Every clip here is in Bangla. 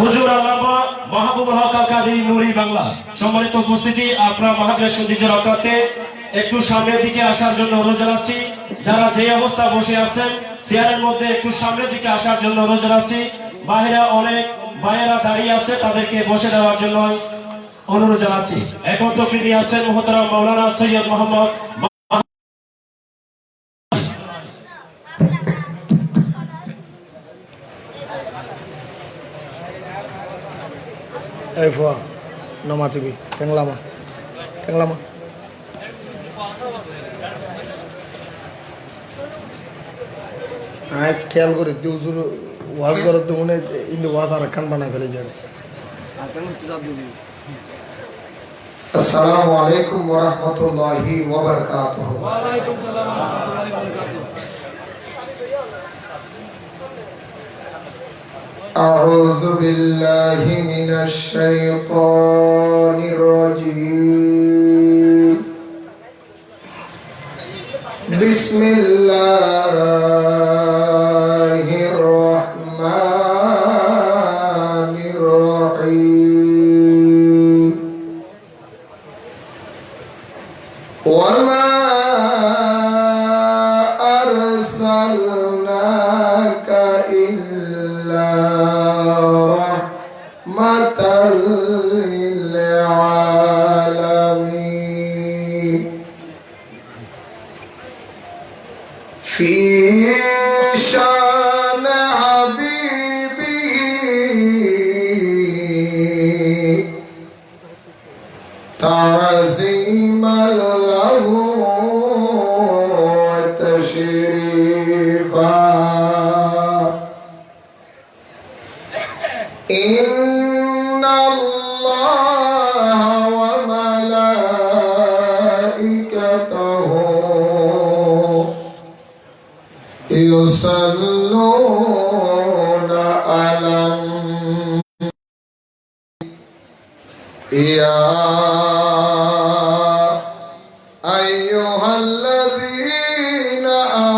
হুজুর আল্লামা মাহবুবুল হক আল কাদেরী নুরি বাংলা। সম্মানিত উপস্থিতি, আপনারা মাহফিলের সৌন্দর্য রক্ষার্থে একটু সামনের দিকে আসার জন্য অনুরোধ জানাচ্ছি। যারা যে অবস্থা বসে আছেন চেয়ারের মধ্যে একটু সামনের দিকে আসার জন্য অনুরোধ জানাচ্ছি। বাইরে অনেক ভাইয়েরা দাঁড়িয়ে আছে, তাদেরকে বসে দেওয়ার জন্য অনুরোধ জানাচ্ছি। এখন তো ফিরে আছেন মুহতারাম মাওলানা Syed Mohammad Eva, nama TV, yang lama. খেয়াল করে হুজুর ওয়াজ করে তো মনে ইন্দু ওয়াজ আর খান বানায় ফেলে যাবে। আসসালামু আলাইকুম ওয়া রাহমাতুল্লাহি ওয়া বারাকাতুহু। ওয়া আলাইকুম সালাম ওয়া রাহমাতুল্লাহি ওয়া বারাকাতুহু। আউযু বিল্লাহি মিনাশ শাইতানির রাজীম। বিসমিল্লাহির রহমানির রহিম। ওয়া মা আরসালনাকা ইল্লা রাহমাতাল লিল আলামিন। في شان حبيبي تعظيما له وتشريفا إن الله وملائكته يصلون على يا أيها الذين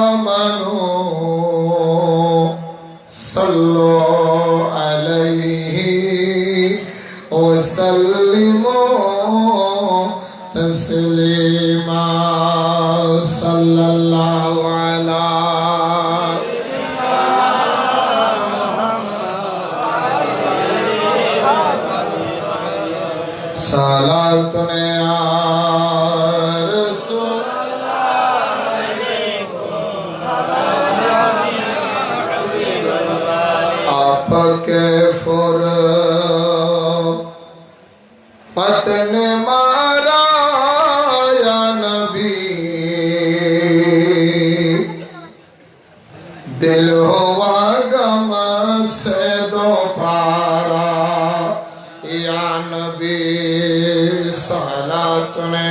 آمنوا صلوا عليه وسلموا تسليما صلى الله على सालातुने या रसूल आपके फुरकत ने मारा या नबी, दिल हुआ गम से दो पारा या नबी सलातुने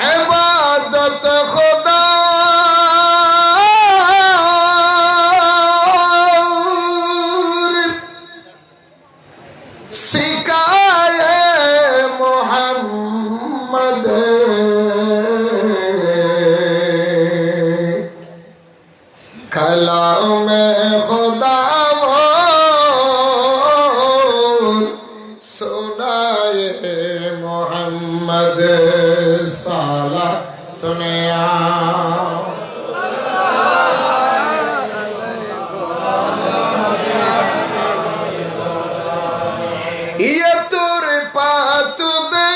इबादत खुदा सिखाए मोहम्मद कलाम में खुदा वो सुनाए मोहम्मद साला तुने ये तुर पात दे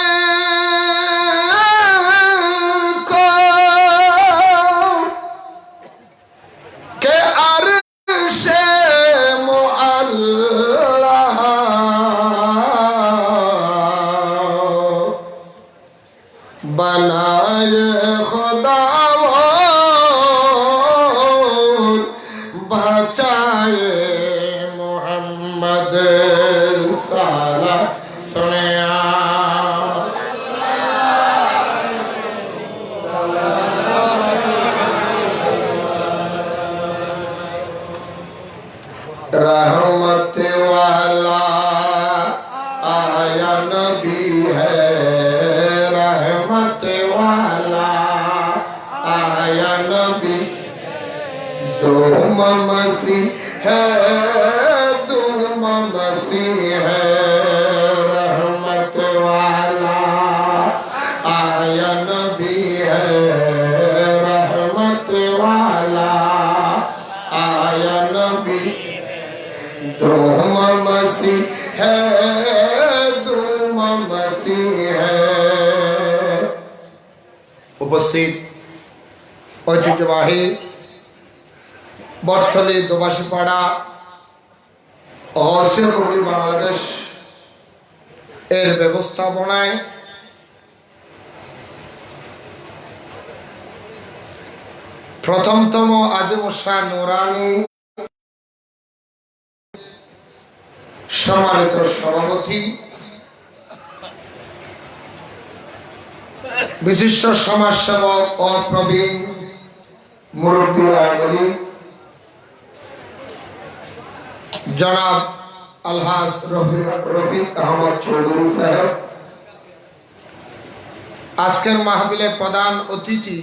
को के अर्शे मुअल्ला बनाए खुदा वो बचाए मोहम्मद साला तुने रहमत वाला आया नबी है रहमत वाला। मसीह है, तुम मसीह है, रहमत वाला आया नबी है, रहमत वाला आया नबी, तुम मसीह है, तुम मसीह है। उपस्थित ঐতিহ্যবাহী বটতলী দোবাসীপাড়া অসিয়া কমিটি বাংলাদেশ এর ব্যবস্থাপনায় প্রথমতম আজিম শাহ নুরানি সম্মানিত সভাপতি, বিশিষ্ট সমাজসেবক ও প্রবীণ মুরব্বী আলী জনাব আলহাজ রফিক আহমদ চৌধুরী সাহেব, আজকের মাহফিলের প্রধান অতিথি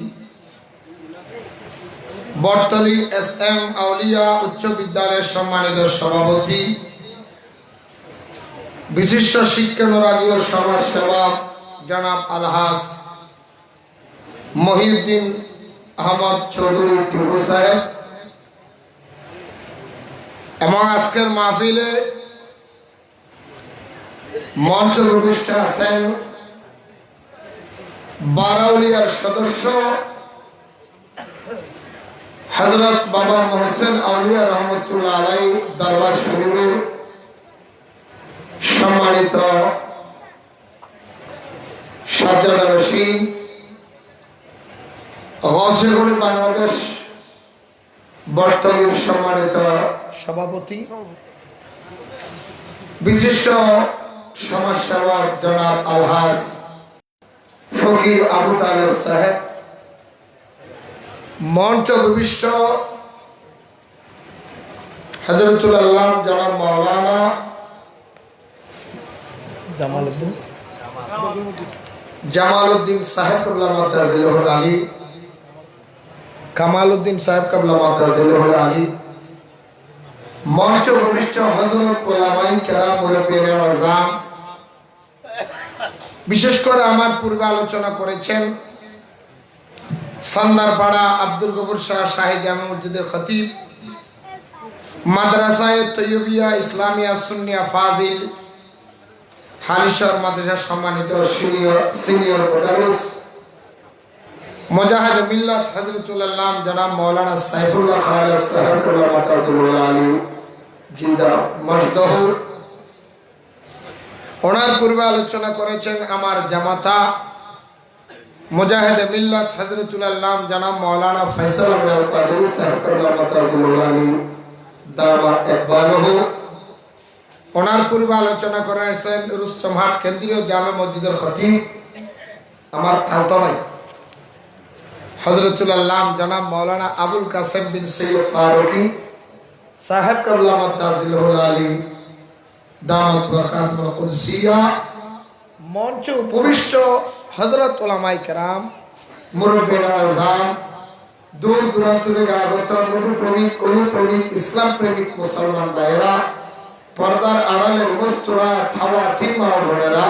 বটতলী SM আউলিয়া উচ্চ বিদ্যালয়ের সম্মানিত সভাপতি, বিশিষ্ট শিক্ষানুরাগী ও সমাজসেবক জনাব আলহাজ মহিউদ্দিন আহমদ চৌধুরী টিপু সাহেব, এবং আজকের মাহফিলে মঞ্চ উপবিষ্ট আছেন বারাউলিয়ার সদস্য হযরত বাবা মোহসেন আউলিয়া রহমতুল্লাহ আলাইহি দরবার শরীফের সম্মানিত সাজ্জাদা রশিদ, গৌসেগঞ্জ বাংলাদেশ বটতলীর সম্মানিত সভাপতি, বিশিষ্ট সমাজসেবক জনাব আলহাজ ফকির আবু তালেব সাহেব, মঞ্চ উপবিষ্ট হযরতুল আল্লাহ জনাব মাওলানা জামালউদ্দিন সাহেব কাবলা মাদ্রাসাতুল আলী, কামালউদ্দিন সাহেব কাবলা মাদ্রাসাতুল আলী, মঞ্চ উপবিষ্ট হযরত উলামায়ে কেরাম মুরব্বিয়ানে আযম, বিশেষ করে আমার পূর্বে আলোচনা করেছেন সন্দারপাড়া আব্দুল গফুর শাহ শাহী জামে মসজিদের খতিব, মাদ্রাসায়ে তৈয়বিয়া ইসলামিয়া সুন্নিয়া ফাজিল হালিশহর মাদ্রাসার সম্মানিত সিনিয়র মুদারিস মুজাহিদ মিল্লাত হযরতুল আল্লাহ জনাব মাওলানা সাইফুল্লাহ খালেদ সাহেব কাবলা মাদ্রাসাতুল আলী জিন্দা মসদহ, ওনার পূর্বে আলোচনা করেছেন আমার জামাতা মুজাহিদ মিল্লাত হযরতুল আল্লাহ জনাব মাওলানা ফয়সাল আহমদ কাদরি সাহেব কাবলা মাদ্রাসাতুল আলী দাওয়াত ইকবালহু, ওনার পূর্বে আলোচনা করেছেন রুস্তমহাট কেন্দ্রীয় জামে মসজিদের খতিব আমার খালতা ভাই হযরতুল আল্লাহ জনাব মাওলানা আবুল কাসেম বিন সৈয়দ ফারুকি সাহেব কাবলা মাদ্রাসাতুল আলী দাওয়াত ওয়াকাতুল কুদসিয়া, মঞ্চ উপবিষ্ট হযরত উলামায়ে কেরাম মুরব্বিয়ানে আযম, দূর দূরান্ত থেকে আগত অনুপ্রেমিক ইসলাম প্রেমিক মুসলমান ভাইয়েরা, পর্দার আড়ালে মস্তরা থাওয়া তিমা বোনেরা,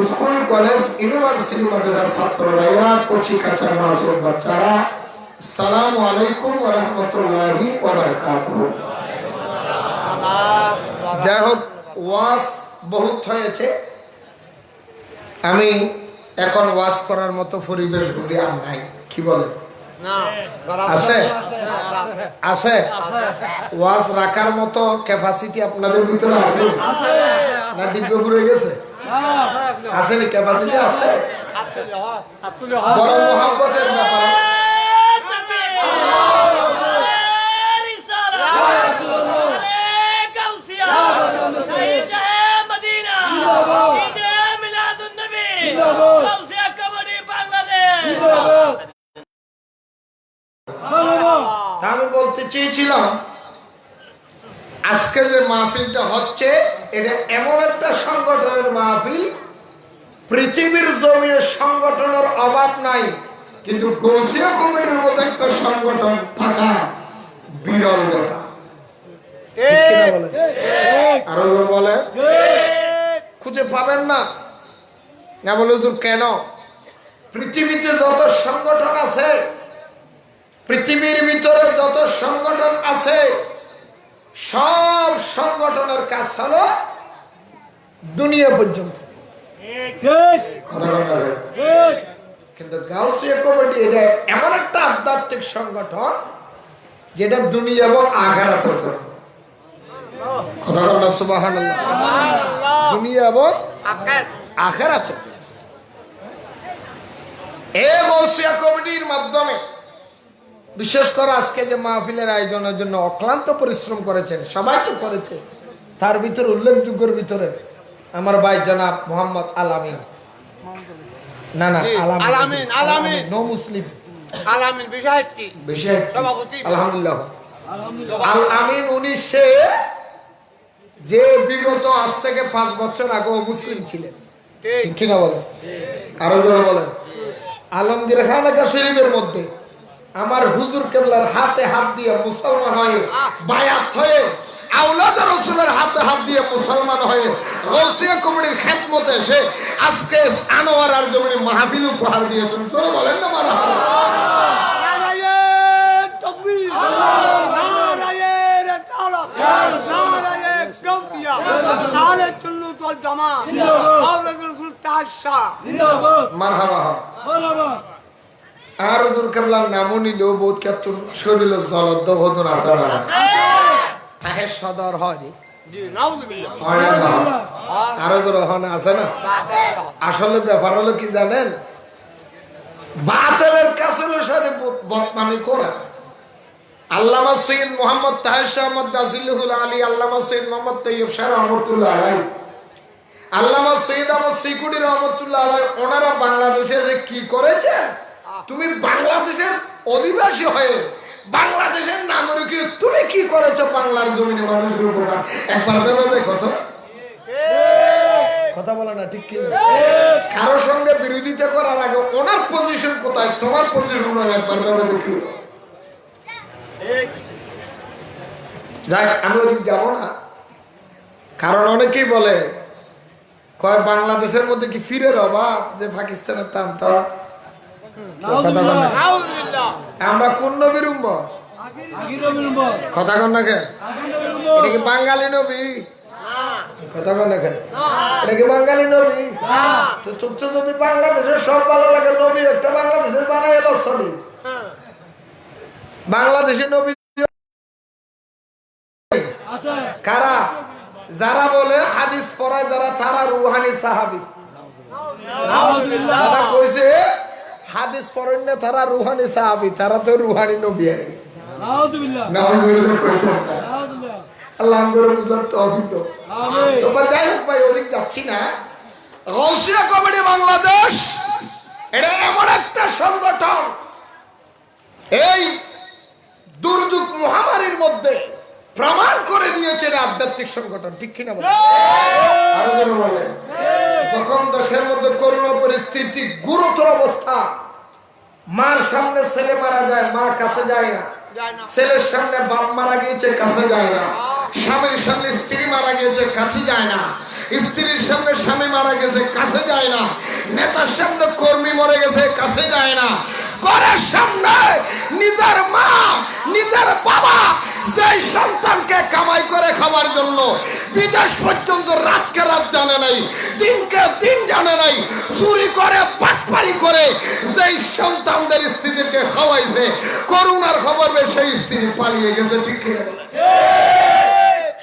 স্কুল কলেজ ইউনিভার্সিটি মাদ্রাসার ছাত্র ভাইয়েরা, কচি কাঁচা মাসুম বাচ্চারা, আসসালামু আলাইকুম ওয়া রাহমাতুল্লাহি ওয়া বারাকাতুহু। যাই হোক, ওয়াজ বহুত হয়েছে, আমি এখন ওয়াজ করার মতো পরিবেশ বুঝি আর নাই, কি বলেন? আছে আছে ওয়াজ রাখার মতো ক্যাপাসিটি আপনাদের ভিতরে আছে না? ডিব্বে পুরে গেছে? আছে না? ক্যাপাসিটি আছে? বড় মহব্বতের ব্যাপার। আমি বলতে চেয়েছিলাম আজকে যে মাহফিলটা হচ্ছে এটা এমন একটা সংগঠনের মাহফিল, পৃথিবীর জমিনে সংগঠনের অভাব নাই, কিন্তু গৌসিয়া কমিটির মতো একটা সংগঠন থাকা বিরল ব্যাপার। আরো বলে খুঁজে পাবেন না। না বলে হুজুর কেন? পৃথিবীতে যত সংগঠন আছে, পৃথিবীর ভিতরে যত সংগঠন আছে, সব সংগঠনের কাজ হলো দুনিয়া পর্যন্ত। কিন্তু গাউসিয়া কমিটি এটা এমন একটা আধ্যাত্মিক সংগঠন যেটা দুনিয়া এবং আখিরাতের জন্য। কথা বলেন না সুবহানাল্লাহ। দুনিয়া এবং আখিরাতের জন্য। এই গাউসিয়া কমিটির মাধ্যমে বিশেষ করে আজকে যে মাহফিলের আয়োজনের জন্য অক্লান্ত পরিশ্রম করেছেন, সবাই তো করেছে। তার ভিতরে উল্লেখযোগ্যের ভিতরে আমার ভাই জনাব মোহাম্মদ আলামিন, না না আলামিন নো মুসলিম, আলামিন বিষয়টি আলহামদুলিল্লাহ আল আমিন, উনি সে যে বিগত আজ থেকে 5 বছর আগে মুসলিম ছিলেন, ঠিক কিনা বলেন? আরো জোরে বলেন। আলমগীর খানকা শরীফের মধ্যে আমার হুজুর কেবলার হাতে হাত দিয়ে মুসলমান হয়ে বায়াত হয়ে, আওলাদ রাসূলের হাতে হাত দিয়ে মুসলমান হয়ে গাউসিয়া কমিটির খেদমতে এসে আজকে আনোয়ার আর জমিনে মাহফিল উপহার দিয়েছেন। চলো বলেন না মারহাবা। নারায়ে তাকবীর, নারায়ে রিসালাত, নারায়ে গাউসিয়া, আলে সুন্নাত ওয়াল জামাত, আওলাদ রাসূল তাশা মারহাবা মারহাবা। আর হুজুর কেবলার নাম নিল বহুত কেতুন শরীর জলদ হদুন আছে না তাহে সদর হয় জি নাউযুবিল্লাহ। আরো হুজুর হন আছে না। আসলে ব্যাপার হলো কি জানেন, বাতিলের কাছের সাথে বদনামি করা। আল্লামা সৈয়দ মোহাম্মদ তাহের শাহ আহমদ নাজিলুল আলী, আল্লামা সৈয়দ মোহাম্মদ তৈয়ব শাহ রহমতুল্লাহ আলাইহি, আল্লামা সৈয়দ আহমদ সিকুড়ি রহমতুল্লাহ আলাইহি, ওনারা বাংলাদেশে যে কি করেছেন, তুমি বাংলাদেশের অধিবাসী হয়ে বাংলাদেশের নাগরিক তুমি কি করেছো বাংলার জমিনে মানুষের উপকার, একবার ভেবে দেখো তো। কথা বলে না ঠিক কি? কারোর সঙ্গে বিরোধিতা করার আগে ওনার পজিশন কোথায়, তোমার পজিশন একবার ভেবে দেখি। যাই, আমি ওদিক যাবো না, কারণ অনেকেই বলে কয় বাংলাদেশের মধ্যে কি ফিরের অভাব যে পাকিস্তানের টানতা। আমরা কোন নবীর উম্মত? কথা কন না কেন? এটা কি বাঙালি নবী? কথা কন না কেন? এটা কি বাঙালি নবী? তো তুচ্ছ যদি বাংলাদেশের সব ভালো লাগে, নবী একটা বাংলাদেশের বানাই এলো সরি। বাংলাদেশের নবী কারা? যারা বলে হাদিস পড়ায় যারা, তারা রুহানি সাহাবী। তারা কইছে হাদিস পড়েন না, তারা রুহানি সাহাবী, তারা তো রুহানি নবী। আল্লাহ আমাদের বুঝার তৌফিক দাও। তো যাই হোক ভাই, ওদিক যাচ্ছি না। গাউসিয়া কমিটি বাংলাদেশ এটা এমন একটা সংগঠন, এই দুর্যোগ মহামারীর মধ্যে প্রমাণ করে দিয়েছে এটা আধ্যাত্মিক সংগঠন, ঠিক কিনা বলেন? আরো জোরে বলেন। যখন দেশের মধ্যে করোনা পরিস্থিতি গুরুতর অবস্থা, মার সামনে ছেলে মারা যায়, মা কাছে যায় না। ছেলের সামনে বাপ মারা গিয়েছে, কাছে যায় না। স্বামীর সামনে স্ত্রী মারা গিয়েছে, কাছে যায় না। স্ত্রীর সামনে স্বামী মারা গেছে, কাছে যায় না। নেতার সামনে কর্মী মরে গেছে, কাছে যায় না। ঘরের সামনে নিজের মা, নিজের বাবা যেই সন্তানকে কামাই করে খাবার জন্য বিদেশ পর্যন্ত রাতকে রাত জানে নাই, দিনকে দিন জানে নাই, চুরি করে বাটপারি করে যেই সন্তানদের স্ত্রীদেরকে খাওয়াইছে, করুণার খবর পেয়ে সেই স্ত্রী পালিয়ে গেছে, ঠিক কিনা বলে?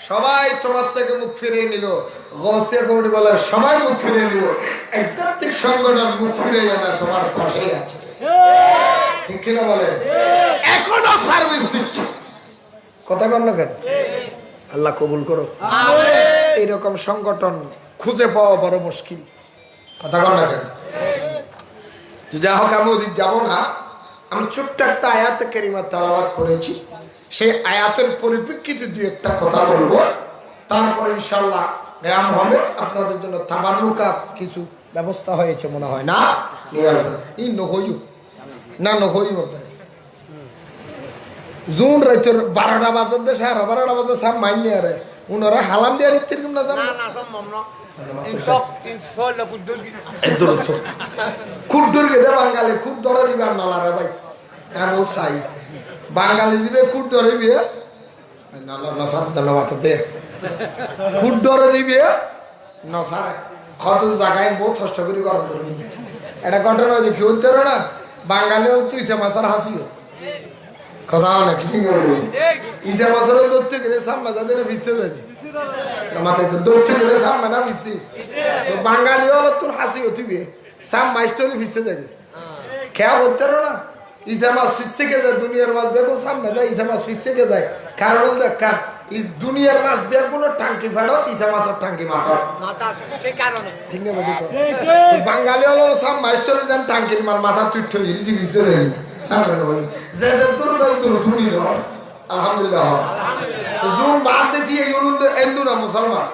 সবাই তোমার থেকে মুখ ফিরিয়ে নিল। গাউসিয়া কমিটি বলে সবাই মুখ ফিরিয়ে নিল, আধ্যাত্মিক সংগঠন মুখ ফিরে যাবে, তোমার পাশেই আছে, ঠিক কিনা বলে? এখনো সার্ভিস দিচ্ছে। কথা কন না কেন? আল্লাহ কবুল করো। এইরকম সংগঠন খুঁজে পাওয়া বড় মুশকিল। কথা কন না কেন? যা হোক, আমি ওদিক যাবো না। আমি ছোট্ট একটা আয়াত কারিমা তেলাওয়াত করেছি, সেই আয়াতের পরিপ্রেক্ষিতে দুই একটা কথা বলবো, তারপর ইনশাআল্লাহ জ্ঞান হবে। আপনাদের জন্য তাবাররুকাত কিছু ব্যবস্থা হয়েছে মনে হয় না? জুন রাইতে 12টা বাজার দেশে আর 12টা বাজার সাম মাইনি আরে উনারা হালাম দিয়ে নিতে না জানো না সম্ভব না ইনটক 300 লাখ দূর কি দূরত্ব খুব দূর গেছে বাঙালি খুব দরে দিবে আর নালারে ভাই এমন চাই বাঙালি দিবে খুব দরে দিবে নালা না সার দালা মাথা দে খুব দরে দিবে না সার কত জায়গায় বহুত কষ্ট করে গরম করবি এটা ঘটনা দেখি হইতে না বাঙালি তুই সে মাসার হাসিও কথা না কি করবি ইসে মাসার ধরতে গেলে সামনে যাদের বিশ্বে যাবে মাথায় তো ধরতে গেলে সামনে না বিশ্বে তো বাঙালি হলো তোর হাসি হতিবে সাম মাইস্টরি ফিসে যাবে খেয়া করতে না ইসা মাছ ফিসে গে যায় দুনিয়ার মাছ বেগো সামনে যায় ইসা মাছ ফিসে গে যায় কারণ হল দেখ কার এই দুনিয়ার মাছ বেগুলো টাঙ্কি ফাড়ো ইসা মাছের টাঙ্কি মাথা সেই কারণে ঠিক না বাঙালি হলো সাম মাইস্টরি যান টাঙ্কির মার মাথা তুইঠ হিলদি ফিসে যায় সামনে ভাই যে যে দূর দূর দূর তুমি দাও আলহামদুলিল্লাহ জুন বাদ দিছি এই এন্দু না মুসলমান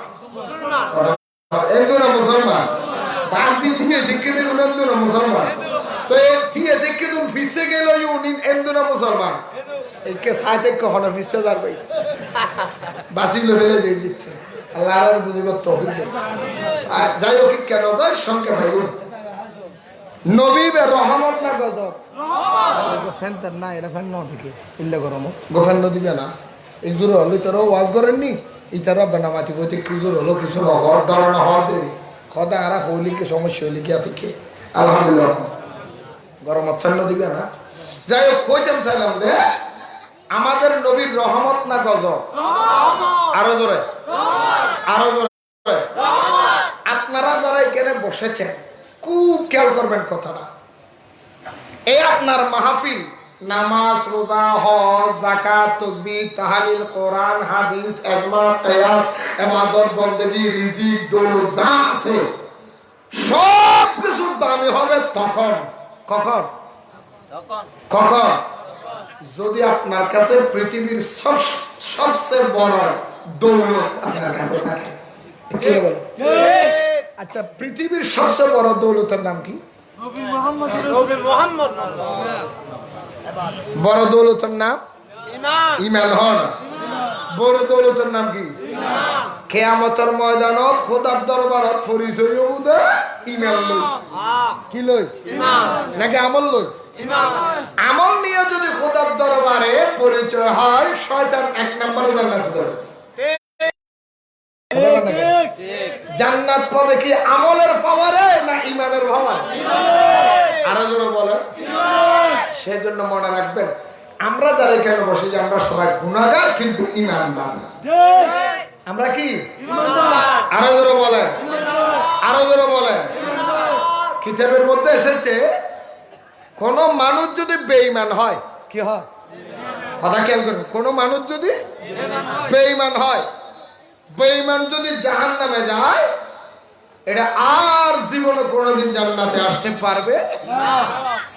এন্দু না মুসলমান বাদ দিছি দেখে দেখুন এন্দু না মুসলমান তো এই থিয়ে দেখে তুমি ফিসে গেল ইউনি এন্দু না মুসলমান একে সাথে কখনো ফিসে যার ভাই বাসিল ফেলে দিয়ে দিচ্ছে আল্লাহ আর বুঝিবার তৌফিক দেন যাই হোক কেন যায় সংখ্যা ভাই নবী বে রহমত না গজব ফ্যান তার না এটা ফ্যান না দেখে উল্লেখ গরম গোফান দিবে না এই জোর হলো তারও ওয়াজ করেননি ইতারা বেনামাতি গতি কি জোর হলো কিছু হওয়ার ধরনা হওয়ার দেরি খদা আরা হলিকে সমস্যা হলি কি থেকে আলহামদুলিল্লাহ গরম ফ্যান দিবে না যাই হোক কইতাম চাইলাম রে আমাদের নবীর রহমত না গজব আরো জোরে আরো জোরে আপনারা যারা এখানে বসেছেন খুব খেয়াল করবেন কথাটা এই আপনার মাহফিল নামাজ রোজা হজ যাকাত তাসবিহ তাহলিল কোরআন হাদিস ইজমা কিয়াস ইবাদত বندگی রিজিক দোল যা আছে সব কিছু দামি হবে তখন কখন কখন যদি আপনার কাছে পৃথিবীর সবচেয়ে বড় দৌলত আপনার কাছে থাকে কি বল আচ্ছা পৃথিবীর সবচেয়ে বড় দৌলতের নাম কি নবী মুহাম্মদ বড় দৌলতের নাম ঈমান ঈমান হন বড় দৌলতের নাম কি ঈমান কিয়ামতের ময়দানত খোদার দরবারত পরিচয় বুদে ঈমান লই কি লই ঈমান নাকি আমল লই ঈমান আমল নিয়ে যদি খোদার দরবারে পরিচয় হয় শয়তান এক নম্বরে জান্নাতে যাবে জান্নাত পাবে কি আমলের পাওয়ারে না ঈমানের পাওয়ারে আরো জোরে বলেন সেজন্য মনে রাখবেন আমরা যারা এখানে বসে যে আমরা সবাই গুনাহগার কিন্তু ঈমানদার আমরা কি ঈমানদার আরো জোরে বলেন আরো জোরে বলেন কিতাবের মধ্যে এসেছে কোন মানুষ যদি বেঈমান হয় কি হয় কথা খেয়াল করবেন কোন মানুষ যদি বেঈমান হয় বেঈমান যদি জাহান্নামে যায় এটা আর জীবনে কোনোদিন জান্নাতে আসতে পারবে না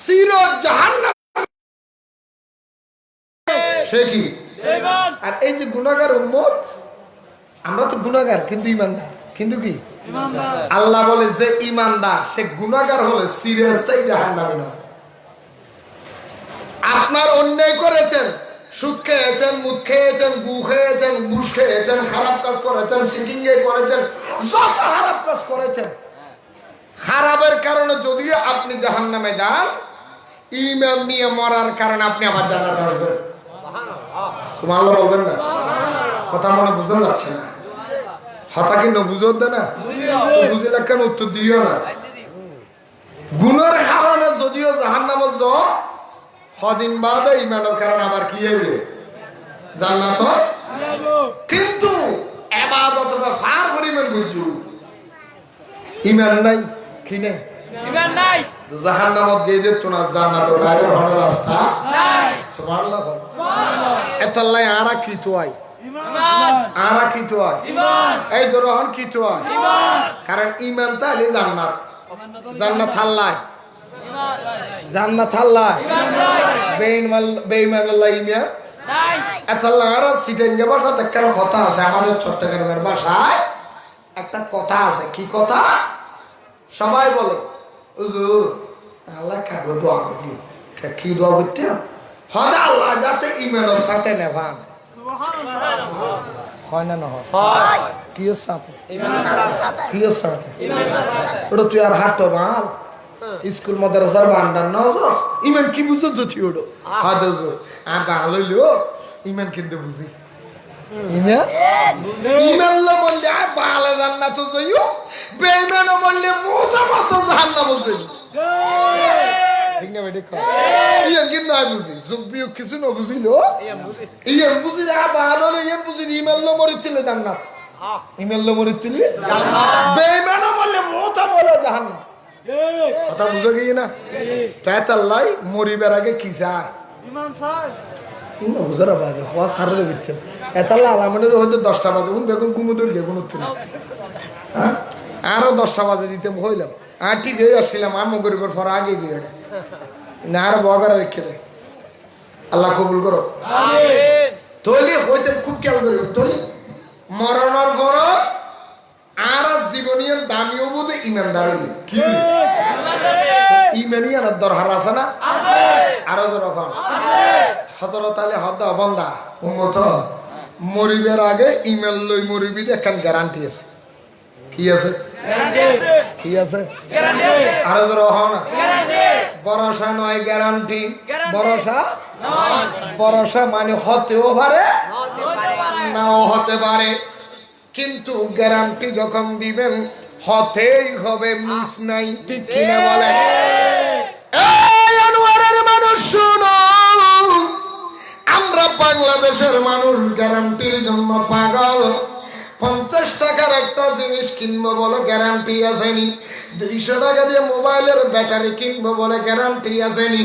চির জাহান্নাম সে কি বেঈমান আর এই যে গুনাহগার উম্মত আমরা তো গুনাহগার কিন্তু ঈমানদার কিন্তু কি ঈমানদার আল্লাহ বলে যে ঈমানদার সে গুনাহগার হলে সিরিয়াসটাই জাহান্নামে না আপনার অন্যায় করেছেন সুদ খেয়েছেন মুদ খেয়েছেন গু খেয়েছেন ঘুষ খেয়েছেন খারাপ কাজ করেছেন সিটিং করেছেন যত খারাপ কাজ করেছেন খারাপের কারণে যদি আপনি জাহান্নামে যান ঈমান নিয়ে মরার কারণে আপনি আবার জান্নাতে আসবেন সুবহানাল্লাহ বলবেন না কথা মনে বুঝা যাচ্ছে না হঠাৎ কি বুঝো না বুঝলে কেন উত্তর দিও না গুনার কারণে যদিও জাহান্নামে যাও কদিন বাদে ঈমানের কারণে আবার কি হবে জান্নাত কিন্তু ইবাদত বা ফার পরিমাণ বুঝু ঈমান নাই কি নাই ঈমান নাই তো জাহান্নামত গিয়ে তো না জান্নাত বাইরে হওয়ার রাস্তা নাই সুবহানাল্লাহ সুবহানাল্লাহ এতাল্লাই আরা কি তো আই ঈমান আরা কি তো আই ঈমান এই দরহন কি তো আই ঈমান কারণ ঈমান তাহলে জান্নাত জান্নাত আল্লাহ জান্নাত আল্লাহ বেঈমান আল্লাহ ঈমান নাই এতাল্লাই আরা সিটেঙ্গে ভাষা দেখার কথা আছে আমাদের চট্টগ্রামের ভাষায় একটা কথা আছে কি কথা সবাই বলে হুজুর আল্লাহ কাকে দোয়া করি কি দোয়া করতে হদা আল্লাহ যাতে ইমানের সাথে নেভান হয় না হয় কিয়ের সাথে কিয়ের সাথে ওটা তুই আর হাঁটো মাল স্কুল মাদ্রাসার বান্ডার নজর ইমান কি বুঝো যদি ওড়ো হাদো আর বাংলা লইলো ইমান কিন্তু বুঝি ইমান ইমান লো বললে আর বাংলা জান্নাত যাইও বেঈমান বললে মোজা মতো জাহান্নাম যাইও ঠিক না বেটা ইমান কিন্তু না বুঝি জুবিও কিছু না বুঝিলো ইমান বুঝি আর বাংলা লইলো ইমান বুঝি ইমান লো মরিতিলে জান্নাত ইমান লো মরিতিলে জান্নাত বেঈমান বললে মোজা বলে জাহান্নাম কথা বুঝো গিয়ে না তাই চাল্লাই মরিবার আগে কি চায় ইমান চায় না বুঝার বাজে হওয়া সারের বিচ্ছে এতাল্লা আলামানের হয়তো 10টা বাজে কোন বেগুন কুমুদ গিয়ে কোন উঠতে না হ্যাঁ আরো 10টা বাজে দিতে হইলাম আর ঠিক হয়ে আসছিলাম আমি গরিবের পর আগে গিয়ে না আরো বগারা রেখে দেয় আল্লাহ কবুল করো তৈলি হইতে খুব খেয়াল করবে তৈলি মরণের পর আর জীবনীয় দামিও বোধ ইমানদার কি ইমানই আর দরকার আছে না আরো যখন হজরত আলী হদ বন্দা উম্মত মরিবের আগে ইমেল লই মরিবি একখান গ্যারান্টি আছে কি আছে কি আছে আরো যখন ভরসা নয় গ্যারান্টি ভরসা ভরসা মানে হতেও পারে নাও হতে পারে কিন্তু গ্যারান্টি যখন দিবেন হতেই হবে মিস নাই ঠিক কিনা বলেন এই আনোয়ারের মানুষ শুনো আমরা বাংলাদেশের মানুষ গ্যারান্টির জন্য পাগল 50 টাকার একটা জিনিস কিনবো বলে গ্যারান্টি আসেনি 200 টাকা দিয়ে মোবাইলের ব্যাটারি কিনবো বলে গ্যারান্টি আসেনি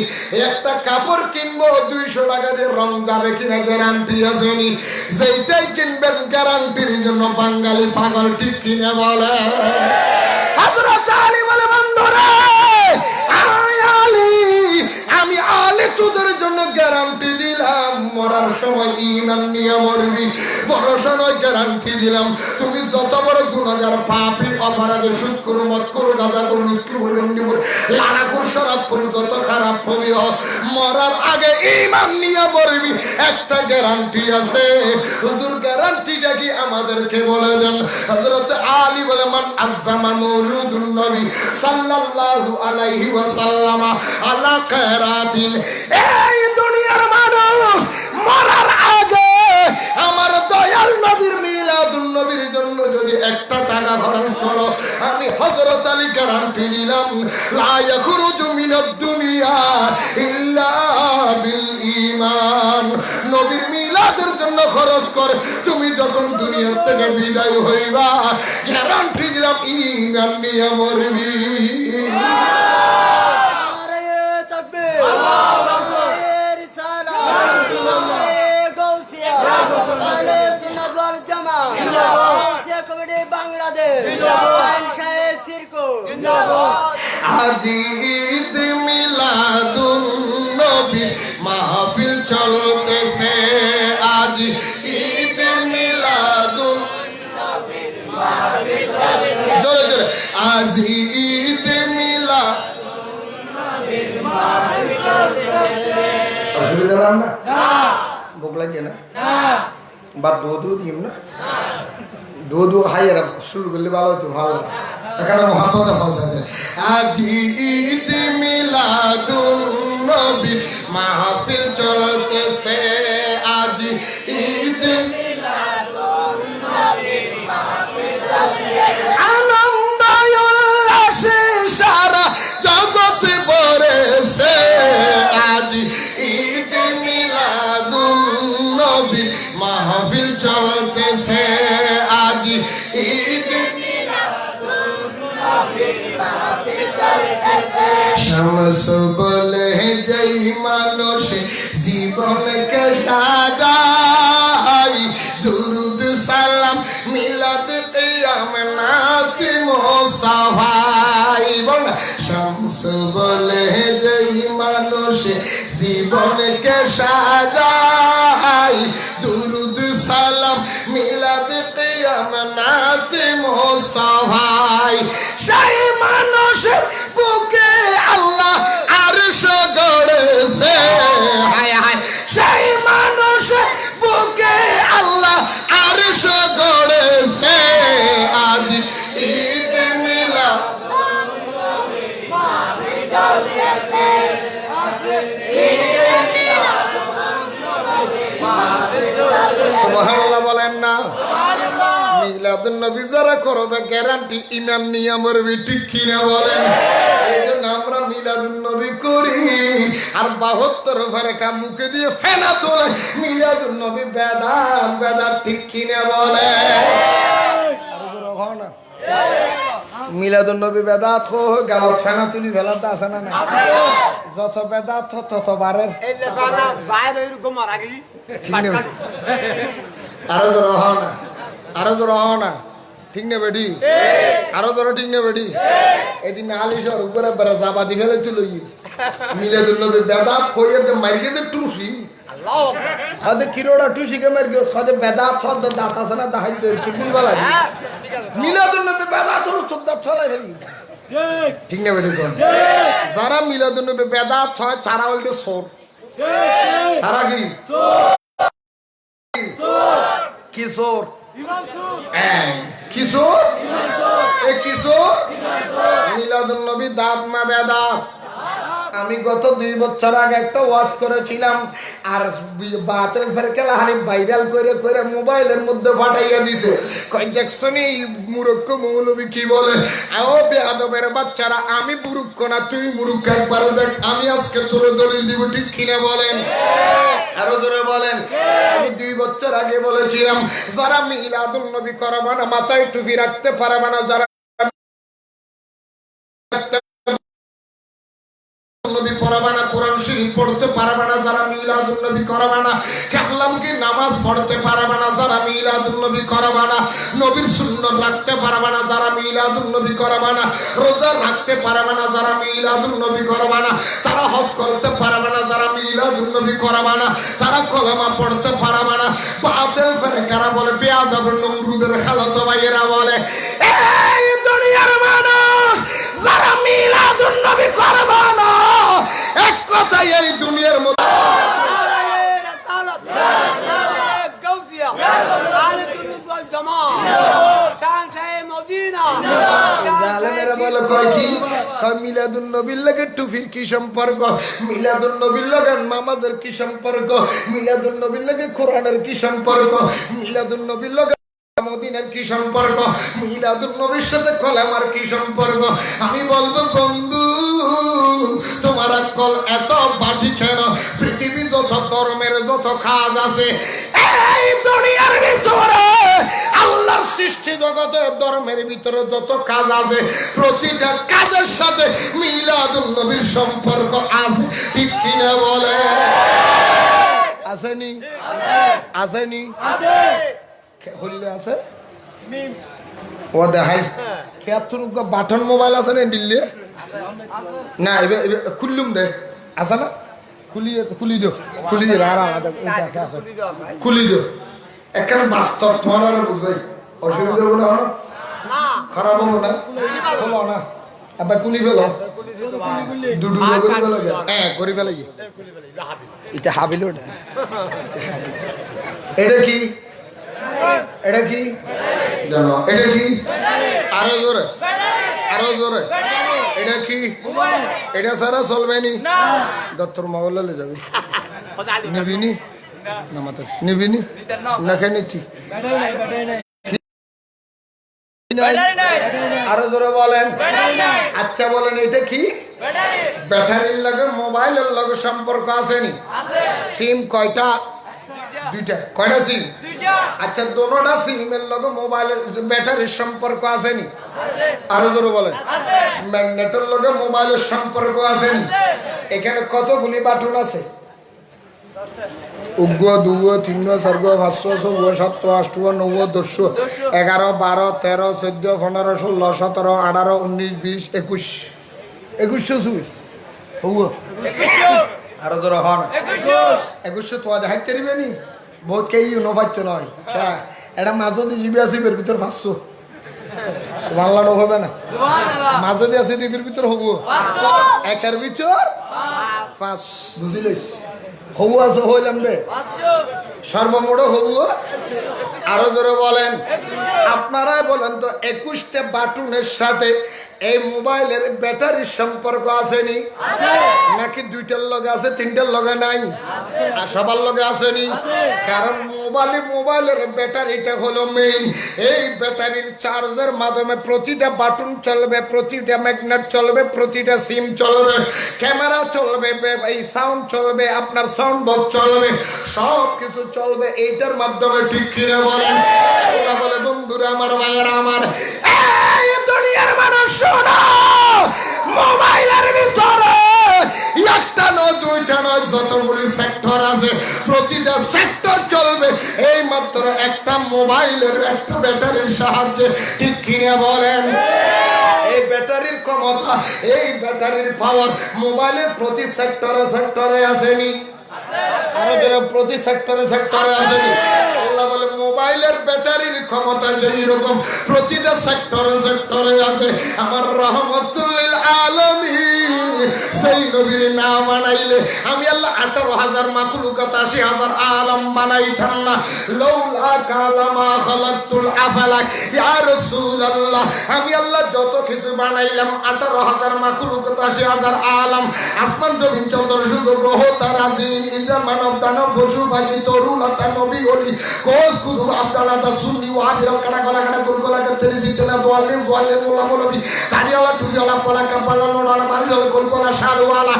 একটা কাপড় কিনবো 200 টাকা দিয়ে রং যাবে কিনা গ্যারান্টি আসেনি যেইটাই কিনবেন গ্যারান্টির জন্য বাঙালি পাগল ঠিক কিনা বলে হযরত আলী বলে বন্ধুরা আমি আলে তোদের জন্য গ্যারান্টি দিলাম মরার সময় ঈমান নিয়ে মরবি ভরসা নয় গ্যারান্টি দিলাম তুমি যত বড় গুনাহগার পাপী অপরাধী সুদ করো মদ করো গাঁজা করো রিস্কি বলন্ডি করো লানা করো শরাব করো যত খারাপ হবি মরার আগে ঈমান নিয়ে মরবি একটা গ্যারান্টি আছে হুজুর গ্যারান্টিটা কি আমাদেরকে বলে দেন হযরত আলী বলে মান আযজামা মাউলুদুন নবী সাল্লাল্লাহু আলাইহি ওয়াসাল্লাম আলা খায়রাতিন এই দুনিয়ার মানুষ মরার আগে আমার দয়াল নবীর মিলাদুন নবীর জন্য যদি একটা টাকা খরচ করো আমি হযরত আলী গ্যারান্টি দিলাম লা ইয়াখরুজু মিনাদ দুনিয়া ইল্লা বিল ঈমান নবীর মিলাদের জন্য খরচ কর তুমি যখন দুনিয়া থেকে বিদায় হইবা গ্যারান্টি দিলাম ঈমান নিয়ে মরবি আজি ঈদ মিলাদুন নবী মাহফিল চলতেছে আজ ঈদ মিলাদুন নবীর মাহফিল চলতেছে জোরে জোরে আজ ঈদ মিলাদুন নবীর মাহফিল চলতেছে অসুবিধা না না ভোগ লাগে না না বাদ দো দিম না দো হাইরা শুরু করলে ভালো হতো ভালো এখানে মহাপদে পৌঁছাতে আজ ঈদ মিলাদুন নবী মাহফিল চলতেছে আজ ঈদ মিলাদুন নবী মাহফিল চলতেছে আনন্দ উল্লাসে সারা জগৎ ভরেছে আজ ঈদ মিলাদুন নবী মাহফিল চলতেছে আজ ঈদ শামস বলে যেই মানুষ জীবনকে সাজাই দুরুদ সালাম মিলাদ কিয়াম নাতি মুস্তাফাই বল শামস বলে যেই মানুষ জীবনকে সাজাই দুরুদ সালাম মিলাদ কিয়াম নাতি মুস্তাফাই সেই মানুষের বুকে আল্লাহ আরশ গড়েছে হায় হায় সুবহানাল্লাহ বলেন না। মিলাদুন নবী যারা করবে গ্যারান্টি ইমান নিয়ে মরবে, ঠিক কিনা বলেন? এই জন্য আমরা মিলাদুন নবী করি আর 72 ফেরেকা মুখে দিয়ে ফেনা তোলে মিলাদুন নবী বেদাত বেদাত, ঠিক কিনা বলেন? মিলাদুন নবী বেদাত গেল ফেনা তুলি ফেলাতে আছে না? না, যত বেদাত তত বারের। আরো জোর হও না, আরো জোর হও না, ঠিক না বেটি? আরো জোর, ঠিক না বেটি? এদিন আলিশর উপরে বেড়া জাবাদি ফেলে তুলো মিলাদুন নবী বেদাত হয়ে মারিয়ে দে টুসি হদে কিরোড়া টুসিকে মারি গেছ হদে বেদাত ছদ দাঁত আছে না দাহাই দে টুকুল বালা মিলাদুন নবী বেদাত হলো চোদ্দা ছলাই ফেলি, ঠিক না বেটি? কোন যারা মিলাদুন নবী বেদাত হয় তারা হইতে সোর, তারা কি কিশোর কিশোর কিশোর মিলাদুন নবী দাঁত না বেদাত। আমি গত 2 বছর আগে একটা ওয়াজ করেছিলাম আর বাতের ফেরকেলা হানি ভাইরাল করে করে মোবাইলের মধ্যে পাঠাইয়া দিছে। কই দেখছনি মূর্খ মৌলবী কি বলে, ও বেয়াদবের বাচ্চারা, আমি মূর্খ না তুই মূর্খ, একবার দেখ আমি আজকে তোর দলিল দিব, ঠিক কিনা বলেন? আরো জোরে বলেন। আমি 2 বছর আগে বলেছিলাম যারা মিলাদুন নবী করবে না, মাথায় টুপি রাখতে পারবে না, যারা নবী পড়াবে না, কোরআন শরীফ পড়তে পারবে না, যারা মিলাদুন নবী করবে না, কালাম কি নামাজ পড়তে পারবে না, যারা মিলাদুন নবী করবে না, নবীর সুন্নাত রাখতে পারবে না, যারা মিলাদুন নবী করবে না, রোজা রাখতে পারবে না, যারা মিলাদুন নবী করবে না, তারা হজ করতে পারবে না, যারা মিলাদুন নবী করবে না, তারা কলেমা পড়তে পারবে না। বাতিল ফেরেকারা বলে, বেয়াদব নমরুদের খালাতো ভাইয়েরা বলে, এই দুনিয়ার মানুষ যারা মিলাদুন নবী করবে না, এক কথাই এই দুনিয়ার মধ্যে মিলাদুন নবীর লগে টুপির কি সম্পর্ক, মিলাদুন নবীর লগে নামাজের কি সম্পর্ক, মিলাদুন নবীর লগে কোরআনের কি সম্পর্ক, মিলাদুন নবীর লগে মদিনার কি সম্পর্ক, মিলাদুন নবীর সাথে কলেমার কি সম্পর্ক? আমি বলবো বন্ধু, তোমার আকল এত বাটি কেন? পৃথিবী যত ধর্মের যত কাজ আছে এই দুনিয়ার ভিতরে, আল্লাহর সৃষ্টি জগতের ধর্মের ভিতরে যত কাজ আছে, প্রতিটা কাজের সাথে মিলাদুন নবীর সম্পর্ক আছে, ঠিক কিনা বলে? আসেনি? আসেনি? হইলে আছে ও দেখাই বাটন মোবাইল আছে না দিল্লি না, খুললুম দে আছে না, খুলি দিও, খুলি দিও আর খুলি দিও এখানে বাস্তব তোমার আর বুঝাই, অসুবিধা বলে হলো খারাপ হবো না, হলো না আবার খুলি ফেলো দুডু করে ফেলো, হ্যাঁ করে ফেলে এটা হাবিল, এটা কি এটা কি জানো, এটা কি আরো জোরে, আরো জোরে, এটা কি? এটা সারা চলবে নি, দত্তর মোবাইলে যাবি নিবিনি না, মাত্র নিবিনি না, খেয়ে নিচ্ছি আরো জোরে বলেন। আচ্ছা বলেন এটা কি? ব্যাটারির লগে মোবাইলের লগে সম্পর্ক আসেনি? সিম কয়টা? 2টা। কয়টা সিম? আচ্ছা দোনোটা সিমের লগে মোবাইলের ব্যাটারির সম্পর্ক আসেনি? আরো জোরে বলেন। ম্যাগনেটের লগে মোবাইলের সম্পর্ক আসেনি? এখানে কতগুলি বাটন আছে? 1 2 3 4 5 6 7 8 9 10 11 12 13 14 15 16 17 18 19 20 21 21 আরো জোরে হন 21 তো দেখাইতে দিবেনি, বহুত কেই নবাচ্য নয়, হ্যাঁ এটা মাঝদি জিবি আছে এর ভিতর 500 সুবহানাল্লাহ হবে না, মাঝদি আছে এর ভিতর হবো 1 এর ভিতর 5 বুঝিলে হবু আছে হইলাম রে সর্বমোড় হবু। আরো জোরে বলেন, আপনারাই বলেন তো 21টা বাটনের সাথে এই মোবাইলের ব্যাটারির সম্পর্ক আসেনি নাকি দুইটার লগে আছে তিনটার লগে নাই আর সবার লগে আসেনি কারণ মোবাইলের ব্যাটারিটা হলো মেইন এই ব্যাটারির চার্জের মাধ্যমে প্রতিটা বাটন চলবে প্রতিটা ম্যাগনেট চলবে প্রতিটা সিম চলবে ক্যামেরা চলবে এই সাউন্ড চলবে আপনার সাউন্ড বক্স চলবে সব কিছু চলবে এইটার মাধ্যমে ঠিক কিনে বলেন ওরা বলে বন্ধুরা আমার ভাইয়েরা আমার এই দুনিয়ার মানুষ শোনো মোবাইলের ভিতরে একটা নয় দুইটা নয় যতগুলি সেক্টর আছে প্রতিটা সেক্টর চলবে এই মাত্র একটা মোবাইলের একটা ব্যাটারির সাহায্যে ঠিক কিনে বলেন এই ব্যাটারির ক্ষমতা এই ব্যাটারির পাওয়ার মোবাইলের প্রতি সেক্টরে আসেনি প্রতি সেক্টরে আসেনি আল্লাহ বলে মোবাইলের ব্যাটারির ক্ষমতা যেই রকম প্রতিটা সেক্টরে আছে আমার রহমতুল আলামিন সেই নবীর নাম বানাইলে আমি আল্লাহ 18,000 মাখলুকাত 80,000 আলম বানাইতাম না লাউলা কালামা খালাকতুল আফলাক ইয়া রাসূলুল্লাহ আমি আল্লাহ যত কিছু বানাইলাম 18,000 মাখলুকাত 80,000 আলম আসমান জমিন চন্দ্র সূর্য গ্রহ তারা জিন ইনসান মানব দানব পশু পাখি তরু লতা নবী ওলি কোস কুদু আব্দাল্লাহ দা সুন্নি ওয়াদির কানা কুলকলা তেরি জিতনা দোয়ালে মোলা মোলবি তারিয়ালা টুজালা পলা কাপালা লোড়ালা বাড়িওয়ালা কুলকলা শারওয়ালা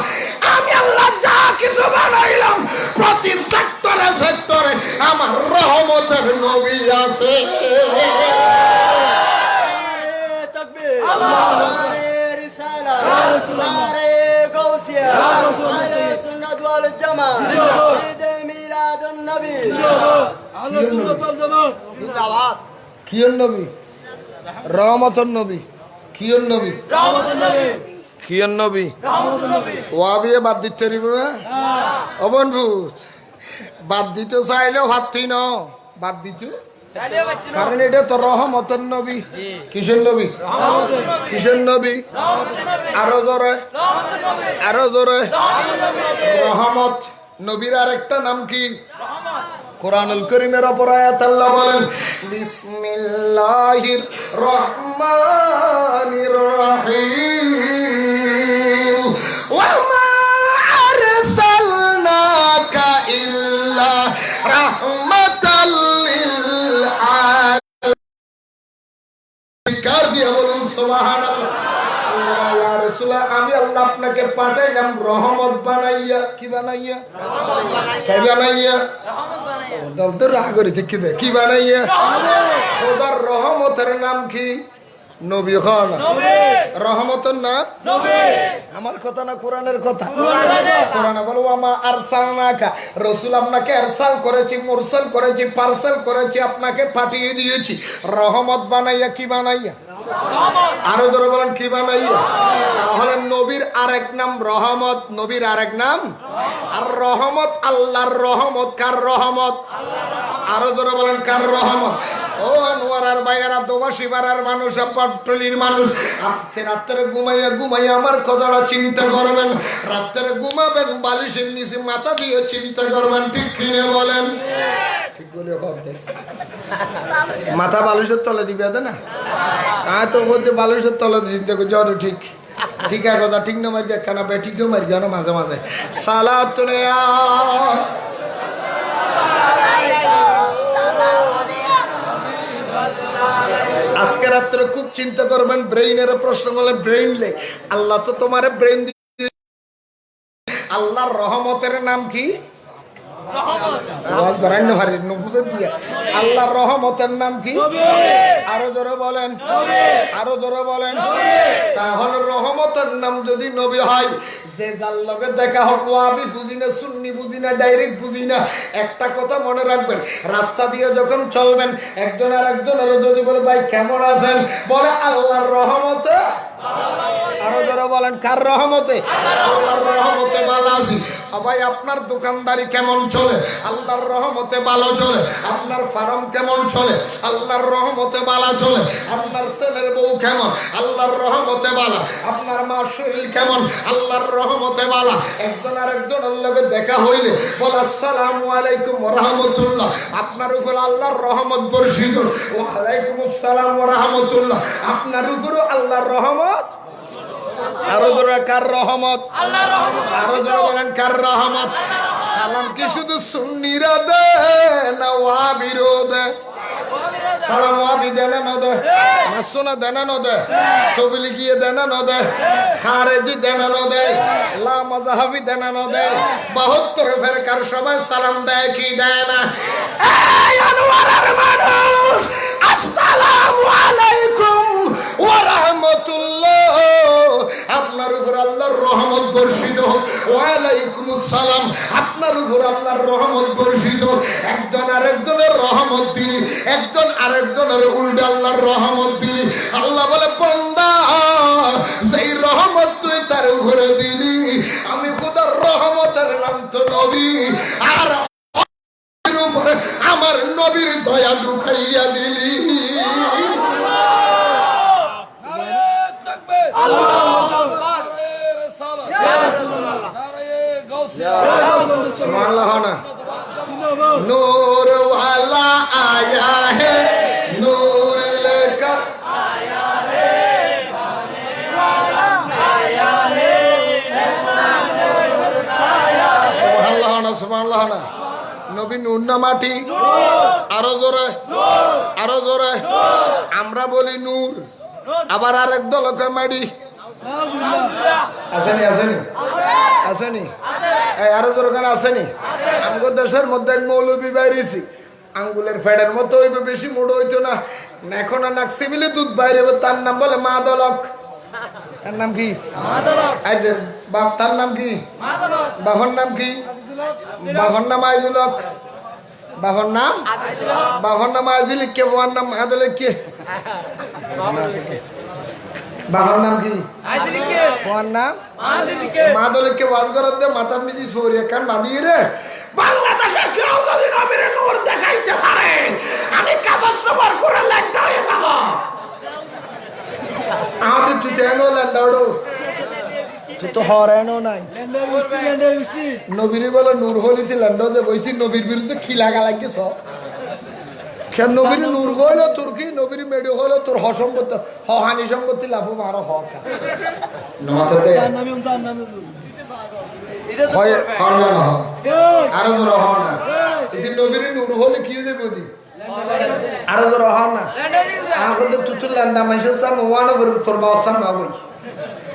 আমি আল্লাহ যা কিছু বানাইলাম প্রতি সেক্টরে আমার রহমতের নবী আছে তাকবীর আল্লাহু রিসালা নারে গাউসিয়া আহলে সুন্নাত ওয়াল জামাত ঈদ মিলাদুন নবী আহলে সুন্নাত ওয়াল জামাত জিন্দাবাদ কিয়ন নবী রহমতের নবী কিয়ন নবী রহমতুন নবী কিয়ন নবী রহমতুন নবী ওয়াবিয়ে বাদ দিতে পারিব না অবনভূ বাদ দিতে চাইলেও ভাবতি ন বাদ দিতে কারণ এটা তো রহমতের নবী কিসের নবী কিসের নবী আরো জোরে রহমত নবীর আরেকটা নাম কি কোরআনুল কারীমের অপর আয়াত আল্লাহ বলেন বিসমিল্লাহির রহমানির রহিম ওয়া মা আরসালনাকা ইল্লা রাহমাতাল লিল আলামিন কার দিয়া বলুন সুবহানাল্লাহ ইয়া রাসূলুল্লাহ আমি আল্লাহ আপনাকে পাঠাইলাম রহমত বানাইয়া কি বানাইয়া কি বানাইয়া তো রাগ করে ঠিক কি বানাইয়া খোদার রহমতের নাম কি নবী খান রহমতের নাম আমার কথা না কোরআনের কথা কোরআনে বলো আমা আরসালনাকা রাসূল আপনাকে আরসাল করেছি মুরসাল করেছি পার্সেল করেছি আপনাকে পাঠিয়ে দিয়েছি রহমত বানাইয়া কি বানাইয়া আরো ধরে বলেন কি বানাইয়া তাহলে নবীর আরেক নাম রহমত নবীর আরেক নাম আর রহমত আল্লাহর রহমত কার রহমত আরো ধরে বলেন কার রহমত ও আনোয়ারার ভাইয়ারা দোবাসী পাড়ার মানুষ পাটলির মানুষ রাত্রে ঘুমাইয়া আমার কথাটা চিন্তা করবেন রাত্রে ঘুমাবেন বালিশের নিচে মাথা দিয়ে চিন্তা করবেন ঠিক কিনে বলেন ঠিক বলে হবে মাথা বালিশের তলে দিবে না তো বলতে বালিশের তলে চিন্তা করছি অত ঠিক ঠিক আছে কথা ঠিক না মারি কেনা বে ঠিকও মারি কেন মাঝে মাঝে সালাত আজকে রাত্রে খুব চিন্তা করবেন ব্রেইনের প্রশ্ন বলে ব্রেইনলে আল্লাহ তো তোমার ব্রেইন আল্লাহর রহমতের নাম কি আল্লাহর রহমতের নাম কি আরো জোরে বলেন আরো জোরে বলেন তাহলে রহমতের নাম যদি নবী হয় যে যার লগে দেখা হোক আমি বুঝি না সুন্নি বুঝি না ডাইরেক্ট বুঝি না একটা কথা মনে রাখবেন রাস্তা দিয়ে যখন চলবেন একজন আর একজনের যদি বলে ভাই কেমন আছেন বলে আল্লাহর রহমতে আরো যারা বলেন কার রহমতে আল্লাহর রহমতে ভালো আছি ভাই আপনার দোকানদারি কেমন চলে? আল্লাহর রহমতে ভালো চলে। আপনার ফার্ম কেমন চলে? আল্লাহর রহমতে ভালো চলে। আপনার ছেলের বউ কেমন? আল্লাহর রহমতে ভালো। আপনার মার শরীর কেমন? আল্লাহর রহমতে ভালো। একজন আরেকজনের লগে দেখা হইলে বল আসসালামু আলাইকুম ওয়া রাহমাতুল্লাহ, আপনার উপর আল্লাহর রহমত বর্ষিত। ওয়া আলাইকুম আসসালাম ওয়া রাহমাতুল্লাহ, আপনার উপরও আল্লাহর রহমত। আরো জোরে কার রহমত? আল্লাহর রহমত। আরো জোরে বলেন কার রহমত? সালাম কি শুধু সুন্নিরা দে না ওয়াহাবিরও দে? সালাম ওয়াহাবি দেন না দে? মাসুনা দেন না দে? তবলিগিয়ে দেন না দে? খারেজি দেন না দে? লা মাযহাবি দেন না দে? 72 ফেরকার সবাই সালাম দেয় কি দেয় না? এই আনোয়ারের মানুষ, আসসালামু আলাইকুম ওয়া রাহমাতুল্লাহ, আপনার উপর আল্লাহর রহমত বর্ষিত। ওয়া আলাইকুম আসসালাম, আপনার উপর আল্লাহর রহমত বর্ষিত। একজন আরেকজনের রহমত দিলি, একজন আরেকজনের উল্টা আল্লাহর রহমত দিলি। আল্লাহ বলে বান্দা, যেই রহমত তুই তার উপরে দিলি, আমি খোদার রহমতের নাম তো নবী, আর উপরে আমার নবীর দয়া ঢুকাইয়া দিলি। नूर वाला आया है, नूर लेकर आया है, सुभानअल्लाह ना, सुभानअल्लाह ना। নবী নূর না মাটি? আরো জোরে, আরো জোরে। আমরা বলি নূর, আবার আরেক দল মাটি। আসেনি আসেনি আসেনি, আরো জোরে কেন আসেনি? আমাদের দেশের মধ্যে এক মৌলবি বাইরেছি, আঙ্গুলের ফেডের মতো হইবে, বেশি মোড়ো হইতো না। এখন নাক সিবিলে দুধ বাইরে, তার নাম বলে মাদলক। তার নাম কি? তার নাম কি? বাবার নাম কি? বাবার নাম আইজুলক। বাবার নাম? বাবার নাম আইজুল কে, বাবার নাম মাদলক কে? বাবার নাম কি? বাবার নাম মাদলক কে। ওয়াজ করার দে মাথার নিচে সরিয়ে কান মাদিয়ে রে। বাংলাদেশে কেউ যদি নবীর নূর দেখাইতে পারে, আমি কাবাস সবার করে ল্যাংটা হয়ে যাব। আমাদের তুই তো এনো ল্যাংটা ওড়ো, তুই তো হরানো নাই। নবীর বলে নূর হলিতে ল্যাংটা দে বইছি, নবীর বিরুদ্ধে কি লাগা লাগিস? কেন নবীর নূর হইলো তোর কি? নবীর মেডি হইলো তোর হসম্পত্তি, হানি সম্পত্তি লাভ মারো হক। আরো তো রহ না, নবীর নূর হলে কি হয়ে যাবে? আরো তো রহ না। আমাকে তুই ল্যান্ডা মাইসের সামনে ওয়ানো করে তোর বাবার সামনে হই,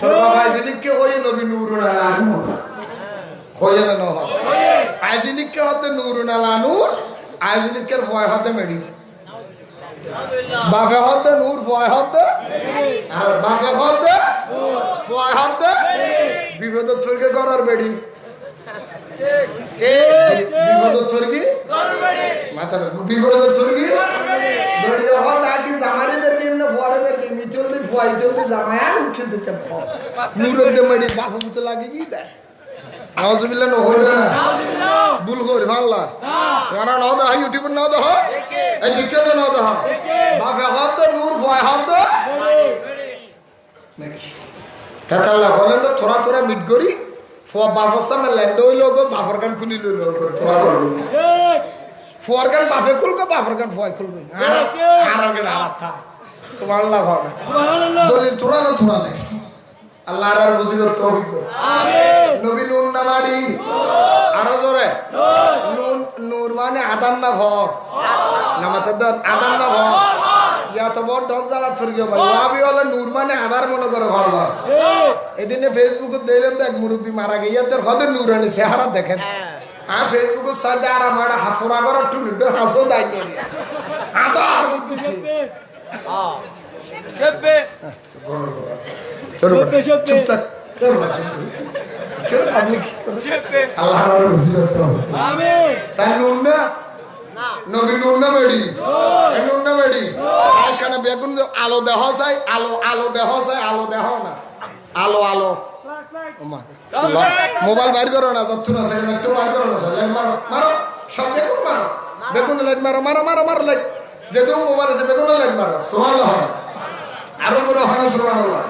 তোর বাবা আইজিলিককে হই নবী নূর না হয়ে না হয়। আইজিলিককে হতে নূর না লানুর, আইজিলিকের ভয় হতে মেডি। বাপে হতে নূর, ভয় হতে আর বাপে হতে ভয় হতে বিপদ থরকে করার বেড়ি। বিপদ থরকি মাথা বিপদ থরকি বেড়ি হত আকি জামারে বেরকে এমনে ফরে বেরকে মিচললি ফয় চললি জামায়া উঠে যেতে নূরের দে মেডি বাপু তো লাগে কি দেয়। নাউজুবিল্লাহ ন হইবে না, ভুল করি ভাল্লা গানা নাও দা ইউটিউবে নাও দা এই দিকে নাও দা বাপে হত নূর ভয় হত তাতাল্লাহ বলেন তো থোড়া থোড়া মিট করি ফোয়া বাপর সামনে ল্যান্ড হইল গো, বাপর গান খুলি লইল থোড়া করবো ফোয়ার গান বাপে খুলবে, বাপর গান ফোয়াই খুলবে। আর আগে আলাদা সুবহানাল্লাহ ভাবে দলিল থোড়া না থোড়া লাগে। আল্লাহর আর বুঝিবার তৌফিক দাও, আমিন। নবী নূর না মাটি? আরো জোরে। নূর মানে আদান না ভর, নামাতে দেন আদান না ভর। ইয়া তো বড় ডক জ্বালা থরগিও ভাই। ওয়াবি হলো নূর মানে আদার মনে করে ভালো। এদিনে ফেসবুকে দেখলেন তো এক মুরব্বী মারা গিয়ে তোর হদে নূরানি চেহারা দেখেন। হ্যাঁ ফেসবুকে সাথে আর আমার হাফুরা করার টুনি হাসো দায় করি আদার চুপ থাক। বেগুন আলো দেহ চাই, আলো আলো দেহ চাই, আলো দেহ না আলো আলো মোবাইল বাইর করো না, যত না সেখানে একটু বাইর করো না, লাইট মারো মারো, সব বেগুন মারো, বেগুন লাইট মারো মারো মারো মারো লাইট, যেহেতু মোবাইল আছে বেগুন লাইট মারো, সুবহানাল্লাহ। আরো বড় হয় সুবহানাল্লাহ,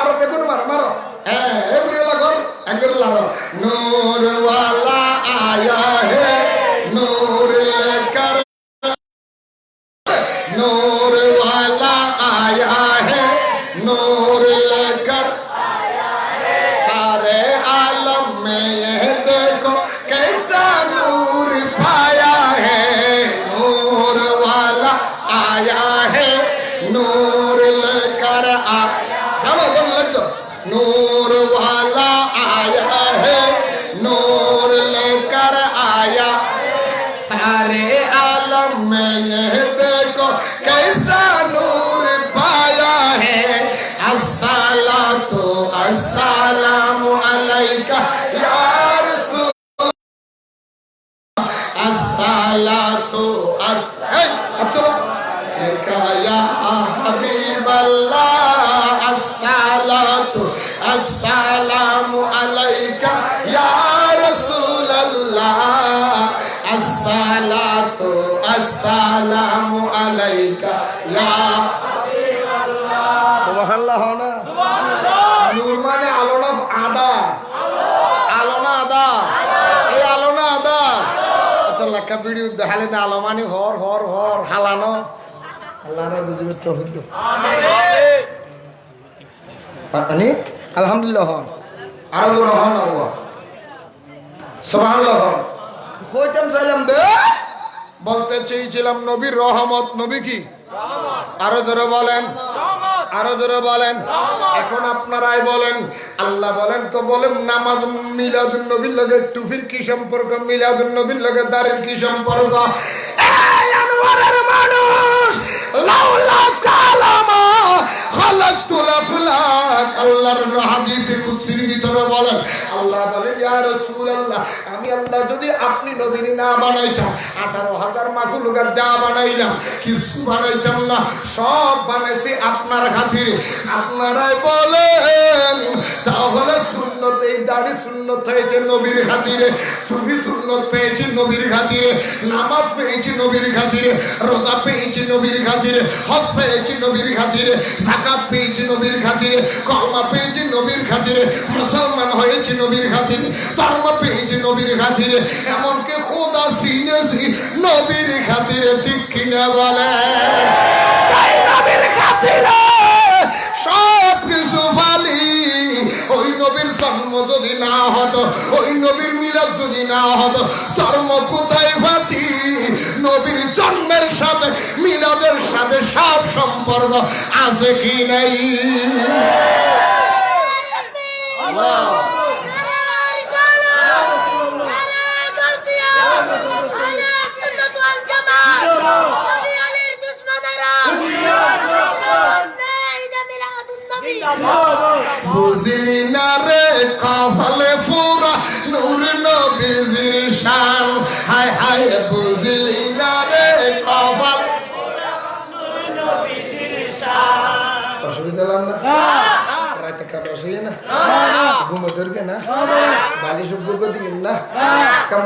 আরো বেগুন মারো মারো, হ্যাঁ এমনি লাগো একদম লাগো। নূর ওয়ালা আয়া হে নূর লেকার, नूर वाला आया है नूर लेकर, सारे आलम में यह देखो कैसा नूर पाया है। नूर वाला आया है नूर लेकर नूर वाला आया है नूर लेकर आया, सारे आलम में यह देखो कैसा नूर पाया है। अस्सलातु अस्सलामु अलैका या रसूल, अस्सलातु अलैका या हबीबल्लाह, अस्सलातु अस्सलामु अलैका या रसूलल्लाह, अस्सलातु अस्सलामु अलैका या সুবহানাল্লাহ। না নূর মানে আলো না আদা, আলো না আদা, এই আলো না আদা। আচ্ছা লেখা ভিডিও দেখালে না আলো মানে হর হর হর হালানো, আল্লাহ রে বুঝবে তৌফিক দাও আমিন। আলহামদুলিল্লাহ আরো রহমান আল্লাহ সুবহানাল্লাহ। কইতাম চাইলাম দে বলতে চেয়েছিলাম নবীর রহমত, নবী কি আরো জোরে বলেন, আরো জোরে বলেন। এখন আপনারাই বলেন, আল্লাহ বলেন তো বলেন নামাজ মিলাদুন নবীর লগে টুফির কি সম্পর্ক, মিলাদুন নবীর লগে দাড়ির কি সম্পর্ক? এই আনোয়ারের মানুষ লাউলা কালামা খালাকতুল আফলাক, আল্লাহর হাদিসে কুদসির ভিতরে বলেন, আল্লাহ বলেন ইয়া রাসূলুল্লাহ, আমি আল্লাহ যদি আপনি নবীর না বানাইতাম 18,000 মাখলুকাত যা বানাইলাম কিছু বানাইতাম না, সব বানাইছি আপনার খাতিরে। আপনারাই বলেন তাহলে সুন্নত, এই দাড়ি সুন্নত হয়েছে নবীর খাতিরে, টুপি সুন্নত পেয়েছি নবীর খাতিরে, নামাজ পেয়েছি নবীর খাতিরে, রোজা পেয়েছি নবীর খাতিরে, হজ পেয়েছি নবীর খাতিরে, যাকাত পেয়েছি নবীর খাতিরে, কলমা পেয়েছি নবীর খাতিরে, মুসলমান হয়েছি নবীর খাতিরে, ধর্ম পেয়েছি নবীর খাতিরে, এমনকি খোদা চিনেছি নবীর খাতিরে। ঠিক কিনা বলে? তাই নবীর খাতিরে সব কিছু ফালি। ওই নবীর জন্ম যদি না হতো, ওই নবীর মিলাদ যদি না হতো, ধর্ম কোথায় পাতি? নবীর জন্মের সাথে মিলাদের সাথে সব সম্পর্ক আছে কি নাই? বুঝলি না রে কপালে পুরা নূর নবীর শান, হায় হায় বুঝলি না রে কপাল। অসুবিধা না রাতে কাটা অসুবিধা না, ঘুমো ধরবে না, বালি সুযোগ দিন না,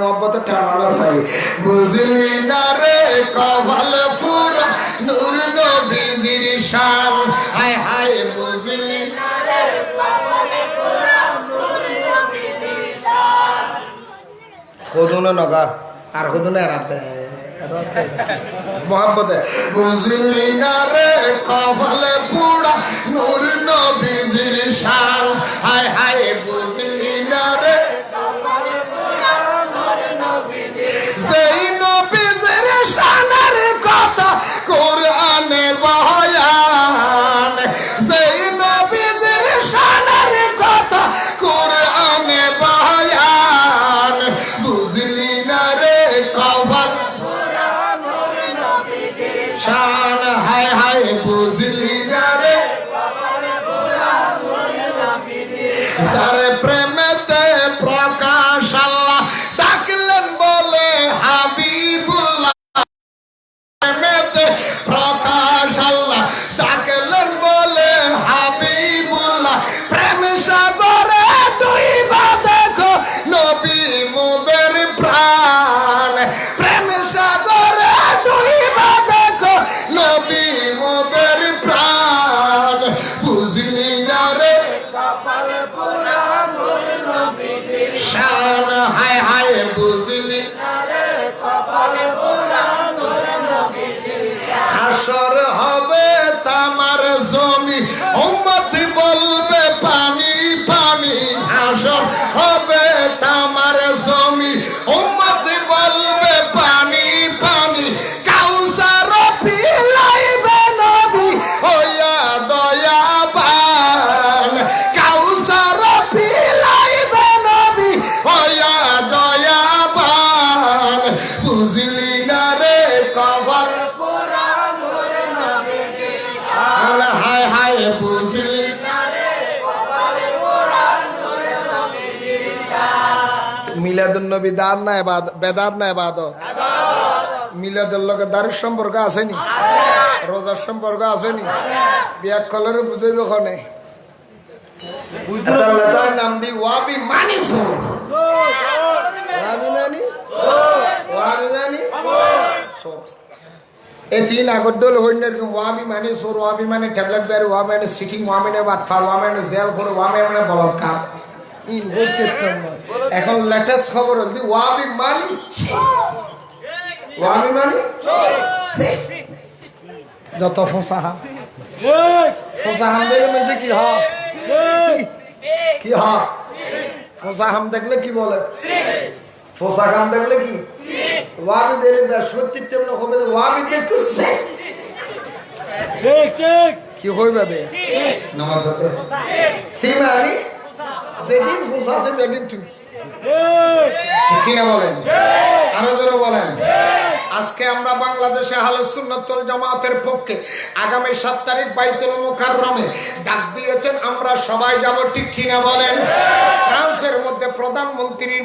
মহব্বতের ঠান্ডা চাই। বুঝলি না রে কপালে পুরা নূর নবীর শান, হায় হায় বুঝলি না রে কপালে পুরা নূর নবীর শান। খুদুনে নগর আর খুদুনে রাতে মহব্বতে। বুঝলি না রে কপালে পুরা নূর নবীর শান, হায় হায় বুঝলি না রে কপালে পুরা নূর নবীর শান। সেই নবীর শানের কথা কোরআনে বয়ান, সেই নবীর শানের কথা কোরআনে বয়ান। বুঝলি না রে কপাল শান, হায় হায় বুঝলি না রে যারে প্রেম মিলাদুন নবী দার না ইবাদত, বেদাত না ইবাদত? মিলাদের লগে দাড়ির সম্পর্ক আসেনি? রোজার সম্পর্ক আসেনি? বিয়া কলরে বুঝাইব ওখানে তার নাম দি ওয়াবি মানি সুর। ওয়াবি মানি ওয়াবি মানি সুর। এই তিন আগরদল হইন এরকম ওয়াবি মানি সুর, ওয়াবি মানে ট্যাবলেট বের, ওয়াবি মানে সিটিং, ওয়াবি মানে বাটফার, ওয়াবি মানে জেল করে, ওয়াবি মানে বলৎকার। এখন লেটেস্ট খবর হল ওয়াবি মানি ওয়াবি মানি যত ফসাহাম ফসাহাম দেখে মেঝে কি হয় কি হয়? ফসাহাম দেখলে কি বলে? ফসাহাম দেখলে কি ওয়াবি দেখলে সত্যি তেমন হবে, ওয়াবি দেখো কি হইবে দে নামাজ হতে সিমালি যেদিন ফসাতে বেদিন তুই কিনা বলেন, আরো জোরে বলেন। আজকে আমরা বাংলাদেশে আহলে সুন্নাত ওয়াল জামাতের পক্ষে আগামী 7 তারিখ বাইতুল মুকাররমে ডাক দিয়েছেন, আমরা সবাই যাব, ঠিক কিনা বলেন। ফ্রান্সের মধ্যে প্রধানমন্ত্রীর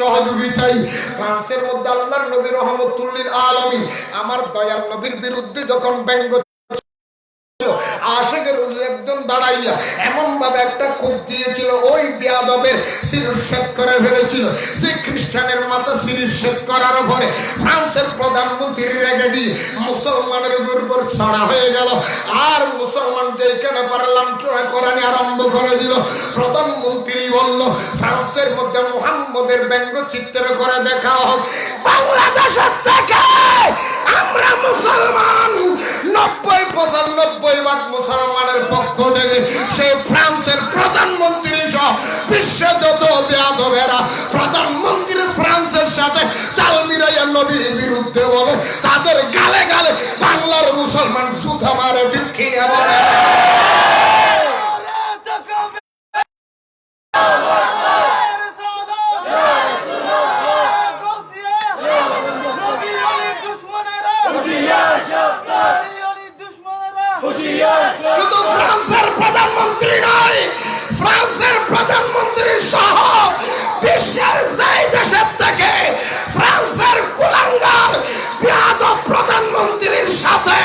সহযোগিতায়, ফ্রান্সের মধ্যে আল্লাহর নবী রহমতুল্লিল আলামিন আমার দয়ার নবীর বিরুদ্ধে যখন ব্যঙ্গ আশেকের একজন দাঁড়াইয়া এমন ভাবে একটা কোপ দিয়েছিল, ওই বেয়াদবের শিরশ্ছেদ করে ফেলেছিল। সেই খ্রিস্টানের মাথা শিরশ্ছেদ করার পরে ফ্রান্সের প্রধানমন্ত্রী রেগে দিয়ে মুসলমানের উপর ছড়া হয়ে গেল। আর মুসলমান যেখানে পারলাম কোরআনে আরম্ভ করে দিল। প্রধানমন্ত্রী বলল, ফ্রান্সের মধ্যে মুহাম্মদের ব্যঙ্গ চিত্র করে দেখা হোক। বাংলাদেশের থেকে আমরা মুসলমান 90-95 ভাগ মুসলমানের পক্ষ থেকে সেই ফ্রান্সের প্রধানমন্ত্রী সহ বিশ্বে যত বেয়াদবেরা প্রধানমন্ত্রী ফ্রান্সের সাথে তাল মিলাইয়া নবীর বিরুদ্ধে বলে, তাদের গালে গালে বাংলার মুসলমান জুতা মারে বিক্ষিণে বলে। শুধু ফ্রান্সের প্রধানমন্ত্রী নয়, ফ্রান্সের প্রধানমন্ত্রী সহ বিশ্বের যে দেশের থেকে ফ্রান্সের কুলাঙ্গার বেয়াদব প্রধানমন্ত্রীর সাথে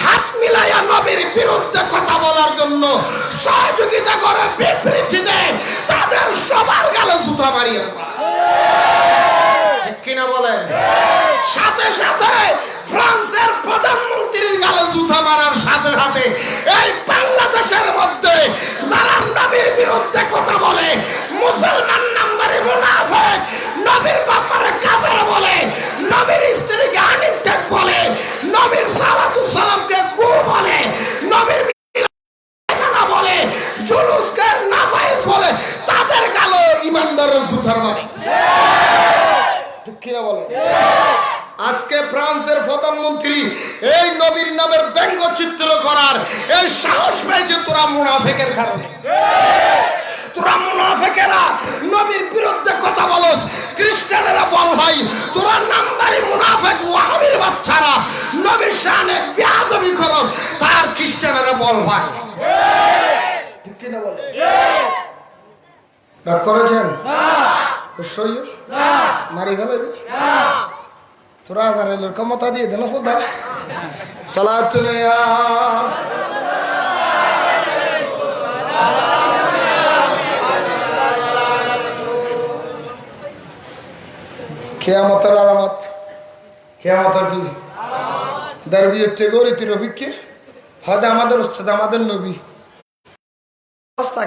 হাত মিলাইয়া নবীর বিরুদ্ধে কথা বলার জন্য সহযোগিতা করে বিবৃতি দেয়, তাদের সবার গালে জুতা মারিয়ে ঠিক কিনা বলেন। সাথে সাথে ফ্রান্সের প্রধানমন্ত্রীর গালে জুতা মারার সাথে সাথে এই বাংলাদেশের মধ্যে যারা নবীর বিরুদ্ধে কথা বলে, মুসলমান নাম্বারে মুনাফিক, নবীর ব্যাপারে কাফের বলে, নবীর স্ত্রীকে আনিমতেক বলে, নবীর সালাতুস সালামকে কু বলে, নবীর মিলানা বলে, জুলুসকে নাজায়েজ বলে, তাদের গালে ইমানদারের জুতার মারে ঠিক কিনা বলে। আজকে ফ্রান্সের প্রধানমন্ত্রী এই নবীর নামের ব্যঙ্গচিত্র করার এই সাহস পেয়েছে তোরা মুনাফিকের কারণে। তোরা মুনাফিকেরা নবীর বিরুদ্ধে কথা বলস, খ্রিস্টানেরা বল ভাই তোরা নামদারি মুনাফিক ওয়াহাবির বাচ্চারা নবীর শানে বেয়াদবি করো, তার খ্রিস্টানেরা বল ভাই ঠিক কি না বলে। রাগ করেছেন না? সইয় না মারি গেল না, তোরা হাজারের ক্ষমতা দিয়ে দেন খোদা। সালাতুল কিয়ামতের আলামত, কিয়ামতের কি দারবি একটু গরিতি রফিককে হয়তো আমাদের উস্তাদ আমাদের নবী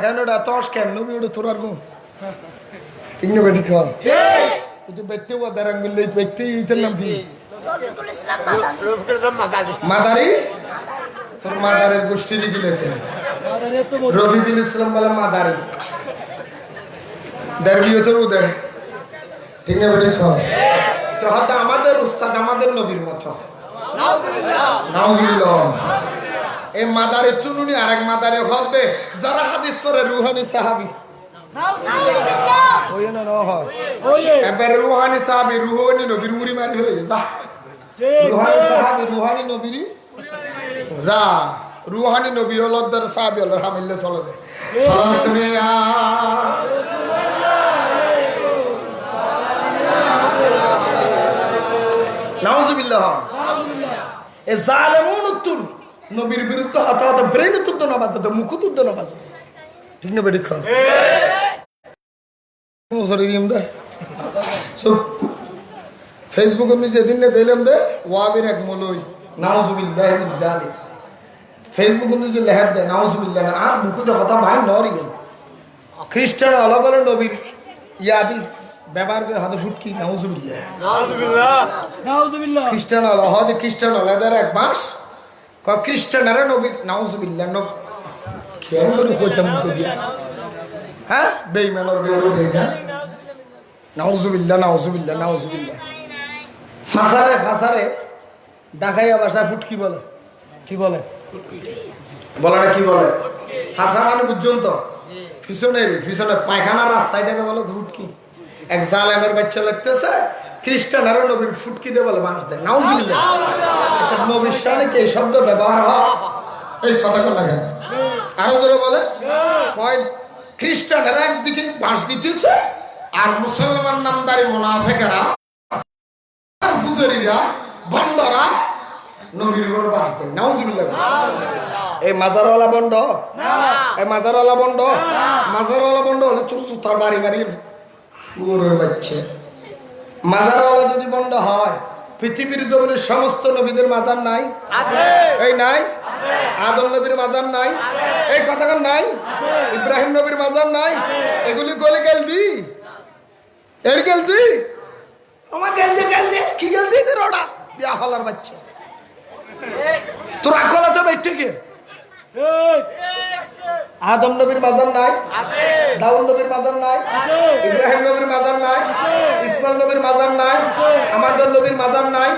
কেন ওটা তস কেন নবী ওটা তোর আর গো ইংনে বেটি খাওয়া itu bete wa darang milit bete itu nampi madari তোর মাদারের গোষ্ঠী লিখিলেতে রফিকুল ইসলাম বলে মাদারি দারবিও তো উদয় ঠিক না বেটে খাওয়া তো হয়তো আমাদের উস্তাদ আমাদের নবীর মতো নাউজুবিল্লাহ। এই মাদারে চুনুনি আরেক মাদারে হতে যারা হাদিস পড়ে রুহানি সাহাবী এবার রুহানি সাহাবী রুহানি নবীর উড়ি মারি হয়ে যা রুহানি সাহাবী রুহানি নবীর যা রুহানি নবী হল সাহাবী হল হামিল্লে চলে দে নাউজুবিল্লাহ এ জালেমুন উত্তুন নবীর বিরুদ্ধে হতে হতে ব্রেন তুদ্দ না বাজে মুখ তুদ্দ না বাজে ঠিক না বেঠিক খান ফেসবুক আমি যেদিন দিলাম দে ওয়াবির এক মলই নাউজুবিল্লাহ মিন জালিক ফেসবুক আমি যে লেহার দে নাউজুবিল্লাহ না আর মুখে হতা ভাই নরি গেল খ্রিস্টান আলা বলে নবীর ইয়াদি ব্যবহার করে হাতে ফুটকি নাউজুবিল্লাহ নাউজুবিল্লাহ খ্রিস্টান আলা হদে খ্রিস্টান আলাদের এক মাস ক খ্রিস্টানরা নবী নাউজুবিল্লাহ নব কেন করে কইতাম মুখে দিয়া হ্যাঁ বেঈমানর বেউর বেঈমান নাউজুবিল্লাহ নাউজুবিল্লাহ নাউজুবিল্লাহ ফাসারে ঢাকাইয়া ভাষা ফুটকি বলে কি বলে বলে না কি বলে ফাসা মানে বুঝছেন তো পিছনে পায়খানার রাস্তাটাকে বলে ফুটকি এক জালেমের বাচ্চা লাগতেছে খ্রিস্টানরা নবীর ফুটকি দিয়ে বলে বাঁশ দেয় নাউজুবিল্লাহ এটা নবীর শানে কি এই শব্দ ব্যবহার হয় এই কথা কোন লাগে আরো জোরে বলে কয় খ্রিস্টানরা একদিকে বাঁশ দিতেছে আর মুসলমান নামদারি মুনাফিকরা আর ফুজরিরা বন্দরা নবীর উপর বাঁশ দেয় নাউজুবিল্লাহ এই মাজারওয়ালা বন্ড এই মাজারওয়ালা বন্ড হলে তোর জুতার বাড়ি মারি শুয়োরের বাচ্চা মাজারওয়ালা যদি বন্ড হয় পৃথিবীর জমিনের সমস্ত নবীদের মাজার নাই এই নাই আদম নবীর মাজার নাই এই কথাটা নাই ইব্রাহিম নবীর মাজার নাই এগুলি গলে গেল দি এর গেল দি আমার গেল দে কি গেল দি তোর ওটা বিয়া হলার বাচ্চা তোর আকলা তো বেটে কে আদম নবীর মাজার নাই দাউদ নবীর মাজার নাই ইব্রাহিম নবীর মাজার নাই ইসমাইল নবীর মাজার নাই আমাদের নবীর মাজার নাই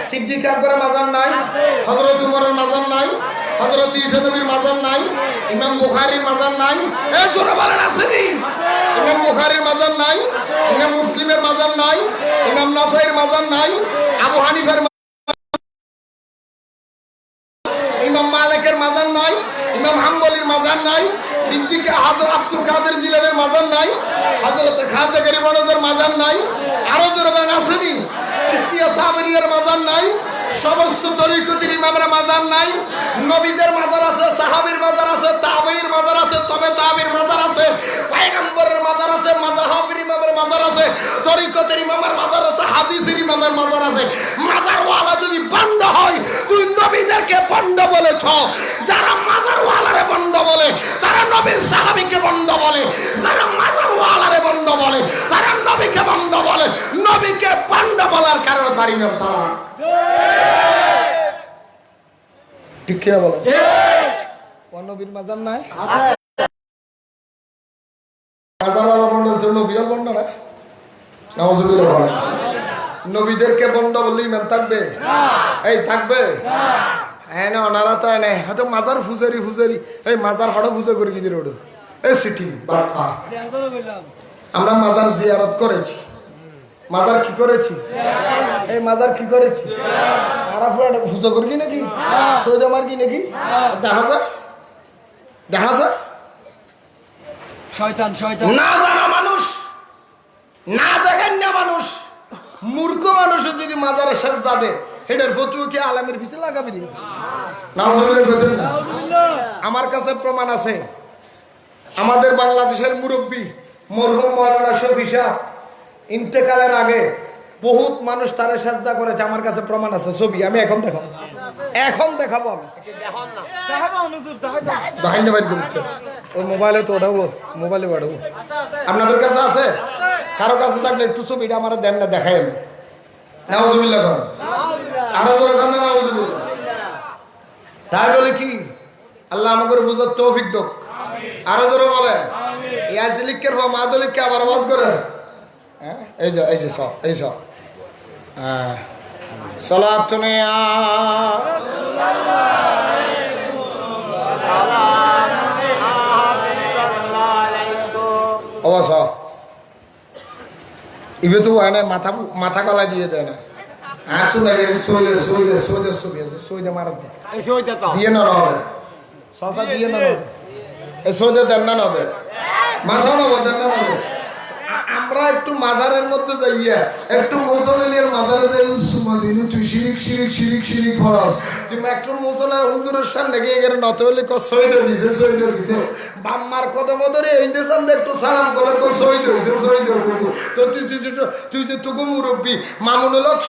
সিদ্দিক আকবরের মাজার নাই হযরত উমরের মাজার নাই হযরত ঈসা নবীর মাজার নাই ইমাম বুখারীর মাজার নাই এই জোরে বলেন আসেনি ইমাম বুখারীর মাজার নাই ইমাম মুসলিমের মাজার নাই ইমাম নাসাইর মাজার নাই আবু হানিফার ইমাম মালিকের মাজার নাই ইমাম হাম্বলির মাজার নাই সিদ্দিক হযরত আব্দুল কাদের জিলানীর মাজার নাই হযরত খাজা গরিব নওয়াজের মাজার নাই আরো দরবান আসেনি চিশতিয়া সাবরিয়ার মাজার নাই সমস্ত তরিকতের ইমামের মাজার নাই নবীদের মাজার আছে সাহাবীর মাজার আছে তাবেঈর মাজার আছে তবে তাবেঈর মাজার আছে পয়গম্বরের মাজার আছে মাযহাবের ইমামের মাজার আছে তরিকতের ইমামের মাজার আছে হাদিসের ইমামের মাজার আছে মাজারওয়ালা যদি বন্ধ হয় তুই নবীদেরকে বন্ধ বলেছ যারা মাজারওয়ালারে বন্ধ বলে তারা নবীর সাহাবীকে বন্ধ বলে যারা মাজারওয়ালারে বন্ধ বলে তারা নবীকে বন্ধ বলে নবীকে বন্ধ বলার কারণে তারই নাম তারা ঠিক কি বলে নবীর মাজার নাই মাজারওয়ালা বন্ধ তো নবীর বন্ধ না নাউজুবিল্লাহ নবীদেরকে বন্ধ বললে ইমান থাকবে এই থাকবে হ্যাঁ না ওনারা তো নাই হয়তো মাজার ফুজারি এই মাজার হড় ফুজা করে কি রোড এই সিটি আমরা মাজার জিয়ারত করেছি মাজার কি করেছি এই মাজার কি করেছি আরাফাত ফুজা করি নাকি সৈয়দ আমার কি নাকি দেখা যায় শয়তান না জানা মানুষ না দেখেন না মানুষ মূর্খ মানুষ যদি মাজারে সেজদা দেয় এটার ফতুয়া কি আলেমের পিছে লাগাবি রে আমার কাছে প্রমাণ আছে আমাদের বাংলাদেশের মুরব্বী মরহুম মাওলানা শফি সাহেব ইন্তেকালের আগে বহুত মানুষ তারে সেজদা করেছে আমার কাছে প্রমাণ আছে ছবি আমি এখন দেখাবো আমি দেখাই না ভাই গুরুত্ব ওই মোবাইলে তো ওঠাবো মোবাইলে পাঠাবো আপনাদের কাছে আছে কারো কাছে থাকলে একটু ছবিটা আমার দেন না দেখাই আমি নাউজুবিল্লাহ করেন আরো জোরে করেন নাউজুবিল্লাহ তাই বলে কি আল্লাহ আমাকে বুঝার তৌফিক দাও আরো জোরে বলে ইয়াজিলিকের বা মাদলিককে আবার আওয়াজ করে হ্যাঁ এই যে সব সালাতুনে অবশ্য ইবে তো হয় না মাথা গলা দিয়ে দেয় না আর তো না সইদে মারা দেয় দিয়ে না হবে সসা দিয়ে না হবে এই সইদে দেন না হবে মাথা না দেন না হবে আমরা আমরা একটু মাজারের মধ্যে যাইয়া একটু মুসলিমের মাজারে যাই সুমা দিলি তুই শিরিক শিরিক শিরিক শিরিক ফরজ তুমি একটু মুসলিম হুজুরের সামনে গিয়ে গেলে নত হলে শহীদ হয়েছে বাম্মার কদম ধরে এই দেশান একটু সালাম করে শহীদ হয়েছে তো তুই যে তুকু মুরব্বী মামুনুল হক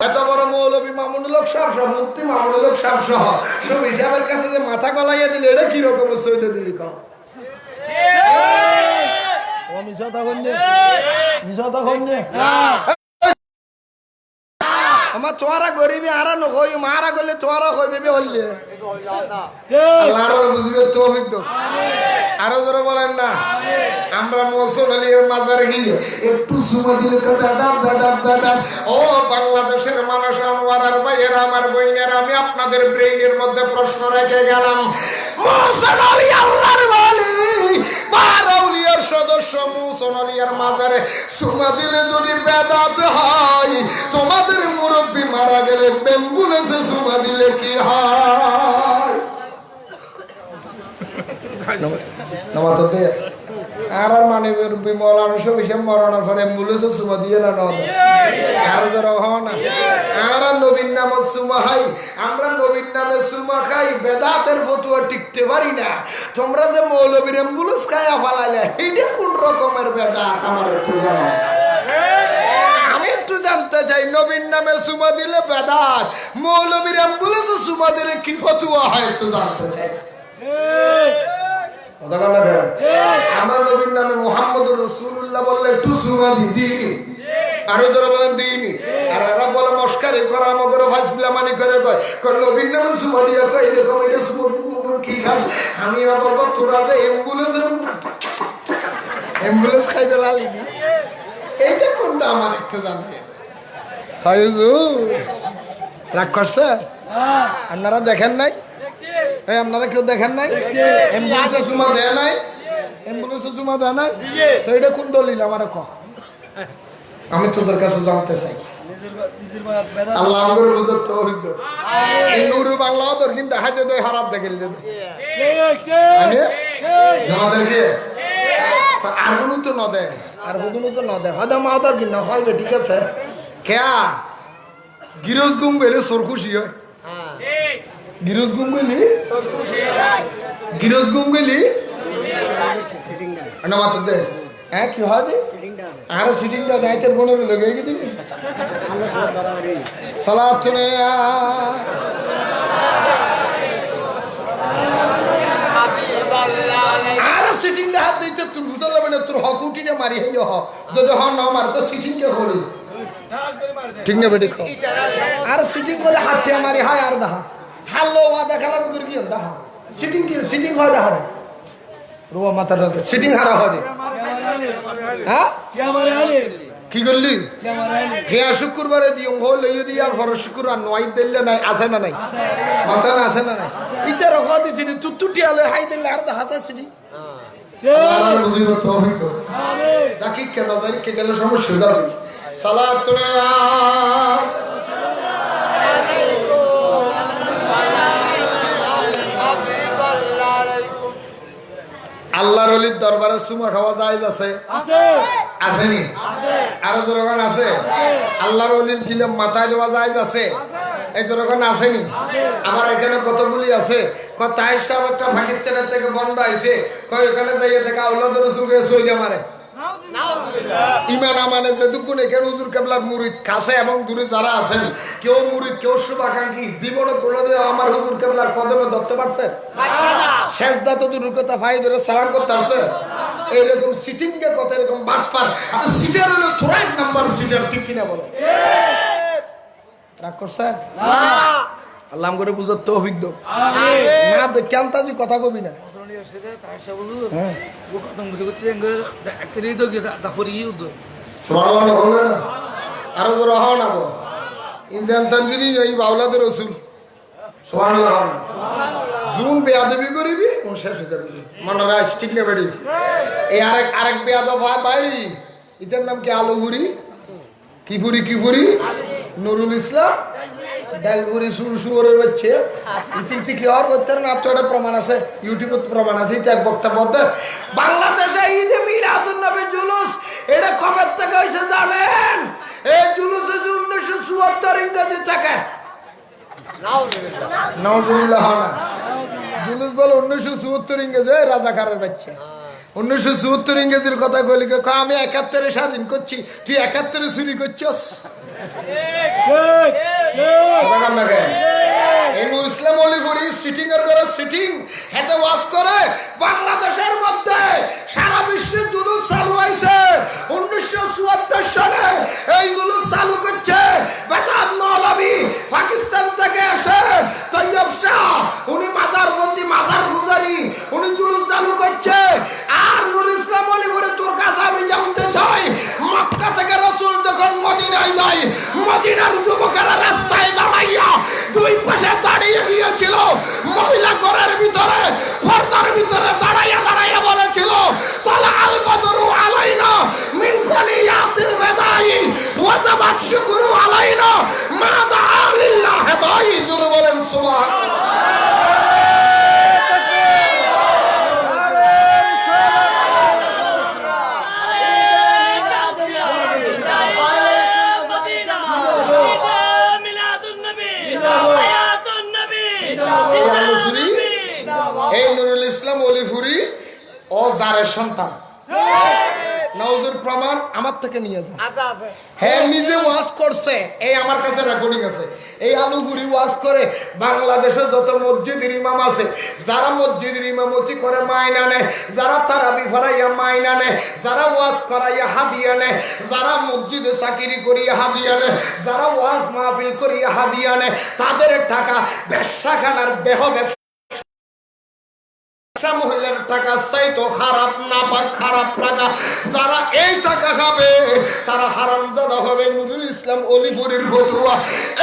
এত বড় মৌলবী মামুনুল হক সাহেব সহ মুফতি মামুনুল হক সাহেব সহ সব হিসাবের কাছে যে মাথা গলাইয়া দিলে এটা কি রকমের শহীদ দিলি কম আমার তোরা গরিবী আরা নই মারা গেলে তোরা হইবে হইলে বুঝবে তো আরো ধরে বলেন না আমরা মুসলিমের মাজারে গিয়ে একটু সুমা দিলে ও বাংলাদেশের মানুষ আমার ভাইয়েরা আমার বইনেরা আমি আপনাদের ব্রেইনের মধ্যে প্রশ্ন রেখে গেলাম মুসলিম আল্লাহর ওয়ালি বারাউলিয়ার সদস্য মুসলিমের মাজারে সুমা দিলে যদি বেদাত হয় তোমাদের মুরব্বী মারা গেলে অ্যাম্বুলেন্সে সুমা দিলে কি হয় নমাতে আর মানে মৌলানা সব মরণের পরে অ্যাম্বুলেন্সে সুমা দিয়ে না আর ধরো না আর নবীর নামে সুমা খাই আমরা নবীর নামে সুমা খাই বেদাতের ফতুয়া টিকতে পারি না তোমরা যে মৌলবীর অ্যাম্বুলেন্স খাইয়া ফালাইলে এইটা কোন রকমের বেদাত আমার একটু জানা আমি একটু জানতে চাই নবীর নামে সুমা দিলে বেদাত মৌলবীর অ্যাম্বুলেন্সে সুমা দিলে কি ফতুয়া হয় একটু জানতে চাই আমরা নবীর নামে মুহাম্মদুর রাসূলুল্লাহ বললে একটু সুমা দিই আরো ধরে বলেন দিইনি আর এরা বলে মস্কারি করা আমাকে ফাজলামানি করে কয় নবীর নামে সুমা দিয়া কয় এরকম এটা সুমা কি খাস আমি বলবো তোরা যে অ্যাম্বুলেন্স খাইবে লালিনি এইটা কোনটা আমার একটু জানবে রাগ করছে আপনারা দেখেন নাই আপনারা কেউ দেখেন নাই অ্যাম্বুলেন্সে সুমা দেয় নাই অ্যাম্বুলেন্সে সুমা দেয় নাই তো এটা কোন দলিল আমার ক আমি তোদের কাছে জানতে চাই আল্লাহ আমাদের বুঝার তৌফিক দাও এই নুরু বাংলা তোর কিন্তু হাতে দেয় খারাপ দেখে আমাদেরকে আর কোনো তো ন দেয় আর কোনো তো ন দেয় হয়তো মা তোর কিনা হয় ঠিক আছে কেয়া গিরোজ গুম গেলে সোর খুশি হয় গিরোজ গুম গেলি গিরোজ গুম গেলি না মাত্র দে হ্যাঁ কি হয় দে আর সিটিং দা দায়িত্বের বোনের লগে গেছি সালাত শুনে আর সিটিং দা হাত দিতে তুই বুঝতে পারবে না তোর হকুটিটা মারি হই হ যদি হ না মার তো সিটিং কে করি ঠিক না বেটি আর সিটিং বলে হাতে মারি হয় আর দা হাল্লো ওয়া দেখালা বুঝুর কি দা সিটিং কি সিটিং হয় দা হারে রুয়া মাথার সিটিং হারা হয় হ্যাঁ কি করলি খেয়া শুক্রবারে দিও হল যদি আর ফর শুক্রবার নয় দিলে নাই আছে না নাই মাথা না আছে না নাই ইতে রখা দিছি তুতুটি আলে হাই দিলে আর দা হাতা সিটি আল্লাহ বুঝিও তৌফিক আমিন তাকি কেন জানি কে গেলে সমস্যা হবে সালাতুনা আল্লাহর ওলির দরবারে সুমা খাওয়া জায়েজ আছে আসেনি আরো যখন আছে আল্লাহর ওলির গিলে মাথায় দেওয়া জায়েজ আছে এই যখন আসেনি আমার এখানে কতগুলি আছে তাহের সাহেব একটা পাকিস্তানের থেকে বন্ধ আইছে কয় ওখানে যাইয়ে থেকে আউলাদের রসুলকে সইদে মারে ইমান আমানে যে দুকুন এখানে হুজুর কেবলার মুরিদ কাছে এবং দূরে যারা আছেন কেউ মুরিদ কেউ শুভাকাঙ্ক্ষী জীবনে কোনোদিন আমার হুজুর কেবলার কদমে ধরতে পারছেন শেষদা তো দূর কথা ভাই ধরে সালাম করতে আসছে এইরকম সিটিং কে কথা এরকম বাটপার আর সিটার হলো থোড়া এক নাম্বার সিটার ঠিক কিনা বলো রাগ করছে আল্লাহ করে বুঝার তৌফিক দাও না তো কেন তাজি কথা কবি না আরো তো রহ না গো ইনসান তানজিনি এই বাউলাদের রসুল জুন বেয়াদবি করিবি কোন শেষ হয়ে যাবি মনে রাখ ঠিক না বেড়ি এই আরেক বেয়াদব হয় ভাই ইতার নাম কি আলুগুড়ি কিপুরি নুরুল ইসলাম ডালপুরি সুরের বাচ্চা ইতি কি আর করতে না তো একটা প্রমাণ আছে ইউটিউবে প্রমাণ আছে এটা এক বক্তব্য বাংলাদেশে ঈদে মিলাদুন নবী জুলুস এটা কবে থেকে হয়েছে জানেন? এই জুলুস 1974 ইংরেজি থেকে। নাউজুবিল্লাহ না, জুলুস বলে 1974 ইংরেজি, রাজাকারের বাচ্চা। 1974 ইংরেজির কথা কইলি, আমি 71-এ স্বাধীন করছি, তুই 71-এ চুরি করছিস। ইসলাম অলিপুরি সিটিং এর করে সিটিং হেতে ওয়াজ করে বাংলাদেশের মধ্যে সারা বিশ্বে জুলুস চালু হয়েছে। 1974 সালে এই জুলুস চালু করছে বেতাব মৌলভী পাকিস্তান থেকে এসে তৈয়ব শাহ, উনি মাজারবন্দি মাজার পূজারি, উনি জুলুস চালু করছে। আর নুর ইসলাম অলিপুরি তোর কাছে আমি জানতে চাই, মক্কা থেকে রাসূল যখন মদিনায় যায়, মদিনার যুবকেরা রাস্তায় দাঁড়াইয়া দুই পাশে দাঁড়িয়ে গিয়েছিল, মহিলা ঘরের ভিতরে পর্দার ভিতরে দাঁড়াইয়া দাঁড়াইয়া বলেছিল, তালা আল বদরু আলাইনা মিন সানিয়াতিল বেদাই ওয়াজাবাত শুকরু আলাইনা মা দাআ লিল্লাহ দাই। জোরে বলেন সুবহানাল্লাহ। এই নুরুল ইসলাম অলিপুরি ও জারের সন্তান। নাউজুর প্রমাণ আমার থেকে নিয়ে যান। হ্যাঁ, নিজে ওয়াজ করছে, এই আমার কাছে রেকর্ডিং আছে। এই আলুগুড়ি ওয়াজ করে বাংলাদেশে যত মসজিদের ইমাম আছে, যারা মসজিদের ইমামতি করে মাইনা নেয়, যারা তারাবি ভরাইয়া মাইনা নেয়, যারা ওয়াজ করাইয়া হাদিয়া নেয়, যারা মসজিদে চাকরি করিয়া হাদিয়া নেয়, যারা ওয়াজ মাহফিল করিয়া হাদিয়া নেয়, তাদের টাকা ব্যবসাখানার দেহ ব্যবসা মহিলার টাকা চাইতো খারাপ না পাক খারাপ টাকা, যারা এই টাকা খাবে তারা হারামজাদা হবে। নুরুল ইসলাম অলিপুরির ফতুয়া,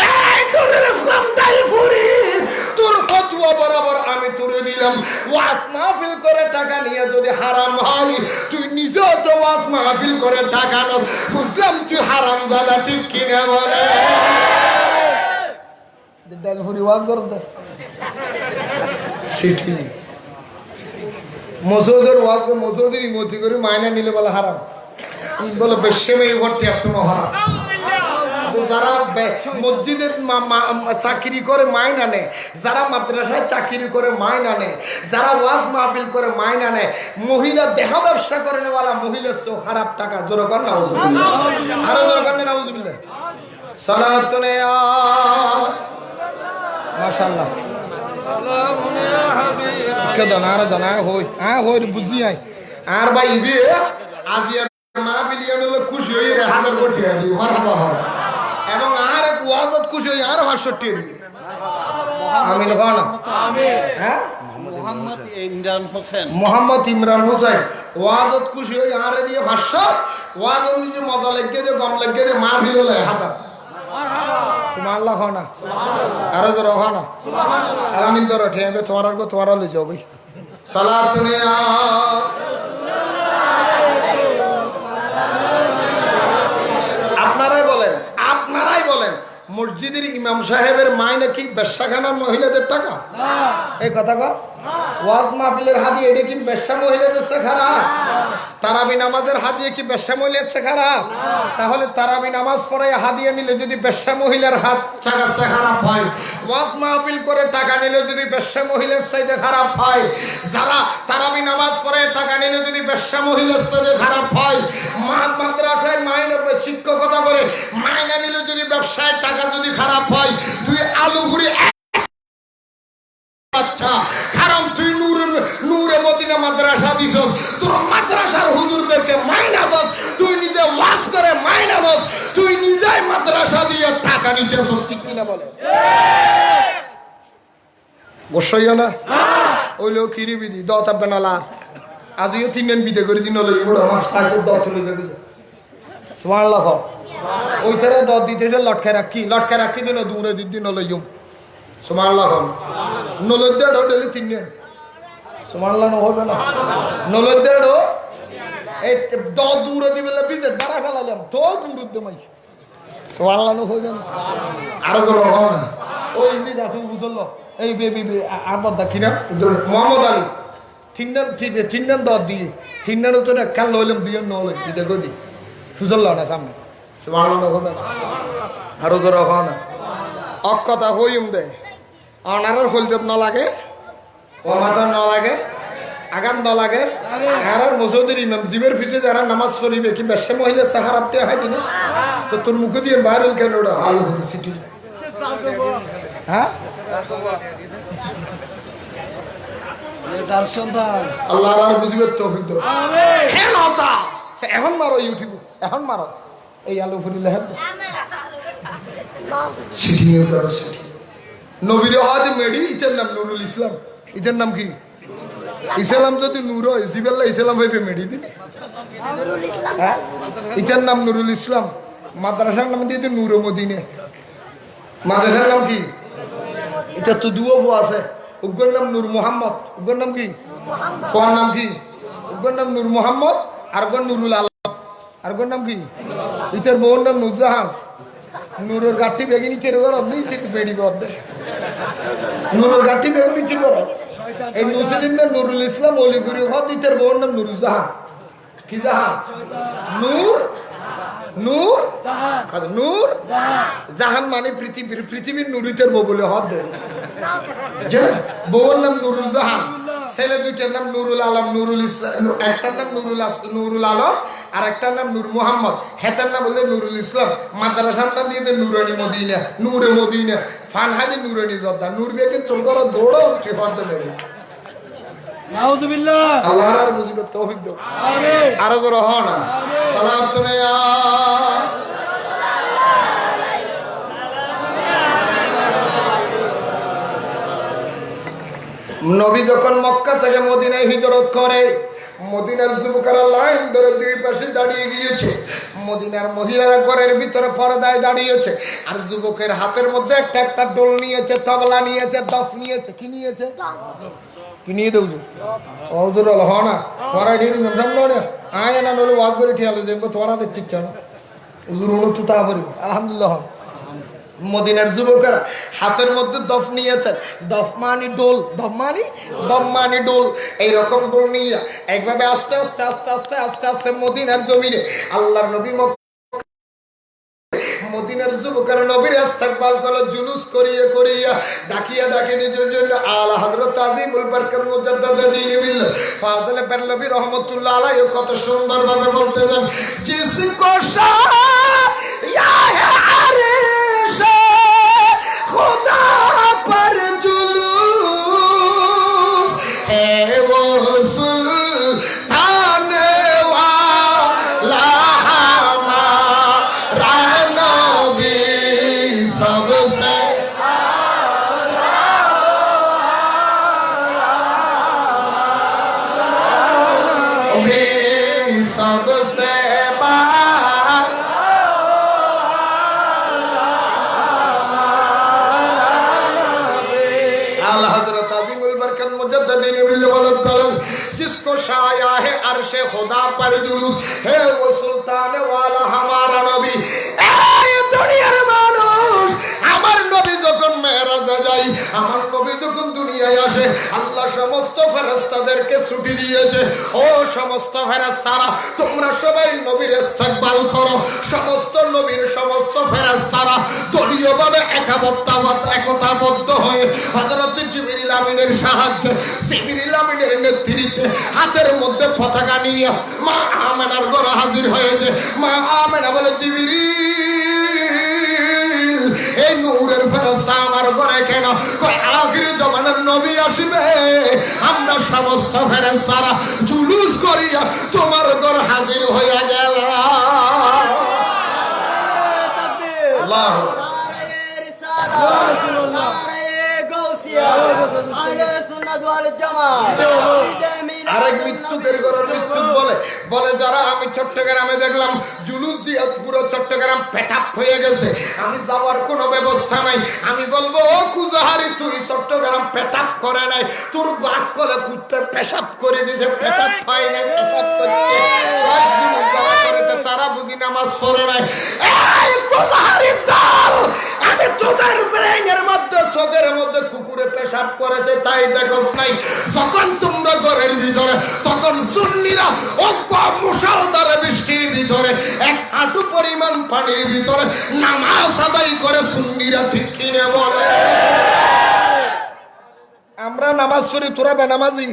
এই নুরুল ইসলাম ডাইলপুরি, তোর ফতুয়া বরাবর আমি তুলে দিলাম। ওয়াজ মাহফিল করে টাকা নিয়ে যদি হারাম হয়, তুই নিজেও তো ওয়াজ মাহফিল করে টাকা নাও, বুঝলাম তুই হারামজাদা, ঠিক কিনা বলে? ডাইলপুরি ওয়াজ করতে সিটি মসৌদের ওয়াজ মসৌদের ইমতি করে মাইনা নিলে বলে হারাম, বলে বেশি ভর্তি এখনো হারাম। যারা মসজিদের চাকরি করে মাইনা নেয়, যারা মাদ্রাসায় চাকরি করে মাইনা নেয়, যারা ওয়াজ মাহফিল করে মাইনা নেয়, মহিলা দেহ ব্যবসা করে নেওয়ালা মহিলার চেয়েও খারাপ টাকা। জোরে কর নাউজুবিল্লাহ, আরো জোরে কর নাউজুবিল্লাহ। সালাতুনে মাশাআল্লাহ বুঝি আর ভাই খুশি হয়ে 1000 কোটি এবং আর এক ওয়াজত খুশি হয়ে আর 500 আমি মোহাম্মদ ইমরান হোসেন ওয়াজত খুশি হয়ে আর দিয়ে 500 ওয়াজত নিজে মজা লেগে দিয়ে গম লেগে দিয়ে মা ভিল 1000। সুবহানাল্লাহ খানা আরো জোরে খানা আলামিন ধরো ঠেবে তোমার আর তোমার লই যাও ভাই। সালাতুনে আপনারাই বলেন মসজিদের ইমাম সাহেবের মাইনে কি বেশ্যাখানার মহিলাদের টাকা? এই কথা কও। ওয়াজ মাহফিলের হাদিয়া এটা কি বেশ্যা মহিলাদের চেয়ে খারাপ? তারাবি নামাজের হাদিয়া কি বেশ্যা মহিলার চেয়ে খারাপ? তাহলে তারাবি নামাজ পড়ে হাদিয়া নিলে যদি বেশ্যা মহিলার হাত টাকা চেয়ে খারাপ হয়, ওয়াজ মাহফিল করে টাকা নিলে যদি বেশ্যা মহিলার চাইতে খারাপ হয়, যারা তারাবি নামাজ পড়ে টাকা নিলে যদি বেশ্যা মহিলার চাইতে খারাপ হয়, মাদ্রাসায় মাইনে শিক্ষকতা করে মাইনা নিলে যদি ব্যবসায় টাকা যদি খারাপ হয়, তুই আলু ঘুরি আচ্ছা, কারণ তুই নূরে মদিনা মাদ্রাসা দিছস, তোর মাদ্রাসার হুজুরদেরকে মাইনা দস, তুই নিজে ওয়াজ করে মাইনা দস, তুই নিজেই মাদ্রাসা দিয়ে টাকা নিতেছস, ঠিক কিনা বলে? বসইও না ওইলো কিরি বিধি দত বেনালার আজিও 3 দিন বিদে করে দিন হলো এগুলো আমার সাইকেল দত তুলে যাবে। সুবহানাল্লাহ। ওইটারে দত দিতে লটকে রাখি দিন দূরে দিন হলো ইউম। সুবহানাল্লাহ। নলদ্দেড়ো ডেলি 3 দিন। সুবহানাল্লাহ হবে না নলদ্দেড়ো এই দত দূরে দিবে বিজে বাড়া ফেলালাম তো দূরে দমাই। সুবহানাল্লাহ হবে না আরো জোরে হবে না। ওই ইংরেজ আছে বুঝলো এই বেবি আর বদা কিনা মোহাম্মদ আলী 3 দিন দত দিয়ে 3 দিন তো কাল লইলাম দিয়ে নলই দিতে গদি সুজল্লা না সামনে সুবহানাল্লাহ হবে আরো তো রকম না অকথা হইম দে অনারের হলজত না লাগে ও মাথা না লাগে আগাম না লাগে আর মসজিদের ইমাম জিবের পিছে যারা নামাজ পড়িবে কি বেশে মহিলা সাহার আপনি হয় দিনে তো তোর মুখে দিয়ে ভাইরাল কেন ওটা আলো সিটি হ্যাঁ আল্লাহ আর বুঝিবে তৌফিক দাও আমিন এখন মারো ইউটিউব এখন মারো এই আলো ফুরিলে হাত সিটি নিয়ে করো সিটি নবীর হাতে মেডি ইতার নাম নুরুল ইসলাম ইতার নাম কি ইসলাম যদি নূর হয় জিবেল্লা ইসলাম হইবে মেডি দিনে হ্যাঁ ইতার নাম নুরুল ইসলাম মাদ্রাসার নাম দিয়ে নূর মদিনে মাদ্রাসার নাম কি এটা তো দুও আছে উগ্র নাম নূর মোহাম্মদ উগ্র নাম কি ফোয়ার নাম কি উগ্র নাম নূর মোহাম্মদ আর গণ নুরুল আলম আর গণ নাম কি ইতার বউর নাম নুরজাহান নুরের গাঠি বেগিনি তের ঘর নেই থেকে বেড়িবে অর্ধে নুরের গাঠি বেগিনি কি ঘর এই মুসলিম নাম নুরুল ইসলাম অলিপুরি হদ ইতার বউর নাম নুরজাহান কি জাহান নূর নূর নূর জাহান মানে পৃথিবীর নুরিতের বউ বলে হদ বউর নাম নুরুল জাহান ছেলে দুইটার নাম নুরুল আলম নুরুল ইসলাম একটার নাম নুরুল আলম আর একটার নাম নূর মোহাম্মদ হেতার নাম বললে নুরুল ইসলাম মাদ্রাসার নাম দিয়ে নুরানি মদিনা নূরে মদিনা ফানহাদি নুরানি জর্দা নূর বেগিন চল করো দৌড়ো ঠিক হদ লেগে নাউজুবিল্লাহ আল্লাহ আর মুজিবত তৌফিক দাও আমিন আর জোরে হও না সালাত শুনে নবী যখন মক্কা থেকে মদিনায় হিজরত করে মদিনার যুবকেরা লাইন ধরে দুই পাশে দাঁড়িয়ে গিয়েছে মদিনার মহিলারা ঘরের ভিতরে পর্দায় দাঁড়িয়েছে আর যুবকের হাতের মধ্যে একটা একটা ডোল নিয়েছে তবলা নিয়েছে দফ নিয়েছে কি নিয়েছে কি নিয়ে দেবো অজুর হ না তোরা ঢেরি না আয় না নলে ওয়াজ করে ঠিয়ালে দেখবো তোরা দেখছি না হুজুর উন্নত তা পারি আলহামদুলিল্লাহ মদিনার যুবকেরা হাতের মধ্যে দফ নিয়েছেন দফ মানি ডোল দফ মানি ডোল এইরকম ডোল নিয়ে একভাবে আস্তে আস্তে আস্তে আস্তে আস্তে আস্তে মদিনার জমিনে আল্লাহর নবী মদিনার যুবকেরা নবীর ইস্তেকবাল করলো জুলুস করিয়া করিয়া ডাকিয়া ডাকে নিজের জন্য আলা হযরত আজিমুল বরকত মুজাদ্দিদ দ্বীন বিল্লাহ ফাজলে পেরলবী রহমাতুল্লাহ আলাইহি কত সুন্দর ভাবে বলতেছেন জিসকো ইয়া হে আরিশ खुदा पर जुलूस है वो सुल्तान वाला हमारा नबी सबसे सबसे जिसको शाया है अर्शे खुदा पर जुलूस है वो सुल्तान वाला हमारा नबी दुनियार মানুষ আমার নবী যখন মেরাজে যাই আমার নবী যখন দুনিয়ায় আসে আল্লাহ সমস্ত ফেরেশতাদেরকে ছুটি দিয়েছে ও সমস্ত ফেরেশতারা তোমরা সবাই নবীর ইস্তেকবাল করো সমস্ত নবীর সমস্ত ফেরেশতারা দলীয়ভাবে একতাবদ্ধ হয়ে হযরত জিবরিল আমিনের সাহায্যে জিবরিল আমিনের নেতৃত্বে হাতের মধ্যে পতাকা নিয়ে মা আমেনার ঘরে হাজির হয়েছে মা আমেনা বলে জিবরিল এই নূরের ফেরেশতা আমার ঘরে কেন কয় আখির জামানার নবী আসবে আমরা সমস্ত ফেরেশতারা জুলুস করিয়া তোমার ঘরে হাজির হয়ে গেল আল্লাহু আরেক মৃত্যুদের ঘরের মৃত্যু বলে যারা আমি চট্টগ্রামে দেখলাম জুলুস দিয়ে পুরো চট্টগ্রাম পেটাপ হয়ে গেছে আমি যাওয়ার কোনো ব্যবস্থা নাই আমি বলবো ও কুজাহারি তুই চট্টগ্রাম পেটাপ করে নাই তোর বাক কলে কুত্তে পেশাব করে দিয়েছে পেটাপ হয় নাই পেশাব করছে যারা করেছে তারা বুঝি নামাজ পড়ে নাই এই কুজাহারি দল আমি তোদের ব্রেইনের মধ্যে চোখের মধ্যে কুকুরে পেশাব করেছে তাই দেখোস নাই? যখন তোমরা ঘরের ভিতরে তখন সুন্নিরা মুষলধারে বৃষ্টির ভিতরে এক হাঁটু পরিমাণ পানির ভিতরে নামাজ আদায় করে সুন্নিরা ঠিক কিনে বলে? আমরা নামাজ পড়ি, তোরা বেনামাজি।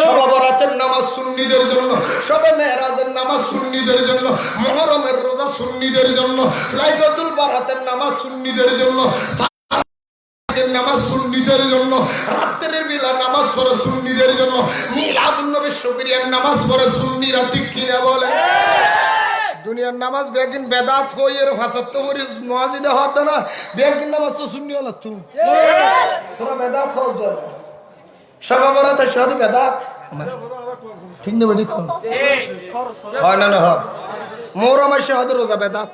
শবে বরাতের নামাজ সুন্নিদের জন্য, শবে মেরাজের নামাজ সুন্নিদের জন্য, মুহররমের রোজা সুন্নিদের জন্য, লাইলাতুল বারাতের নামাজ সুন্নিদের জন্য, নামাজ সুন্নিদের জন্য, রাতের বেলা নামাজ পড়ে সুন্নিদের জন্য, মিলাদুন নবী শুকরিয়ার নামাজ পড়ে সুন্নিরা ঠিক কিনা বলে? দুনিয়ার নামাজ বেগিন বেদাত হই এর ফাসাত করি মুয়াজিদে হত না, বেগিন নামাজ তো সুন্নি হলো তুই তোরা বেদাত হও যাবে। শবে বরাতে শুধু বেদাত ঠিক না? বেটি কোন হয় না? না হয়। মুহররমে শুধু রোজা বেদাত,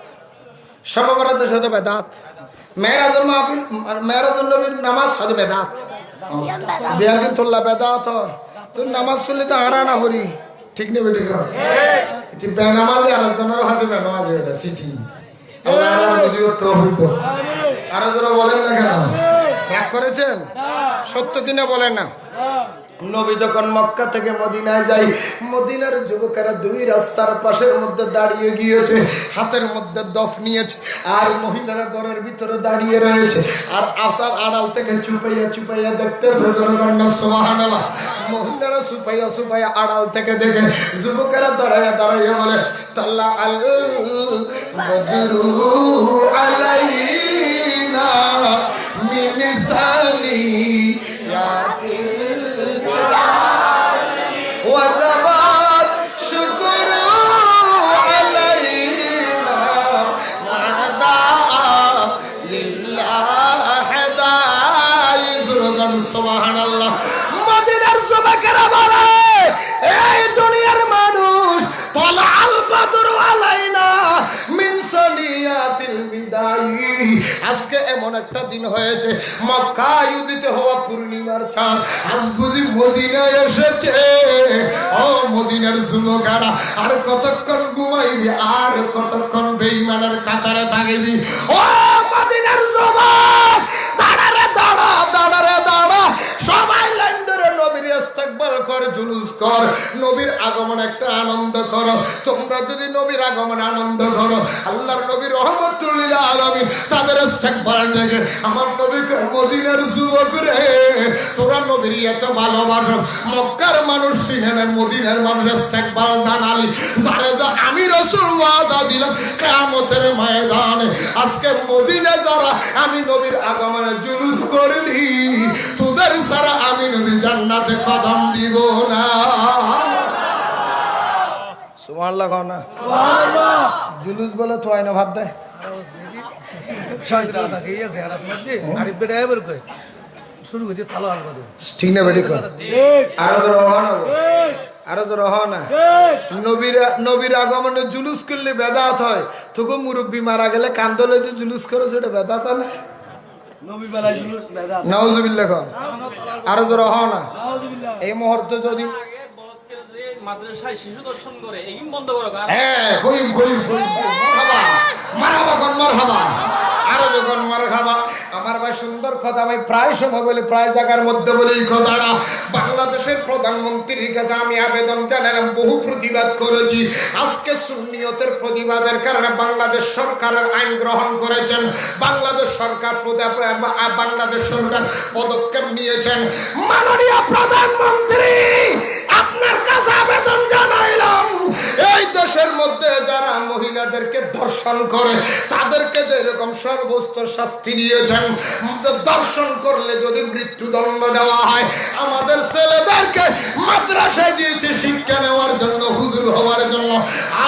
শবে বরাতে শুধু বেদাত, মেরাজুল মাহফিল মেরাজুল নবীর নামাজ শুধু বেদাত। বেগিন তোল্লা বেদাত হয়, তুই নামাজ পড়লে তো আড়া হরি ঠিক না? বেটি কোন বেনামাজে আলোচনার হাতে বেনামাজে এটা সিটিং আরো যারা বলেন না কেন রাগ করেছেন? সত্য কিনা বলেন না? নবী যখন মক্কা থেকে মদিনায় যাই, মদিনার যুবকেরা দুই রাস্তার পাশের মধ্যে দাঁড়িয়ে গিয়েছে, হাতের মধ্যে দফ নিয়েছে, আর মহিলারা ঘরের ভিতরে দাঁড়িয়ে রয়েছে, আর আসার আড়াল থেকে চুপাইয়া চুপাইয়া দেখতেছে সুবহানাল্লাহ। মহিলারা চুপাইয়া চুপাইয়া আড়াল থেকে দেখে, যুবকেরা দাঁড়াইয়া দাঁড়াইয়া বলে তাল্লা আল বদরু আলাইনা মিন সানিয়াতিল وزبات شكر علينا مدى لله دايز سبحان الله মদিনার যুবকেরা বলে এই দুনিয়ার মানুষ তলা আল বদর আলাইনা মিন সানিয়াতিল বিদায়ী। আজকে এমন একটা দিন হয়েছে মক্কায় উদিত হওয়া পূর্ণিমার চাঁদ আজ বুঝি মদিনায় এসেছে। ও মদিনার যুবকেরা আর কতক্ষণ ঘুমাইবি, আর কতক্ষণ বেঈমানের কাতারে থাকবি? ও মদিনার যুবক দাঁড়া রে দাঁড়া, দাঁড়া রে দাঁড়া, সবাই লাইন ধরে নবীর ইস্তেকবাল কর, জুলুস কর, নবীর আগমন একটা আনন্দ করো। তোমরা যদি নবীর আগমন আনন্দ করো, আল্লাহর নবী রহমাতুল লিল আলামিন তাদের ইস্তেকবাল দেখে আমার নবীকে মদিনার যুবক রে তোরা নবীর এত ভালোবাসো, মক্কার মানুষ চিনে মদিনার মানুষ ইস্তেকবাল জানালি, যারে যা আমি রাসূল ওয়াদা দিলাম কিয়ামতের ময়দানে আজকে মদিনা যারা আমি নবীর আগমনে জুলুস করলি, তোদের ছাড়া আমি নবী জান্নাতে কদম দিব না। সুবহানাল্লাহ কও না? সুবহানাল্লাহ। জুলুস বলে তো আইনা ভাব দেয় ঠিক না? বেটি আরো তো রহনা, আরো তো রহনা। নবীর আগমনে জুলুস করলে বেদাত হয়, তোকে মুরব্বী মারা গেলে কান্দলে যে জুলুস করো সেটা বেদাত হয় না? নাউজুবিল্লাহ কর, আরো তো রহনা। এই মুহূর্তে যদি মাদ্রাসায় শিশু দর্শন করে এই বন্ধ করো, হ্যাঁ কইম কইম মারহাবা মারহাবা কোন মারহাবা আরো যখন মারহাবা। আমার ভাই সুন্দর কথা, ভাই প্রায় সময় বলি, প্রায় জায়গার মধ্যে বলি এই কথাটা। বাংলাদেশের প্রধানমন্ত্রীর কাছে আমি আবেদন জানালাম, বহু প্রতিবাদ করেছি। আজকে সুন্নিয়তের প্রতিবাদের কারণে বাংলাদেশ সরকারের আইন গ্রহণ করেছেন, বাংলাদেশ সরকার পদক্ষেপ নিয়েছেন। মাননীয় প্রধানমন্ত্রী আপনার কাছে আবেদন জানাইলাম, এই দেশের মধ্যে যারা মহিলাদেরকে ধর্ষণ করে তাদেরকে যেরকম সর্বোচ্চ শাস্তি দিয়েছেন, দর্শন করলে যদি মৃত্যুদণ্ড দেওয়া হয়, আমাদের ছেলেদেরকে মাদ্রাসায় দিয়েছে শিক্ষা নেওয়ার জন্য, হুজুর হওয়ার জন্য,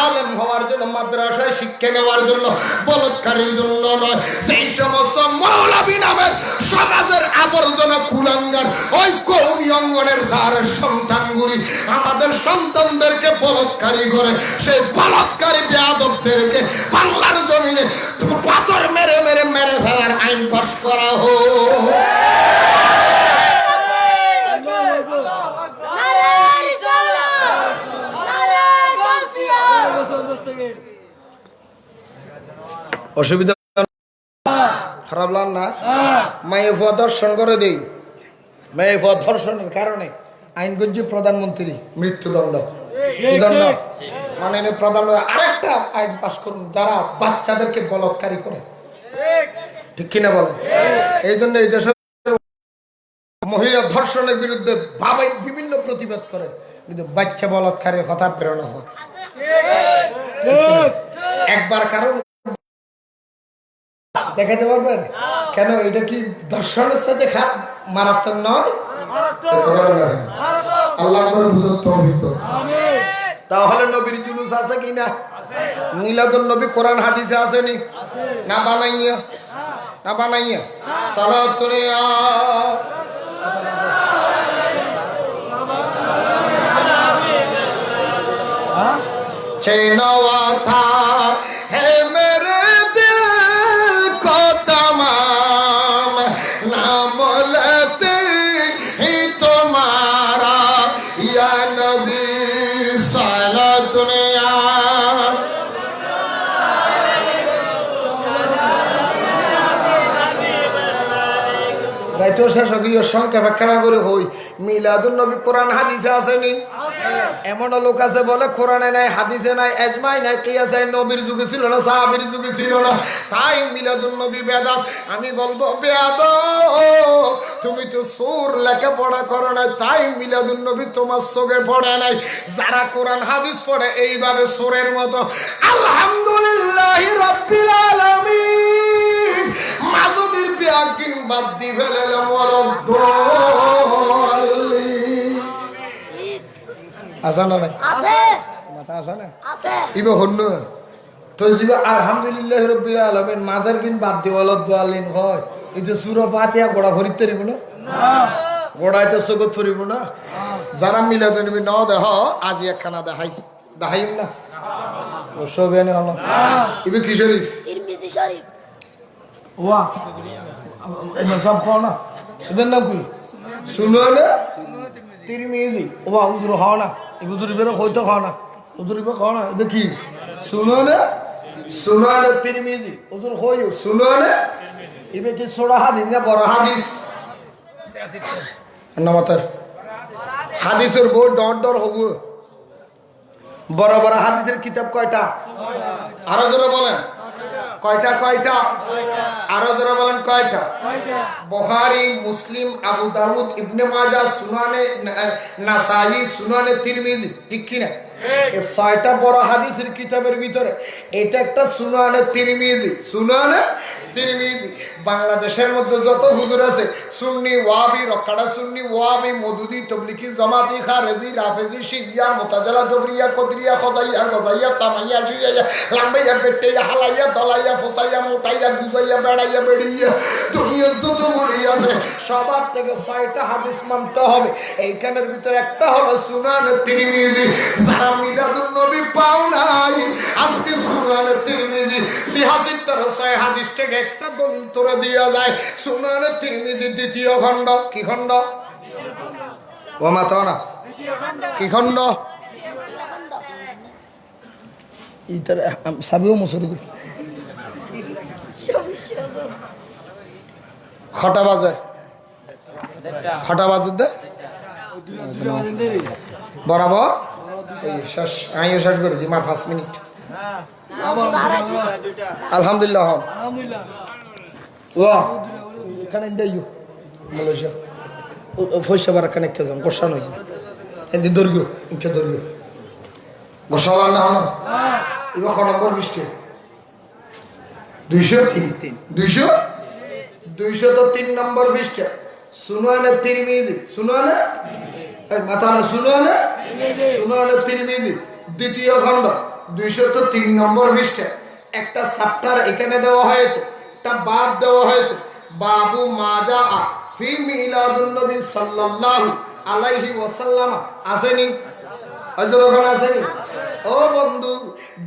আলেম হওয়ার জন্য, মাদ্রাসায় শিক্ষা নেওয়ার জন্য, বলৎকারীর জন্য নয়। সেই সমস্ত মৌলবী নামের সমাজের আবর্জনা কুলাঙ্গার ওই কওমি অঙ্গনের যার সন্তানগুলি আমাদের সন্তানদেরকে বলৎকারী করে, সেই বলৎকারী বেয়াদবদেরকে বাংলার জমিনে পাথর মেরে মেরে মেরে ফেলার আইন পাস করা হোক। অসুবিধা খারাপ লাগ না? মায়ে ভুয়া ধর্ষণ করে দেই, মেয়ে ভুয়া ধর্ষণের কারণে আইন গজ্জি প্রধানমন্ত্রী মৃত্যুদণ্ড দণ্ড মানে প্রধানমন্ত্রী আরেকটা আইন পাস করুন যারা বাচ্চাদেরকে বলৎকারী করে, ঠিক কিনা বলে? এই জন্য এই দেশের মহিলা ধর্ষণের বিরুদ্ধে ভাবে বিভিন্ন প্রতিবাদ করে, কিন্তু বাচ্চা বলৎকারের কথা প্রেরণা হয় একবার কারণ দেখাতে পারবেন কেন? এটা কি ধর্ষণের সাথে মারাত্মক নয়? আল্লাহ করে বুঝতে তৌফিক দাও। তাহলে নবীর জুলুস আছে কিনা? মিলাদুন নবী কোরআন হাদিসে আসেনি? না বানাইয়া, না বানাইয়া সালাতুনে चैनवा था है मेरे दिल को तमाम, नाम लेते ही तुम्हारा या नबी साला दुनिया। গাইতো শেষ গিয়ে সংখ্যা ব্যাখ্যা করে হই মিলাদুন নবী কোরআন হাদিসে আসেনি? এমন লোক আছে বলে কোরআনে নাই, হাদিসে নাই, এজমাই নাই, কিয়াস নাই, নবীর যুগে ছিল না, সাহাবীর যুগে ছিল না, তাই মিলাদুন নবী বেদাত। আমি বলবো বেয়াদ, তুমি তো সূর লেখাপড়া করো না, তাই মিলাদুন নবী তোমার চোখে পড়ে নাই। যারা কোরআন হাদিস পড়ে এইভাবে সূরের মতো আলহামদুলিল্লাহ রাব্বিল আলামিন মাসুদির বিয়াকিন বাদ দি ফেলেলাম ওয়ালাদ্দাল্লিন। আজানা নাই? আছে। মাথা আজানা? আছে। ইবে হন্ন তো জিবা আলহামদুলিল্লাহ রাব্বিল আলামিন মাজার কিন বাদ দি ওয়ালাদ্দাল্লিন হয়। এই যে সূরা ফাতিহা গোড়া ভরিতে রিব না? না। গোড়াইতে সগত ফরিব না? যারা মিলাদুন নবী নাও দেহ আজি একখানা দেখাই দেখাইম না? ও সবেনে হলো। ইবে কি শরীফ? তিরমিজি শরীফ। ওয়া এটা সব কোন না? এদের নাম কি? শুনুনে তিরমিজি। ওয়া হুজুর হও না, এই হুজুর বের হইতো খাও না, হুজুর বের খাও না। এটা কি? শুনুনে শুনুনে তিরমিজি হুজুর হইও শুনুনে। ইবে কি ছোট হাদিস না বড় হাদিস? নামাতার হাদিসের বই ডর ডর হবু। বড় বড় হাদিসের কিতাব কয়টা? আরো জোরে বলেন কয়টা? কয়টা? আরো জোরে বলেন কয়টা? বুখারী, মুসলিম, আবু দাউদ, ইবনে মাজাহ, সুনানে নাসাই, সুনানে তিরমিজি, ঠিক কি না? এই ছয়টা বড় হাদিসের কিতাবের ভিতরে এটা একটা সুনানে তিরমিজি। সুনানে তিরমিজি বাংলাদেশের মধ্যে যত হুজুর আছে সুন্নি ওয়াহাবি, রক্কাড়া সুন্নি ওয়াহাবি, মদুদি, তবলিগি, জামাতি, খারেজি, রাফেজি, শিয়া, মুতাজিলা, জবরিয়া, কদরিয়া, খজাইয়া, গজাইয়া, তামাইয়া, শিয়া, লাম্বাইয়া, বেটাইয়া, হালাইয়া, দলাইয়া, ফসাইয়া, মোটাইয়া, গুজাইয়া, বেড়াইয়া, বেড়িয়া, দুনিয়া যত বলি আছে সবার থেকে ছয়টা হাদিস মানতে হবে। এইখানের ভিতরে একটা হলো সুনানে তিরমিজি। যারা মিলাদুন নবী পাও নাই আজকে সুনানে তিরমিজি সিহাসিত্তর ছয় হাদিস থেকে একটা দলিল তোরে দিয়া যায়। সুনানে তিরমিজি দ্বিতীয় খণ্ড। কি খণ্ড? ও মাথা না কি খণ্ড? ইতার সাবিও মুসরি খটা বাজার খটা বাজার দে বরাবর শেষ। আমি শেষ করে দিই মার 5 মিনিট। আলহামদুলিল্লাহ এখানে মালয়েশিয়া পয়সা বার কানে কে যাম গোসা নই এদিন দর্গিও ইনকে দর্গিও গোসা না হন এবার ক নম্বর পৃষ্ঠে 203 203 নম্বর পৃষ্ঠে সুনানে তিরমিজি। সুনানে মাথা না সুনানে তিরমিজি দ্বিতীয় খণ্ড 203 নম্বর পৃষ্ঠা একটা চ্যাপ্টার এখানে দেওয়া হয়েছে, একটা বাব দেওয়া হয়েছে, বাবু মাজা ফি মিলাদুন নবী সাল্লাল্লাহু আলাইহি ওয়াসাল্লাম। আসেনি? আজর ওখানে আসেনি? ও বন্ধু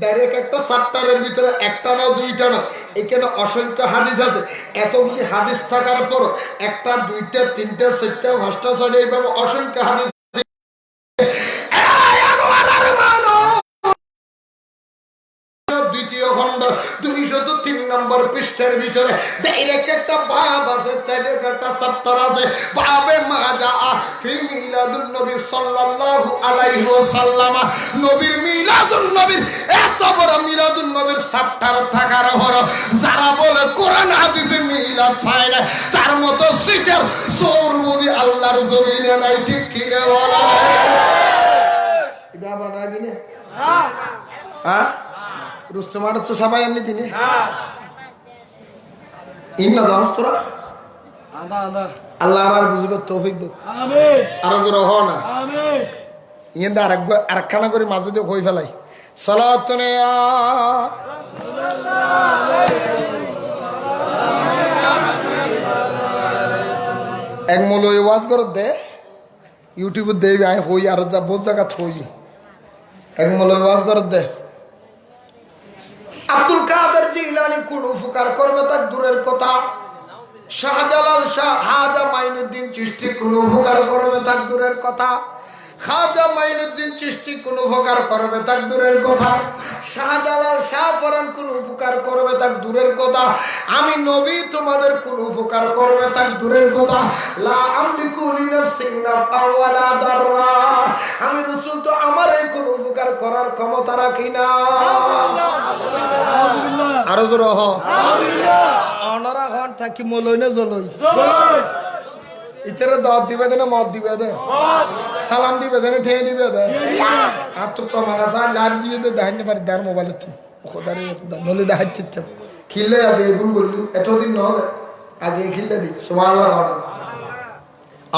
ডাইরেক্ট একটা চ্যাপ্টারের ভিতরে একটা না দুইটা না, এখানে অসংখ্য হাদিস আছে। এতগুলি হাদিস থাকার পর একটা দুইটা তিনটা চারটা পাঁচটা ছয়টা এইভাবে অসংখ্য হাদিস। দ্বিতীয় খণ্ড 203 নম্বর পৃষ্ঠার ভিতরে ডাইরেক্ট একটা বাব আছে, একটা চ্যাপ্টার আছে, বাবে মাজা ফি মিলাদুন নবী সাল্লাল্লাহু আলাইহি ওয়াসাল্লাম। নবীর মিলাদুন নবীর এত বড় মিলাদুন নবীর চ্যাপ্টার থাকার পর যারা বলে কোরআন হাদিসে মিলাদ পায় না, তার মতো সিটার জোর বুঝি আল্লাহর জমিনে নাই। ঠিক কি না বলা বাবা না দিনে হ্যাঁ রুস্তমার তো সবাই আনি দিনে ইন্না দহস্তরা আল্লাহ আর বুঝবে তৌফিক দাও আমিন। আর জোর হ না আমিন। ইন্দা আরেকখানা করে মাঝে দিয়ে কই ফেলাই সালাতুনে এক মূল ওয়াজ করে দে ইউটিউবে দেবি আয় হই আর যা বহুত জায়গা থই এক মূল ওয়াজ করে দে। আব্দুল কাদের জিলানী কোন উপকার করবে তার দূরের কথা, শাহজালাল শাহ হাজা মাইনুদ্দিন চিশতি কোন উপকার করবে তার দূরের কথা, খাজা মাইনুদ্দিন চিশতি কোন উপকার করবে তার দূরের কথা, শাহজালাল শাহ ফরান কোন উপকার করবে তার দূরের কথা, আমি নবী তোমাদের কোন উপকার করবে তার দূরের কথা। লা আমলিকু লিনাফসি নাফআ ওয়ালা দাররা, আমি রাসূল তো আমার এই কোন উপকার করার ক্ষমতা রাখি না। আরো জোরে হ অনরা হন থাকি মলই না জলই ইতরে দাওয়াত দিবে না মত দিবে দে সালাম দিবে না ঠে দিবে দে আর তো প্রমাণ আছে লাভ দিয়ে দে দাইনে পারি দার মোবাইলে তো খোদারে খোদা নলে দাইতে খিলে আছে এগুলো বললু এতদিন ন আজ এই খিলে দি সুবহানাল্লাহ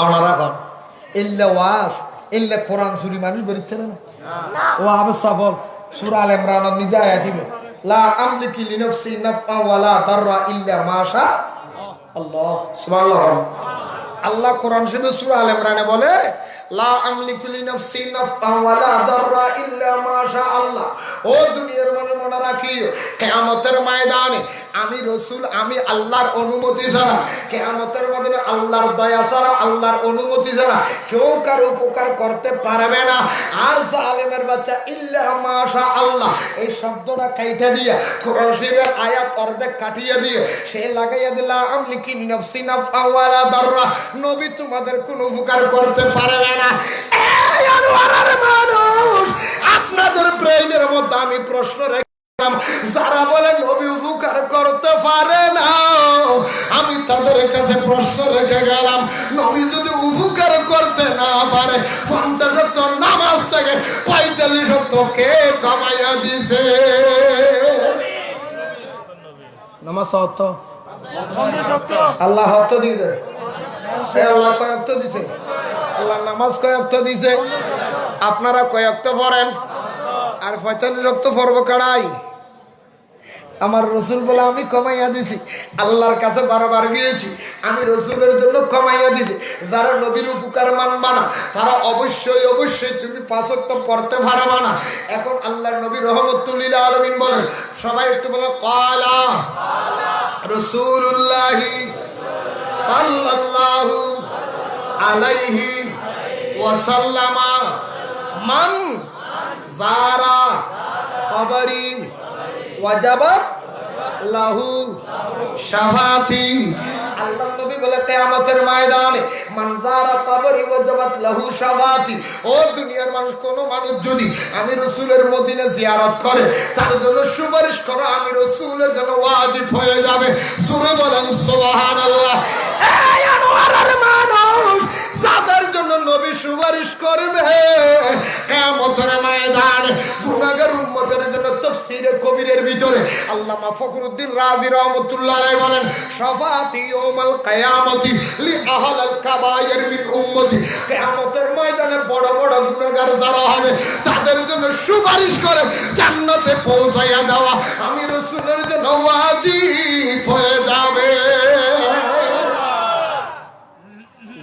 অনরা হন ইল্লা ওয়াস ইল্লা কোরআন সুরি মানুষ বলতে না ও আবে সবল সূরা আল ইমরান নিজে আয়াত দিবে লা আমলিকি লিনাফসি নাফআ ওয়ালা দাররা ইল্লা মাশা আল্লাহ সুবহানাল্লাহ। আল্লাহ কোরআন শরীফে সূরা আল ইমরানে বলে লা আমলিকু লিনাফসি নাফআ ওয়ালা দাররা ইল্লা মাশা আল্লাহ। ও দুনিয়ার মানুষ মনে রাখিও কিয়ামতের ময়দানে আমি রাসূল আমি আল্লাহর অনুমতি ছাড়া, কিয়ামতের ময়দানে আল্লাহর দয়া ছাড়া আল্লাহর অনুমতি ছাড়া কেউ কার উপকার করতে পারবে না। আর জালেমের বাচ্চা ইল্লা মাশা আল্লাহ এই শব্দটা কাইটা দিয়ে কোরআন শরীফের আয়াত অর্ধেক কাটিয়ে দিয়ে সে লাগাইয়া দিলা আমলিকি লিনাফসি নাফআ ওয়ালা দাররা, নবী তোমাদের কোনো উপকার করতে পারবে না। এই আনোয়ারের মানুষ আপনাদের ব্রেইনের মধ্যে আমি প্রশ্ন রেখেছিলাম, যারা বলে নবী উপকার করতে পারে না আমি তাদের কাছে প্রশ্ন রেখে গেলাম, নবী যদি উপকার করতে না পারে 50 ওয়াক্ত নামাজ থেকে 45 ওয়াক্ত কে কমাইয়া দিছে? নামাজ হত আল্লাহ হত দিছে, আল্লাহ কয়েকটা দিছে, আল্লাহ নামাজ কয়েকটা দিছে, আপনারা কয়েকটা পড়েন আর 45 ওয়াক্ত পড়ব কাড়াই। আমার রসুল বলে আমি কমাইয়া দিছি, আল্লাহর কাছে বারবার গিয়েছি আমি রসুলের জন্য কমাইয়া দিছি। যারা নবীর উপকার মানবা না তারা অবশ্যই অবশ্যই তুমি 5 ওয়াক্ত পড়তে পারবা না। এখন আল্লাহর নবী রহমতুল লিল আলামিন বলেন, সবাই একটু বলো ক্বালা রাসূলুল্লাহি সাল্লাল্লাহু আলাইহি ওয়াসাল্লামা মান যারা কবরি ওয়াজাবাত লাহু শাফাতি। আল্লাহর নবী বলে কিয়ামতের ময়দানে মান যারা কবরি ওয়াজাবাত লাহু শাফাতি। ও দুনিয়ার মানুষ, কোন মানুষ যদি আমি রাসূলের মদিনা জিয়ারত করে তার জন্য সুপারিশ করো, আমি রাসূলের জন্য ওয়াজিব হয়ে যাবে। সূরা বলেন সুবহানাল্লাহ। এই আনোয়ারের মানুষ যাদের জন্য নবী সুপারিশ করবে কিয়ামতের ময়দানে গুনাহগার উম্মতের জন্য তাফসীরে কবিরের ভিতরে আল্লামা ফখরুদ্দিন রাজি রাহমাতুল্লাহ আলাইহি বলেন, শাফাতি ইয়াউমাল কিয়ামতি লি আহলিল কাবায়ের মিন উম্মতি। কিয়ামতের ময়দানে বড় বড় গুনাহগার যারা হবে তাদের জন্য সুপারিশ করে জান্নাতে পৌঁছায়া দেওয়া আমি রাসূলের জন্য ওয়াজিব হয়ে যাবে।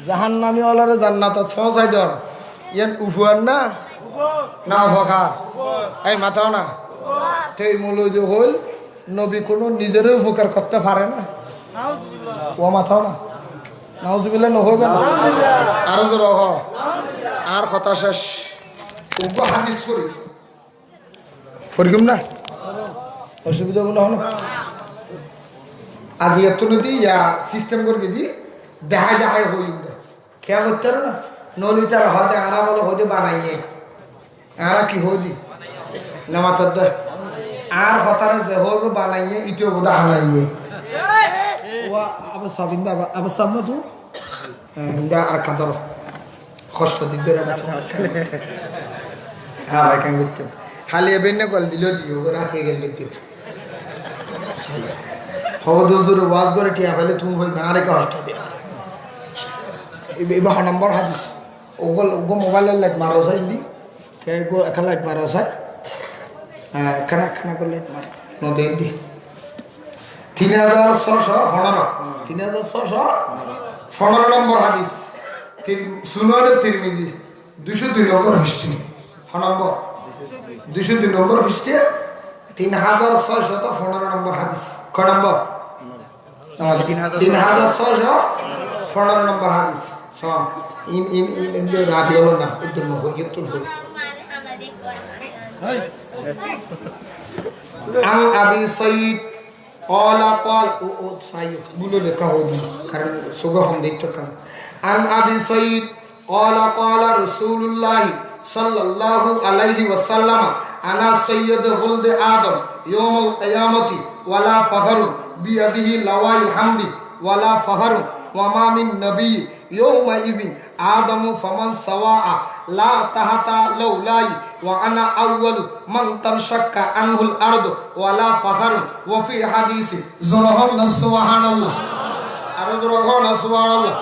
জাহান্নামী ওলারে জান্নাতে পৌঁছাই দেন ইয়ান উফুয়ার না না ভকার এই মাথাও না সেই মূল যে হল নবী কোনো নিজেরও উপকার করতে পারে না, ও মাথাও না নাউজুবিল্লাহ নহবে না। আরো তো রহ আর কথা শেষ হাদিস পড়ি পড়িম না অসুবিধা মনে হলো আজ এত নদী সিস্টেম করে দি দেখায় দেখায় হই খেয়া করতে পারো না নলি তার হদে আরা বলো হদে বানাইয়ে আরা কি হদি নামাতর দে আর হতারে যে হইব বানাইয়ে ইটো বোধা হানাইয়ে ও আবার সাবিন্দা আবার সামনে তো আর কাদর কষ্ট দিতে হ্যাঁ ভাই কেন করতে হালিয়ে বেনে গল দিল দিও রাতে গেল দিও হব দোজুরে ওয়াজ করে টিয়া ফেলে তুমি হই না রেখে কষ্ট দে এবার নম্বর হাদিস ওগো মোবাইলের লাইট মারা যায় দি কে গো একটা লাইট মারা যায় হ্যাঁ খানা খানা করে লাইট মার নদী দি 3615 নম্বর হাদিস সুনানে তিরমিজি 202 নম্বর পৃষ্ঠা নম্বর 202 নম্বর পৃষ্ঠা 3615 নম্বর হাদিস ক নম্বর 3615 নম্বর হাদিস সব ইন রাবিউল নাম ইদুল মুহিয়তুল হুই আন আবি সাইদ قال او سايد بولو لكا هودي كارن سوغا هم ديتكم عن ابي سعيد قال رسول الله صلى الله عليه وسلم انا سيد ولد ادم يوم القيامه ولا فخر بيده لواء الحمد ولا فخر وما من نبي يومئذ آدم فمن سواء لا تحت لولاي وأنا أول من تنشق عنه الأرض ولا فخر وفي حديث زرهن سبحان الله أرزرهن سبحان الله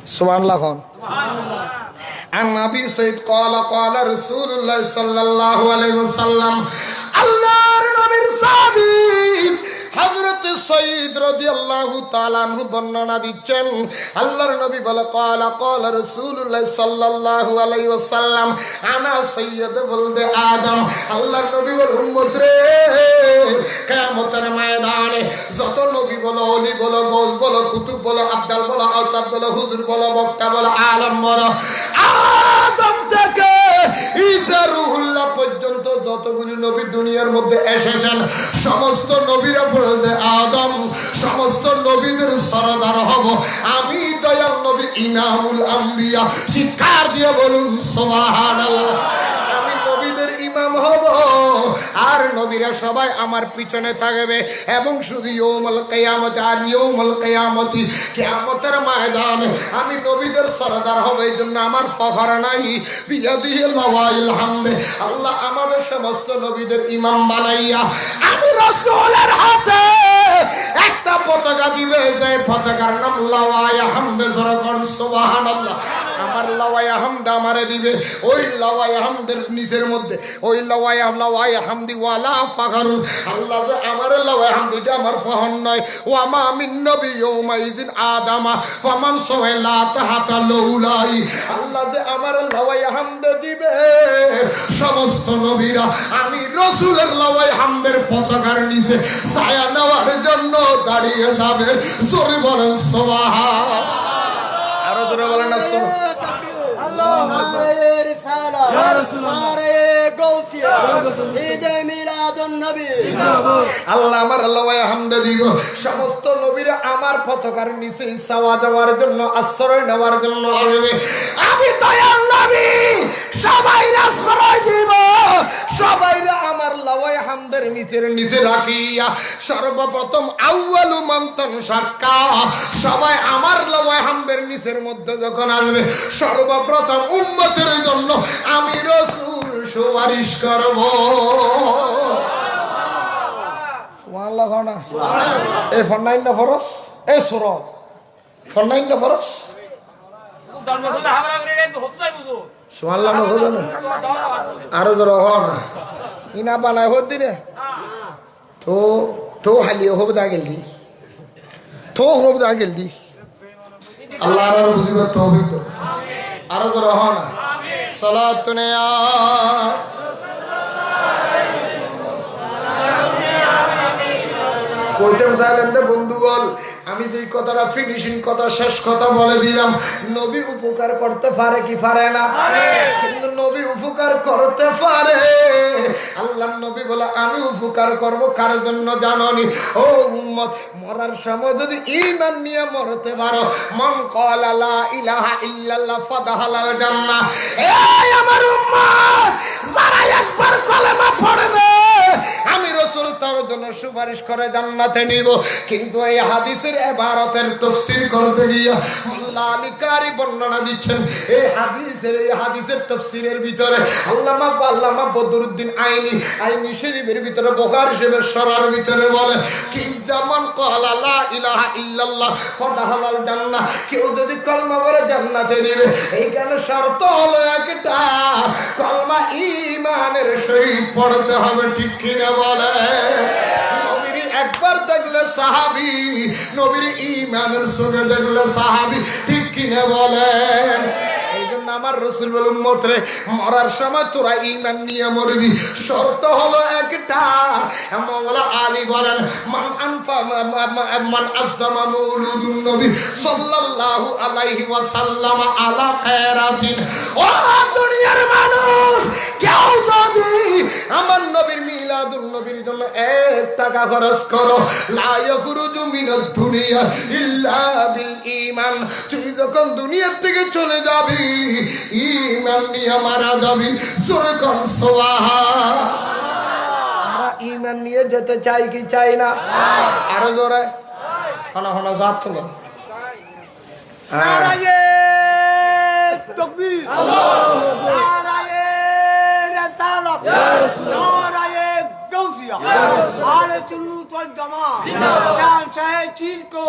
سبحان الله عن أبي سعيد قال رسول الله صلى الله عليه وسلم الله نبي صابت হযরত সঈদ রাদিয়াল্লাহু তাআলা আনহু বর্ণনা দিচ্ছেন আল্লাহর নবী বলে قال রাসূলুল্লাহ সাল্লাল্লাহু আলাইহি ওয়াসাল্লাম আনা সাইয়্যিদ ওয়ালদে আদম আল্লাহর নবী বলে উম্মত রে কিয়ামতের ময়দানে যত নবী বলো ওলি বলো গৌস বলো কুতুব বলো আব্দাল বলো আওতাদ বলো হুজুর বলো বক্তা বলো আলম বলো আদম থেকে ঈসা রূহুল্লাহ পর্যন্ত যতগুলো নবী দুনিয়ার মধ্যে এসেছেন সমস্ত নবীরা বলতে আদম সমস্ত নবীদের সরদার হব আমি দয়াল নবী ইমামুল আম্বিয়া চিৎকার দিয়ে বলুন সুবহানাল্লাহ আমি নবীদের ইমাম হব আর নবীরা সবাই আমার পিছনে থাকবে এবং শুধু ইয়াউমুল কিয়ামত আর ইয়াউমুল কিয়ামতি কিয়ামতের ময়দানে আমি নবীদের সরদার হব এইজন্য আমার ফখর নাই বিয়াদিল লাওয়াইল হামদ আল্লাহ আমাদের সমস্ত নবীদের ইমাম বানাইয়া আমি রাসূলের হাতে একটা পতাকা দিবে যে পতাকার নাম লাওয়াই হামদ যখন সুবহানাল্লাহ আমার লাওয়াই হামদ আমারে দিবে ওই লাওয়াই হামদের নিচের মধ্যে ওই লাওয়াই হামদি ওয়ালা ফাখরুন আল্লাহ যে আমার লাওয়াই হামদ যে আমার ফহন নয় ওয়া মা মিন নবী ইয়াউমাইজিন আদামা ফামান সাওয়ালা তাহাতা লাউলাই আল্লাহ যে আমার লাওয়াই হামদ দিবে সমস্ত নবীরা আমি রাসূলের লাওয়াই হামদের পতাকার নিচে ছায়া নেওয়ার জন্য দাঁড়িয়ে যাবে জোরে বলেন সুবহান আরো জোরে বলেন না সুবহান আল্লাহ আমার লাওয়াই হামদ দিব সমস্ত নবীরা আমার পতাকার নিচে ছায়া দেওয়ার জন্য আশ্রয় নেওয়ার জন্য আসবে আমি দয়াল নবী সবাই আশ্রয় দিব সবাই আমার লাওয়াই হামদের নিচে রাখিয়া সর্বপ্রথম আউয়ালু মান তানশাক্কা সবাই আমার লাওয়াই হামদের নিচের মধ্যে যখন আসবে সর্বপ্রথম উম্মতের জন্য আমি রাসূল সুপারিশ করব সুবহানাল্লাহ না সুবহানাল্লাহ এই ফরনাইন না ফরস এই সূরা ফরনাইন না ফরস সুবহানাল্লাহ না হলো না আরো জোরে হলো না ইনা বানায় হদ দিনে তো হালিয়ে হবে দা গেলদি তো হবে দা গেলদি আল্লাহ আর বুঝিবার তৌফিক দাও আরো জোরে হলো না সালাতুন ইয়া কইতেম চাইলেন দে বন্ধুগণ আমি যেই কথাটা ফিনিশিং কথা শেষ কথা বলে দিলাম, নবী উপকার করতে পারে কি পারে না? কিন্তু নবী উপকার করতে পারে। আল্লাহর নবী বলে আমি উপকার করব কার জন্য জানোনি? ও উম্মত, মরার সময় যদি ঈমান নিয়ে মরতে পারো, মান ক্বালা লা ইলাহা ইল্লাল্লাহ ফাদাখালাল জান্নাহ। এই আমার উম্মত, যারা একবার কলেমা পড়বে আমি রাসূল তার জন্য সুপারিশ করে জান্নাতে নিব। কিন্তু এই হাদিসের ইবারতের তাফসীর করতে গিয়া আল্লাহ আলী কারি বর্ণনা দিচ্ছেন। এই হাদিসের তাফসীরের ভিতরে আল্লামা বদরুদ্দিন আইনি শরীফের ভিতরে বুখারী শরীফের সরার ভিতরে বলে কি জামান ক্বালা লা ইলাহা ইল্লাল্লাহ ফাদাখালাল জান্নাহ, কেউ যদি কলমা পড়ে জান্নাতে নিবে। এইখানে শর্ত হলো একটা, কলমা ঈমানের সহিত পড়তে হবে, ঠিক কিনা বলে? নবীর একবার দেখলে সাহাবী, নবীর ঈমানের সঙ্গে দেখলে সাহাবী, ঠিক কিনা বলেন? এই জন্য আমার রাসূল বলে উম্মত রে, মরার সময় তোরা ঈমান নিয়ে মরবি। শর্ত হলো একটা, মাওলানা আলী বলেন মান আযযামা মাউলুদুন নবী সাল্লাল্লাহু আলাইহি ওয়াসাল্লাম আলা খায়রাতিন। ও দুনিয়ার মানুষ, কেউ যদি আমার নবীর মিলাদুন নবীর জন্য 1 টাকা খরচ করো, লা ইয়াখরুজু মিনাদ দুনিয়া ইল্লা বিল ঈমান। তুই যখন দুনিয়া থেকে চলে যাবি ঈমান নিয়ে মারা যাবি। জোরে কোন সুবহান। আমরা ঈমান নিয়ে যেতে চাই কি চাই না? আরো জোরে হনা জাত তো। নারায়ে তাকবীর, আল্লাহু আকবার, নারায়ে রিসালাত, ইয়া রাসূলুল্লাহ, নারায়ে গাউসিয়া, আলে সুন্নাত ওয়াল জামাত, শান শাহে চিরকো,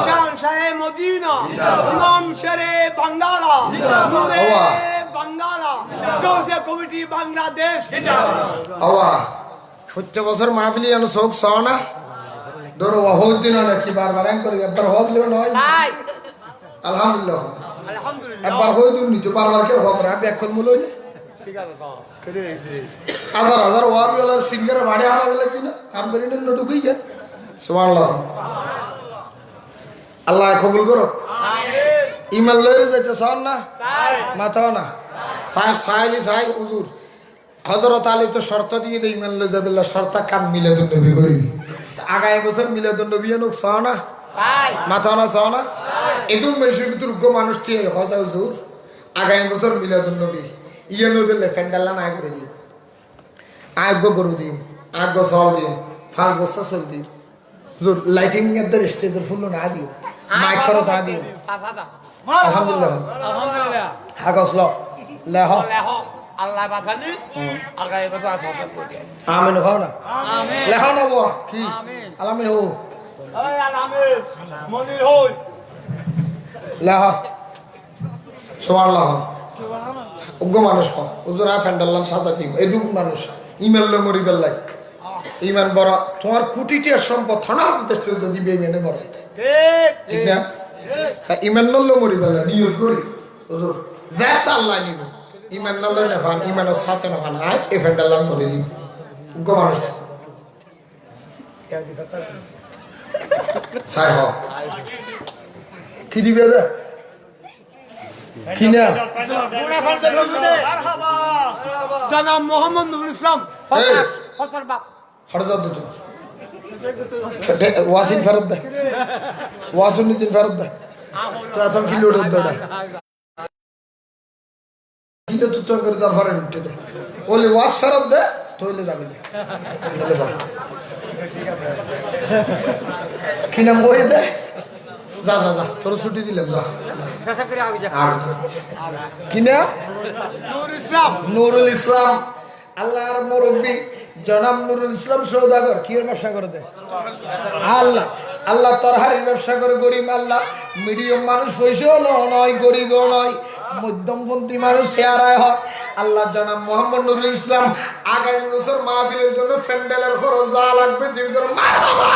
শান শাহে মদিনা, ইমাম শেরে বাঙ্গালা, নূরে বাঙ্গালা, গাউসিয়া কমিটি বাংলাদেশ। আওয়া 70 বছর মাহফিলি আনো শোক সও না ধরো বহুত দিন নাকি বারবার করে একবার হোক লিও নয়। আলহামদুলিল্লাহ, আলহামদুলিল্লাহ, একবার হই দুন নিতে বারবার কেউ হোক না ব্যাক করব লই ঠিক আছে তো করে হাজার ওয়াবি ওলা সিঙ্গার ভাড়ে আমা গেল কিনা কাম করি না ঢুকুই যান। সুবহানাল্লাহ, আল্লাহ কবুল করো। আমিন। ইমান লইরে যাচ্ছে সন না সাই মাথাও না সাই হুজুর হযরত আলী তো শর্ত দিয়ে দেই ইমান লই যাবে শর্ত কান মিলাদুন নবী করিবি। আগামী বছর মিলাদুন নবী অনুক সনা সাই মাথা না সনা এদুম বেশি দুর্গ মানুষ দিয়ে হযা হুজুর আগামী বছর মিলাদুন নবী ইয়ে নবী লেফেন্ডালা না করে দিই আগ্য গরু দিই আগ্য সল দিই 5 বছর চল দিই হুজুর লাইটিং এর দের স্টেজের ফুল না দিও মাইক খরচ না দিও। আলহামদুলিল্লাহ, আলহামদুলিল্লাহ, হাগস ল লেহ আল্লাহ বাঁচালি আগামী বছর সফল করি। আমিন খাও না আমিন। লেহ না বো কি আলামিন হো ওই আলামিন মনির হই লেহ সুবহানাল্লাহ। উগ্র মানুষ হুজুরা ফ্যান্ডাল্লাম সাজা দিম এই দুঃখ মানুষ ইমেল লো মরি বেল্লাই ইমান বড় তোমার কোটিটির সম্পদ থানা দেশে দিবে মেনে মরে ঠিক ঠিক না? ইমান নল্লো মরি বেল্লাই নিয়ত করি হুজুর জাত আল্লাহ নিব ইমান নল্লো না ভান ইমানের সাথে না ভান আয় এই ফ্যান্ডাল্লাম করে দিই উগ্র মানুষ সাই হ কি দিবে রে কি না জনাব মোহাম্মদ নুরুল ইসলাম ফকর বাপ হরদা দুটো ওয়াসিন ফেরত দে ওয়াসিন নিজিন ফেরত দে তো এখন কি লোড দড়া কিন্তু তুই তো করে দর ফরেন উঠে দে ওলে ওয়াস ফেরত দে তোইলে যাবে না নিলে বা কি নাম কই দে যা যা যা তোর ছুটি দিলাম যা শেষ করে আগে যা কি না নুরুল ইসলাম নুরুল ইসলাম আল্লাহর মুরব্বী জনাব নুরুল ইসলাম সওদাগর কি এর ব্যবসা করে দেয় আল্লাহ আল্লাহ তরহারির ব্যবসা করে গরিব আল্লাহ মিডিয়াম মানুষ পয়সাও নয় গরিবও নয় মধ্যমপন্থী মানুষ শেয়ারায় হয় আল্লাহ জনাব মোহাম্মদ নুরুল ইসলাম আগামী বছর মাহফিলের জন্য প্যান্ডেলের খরচ যা লাগবে জীবিত মারহাবা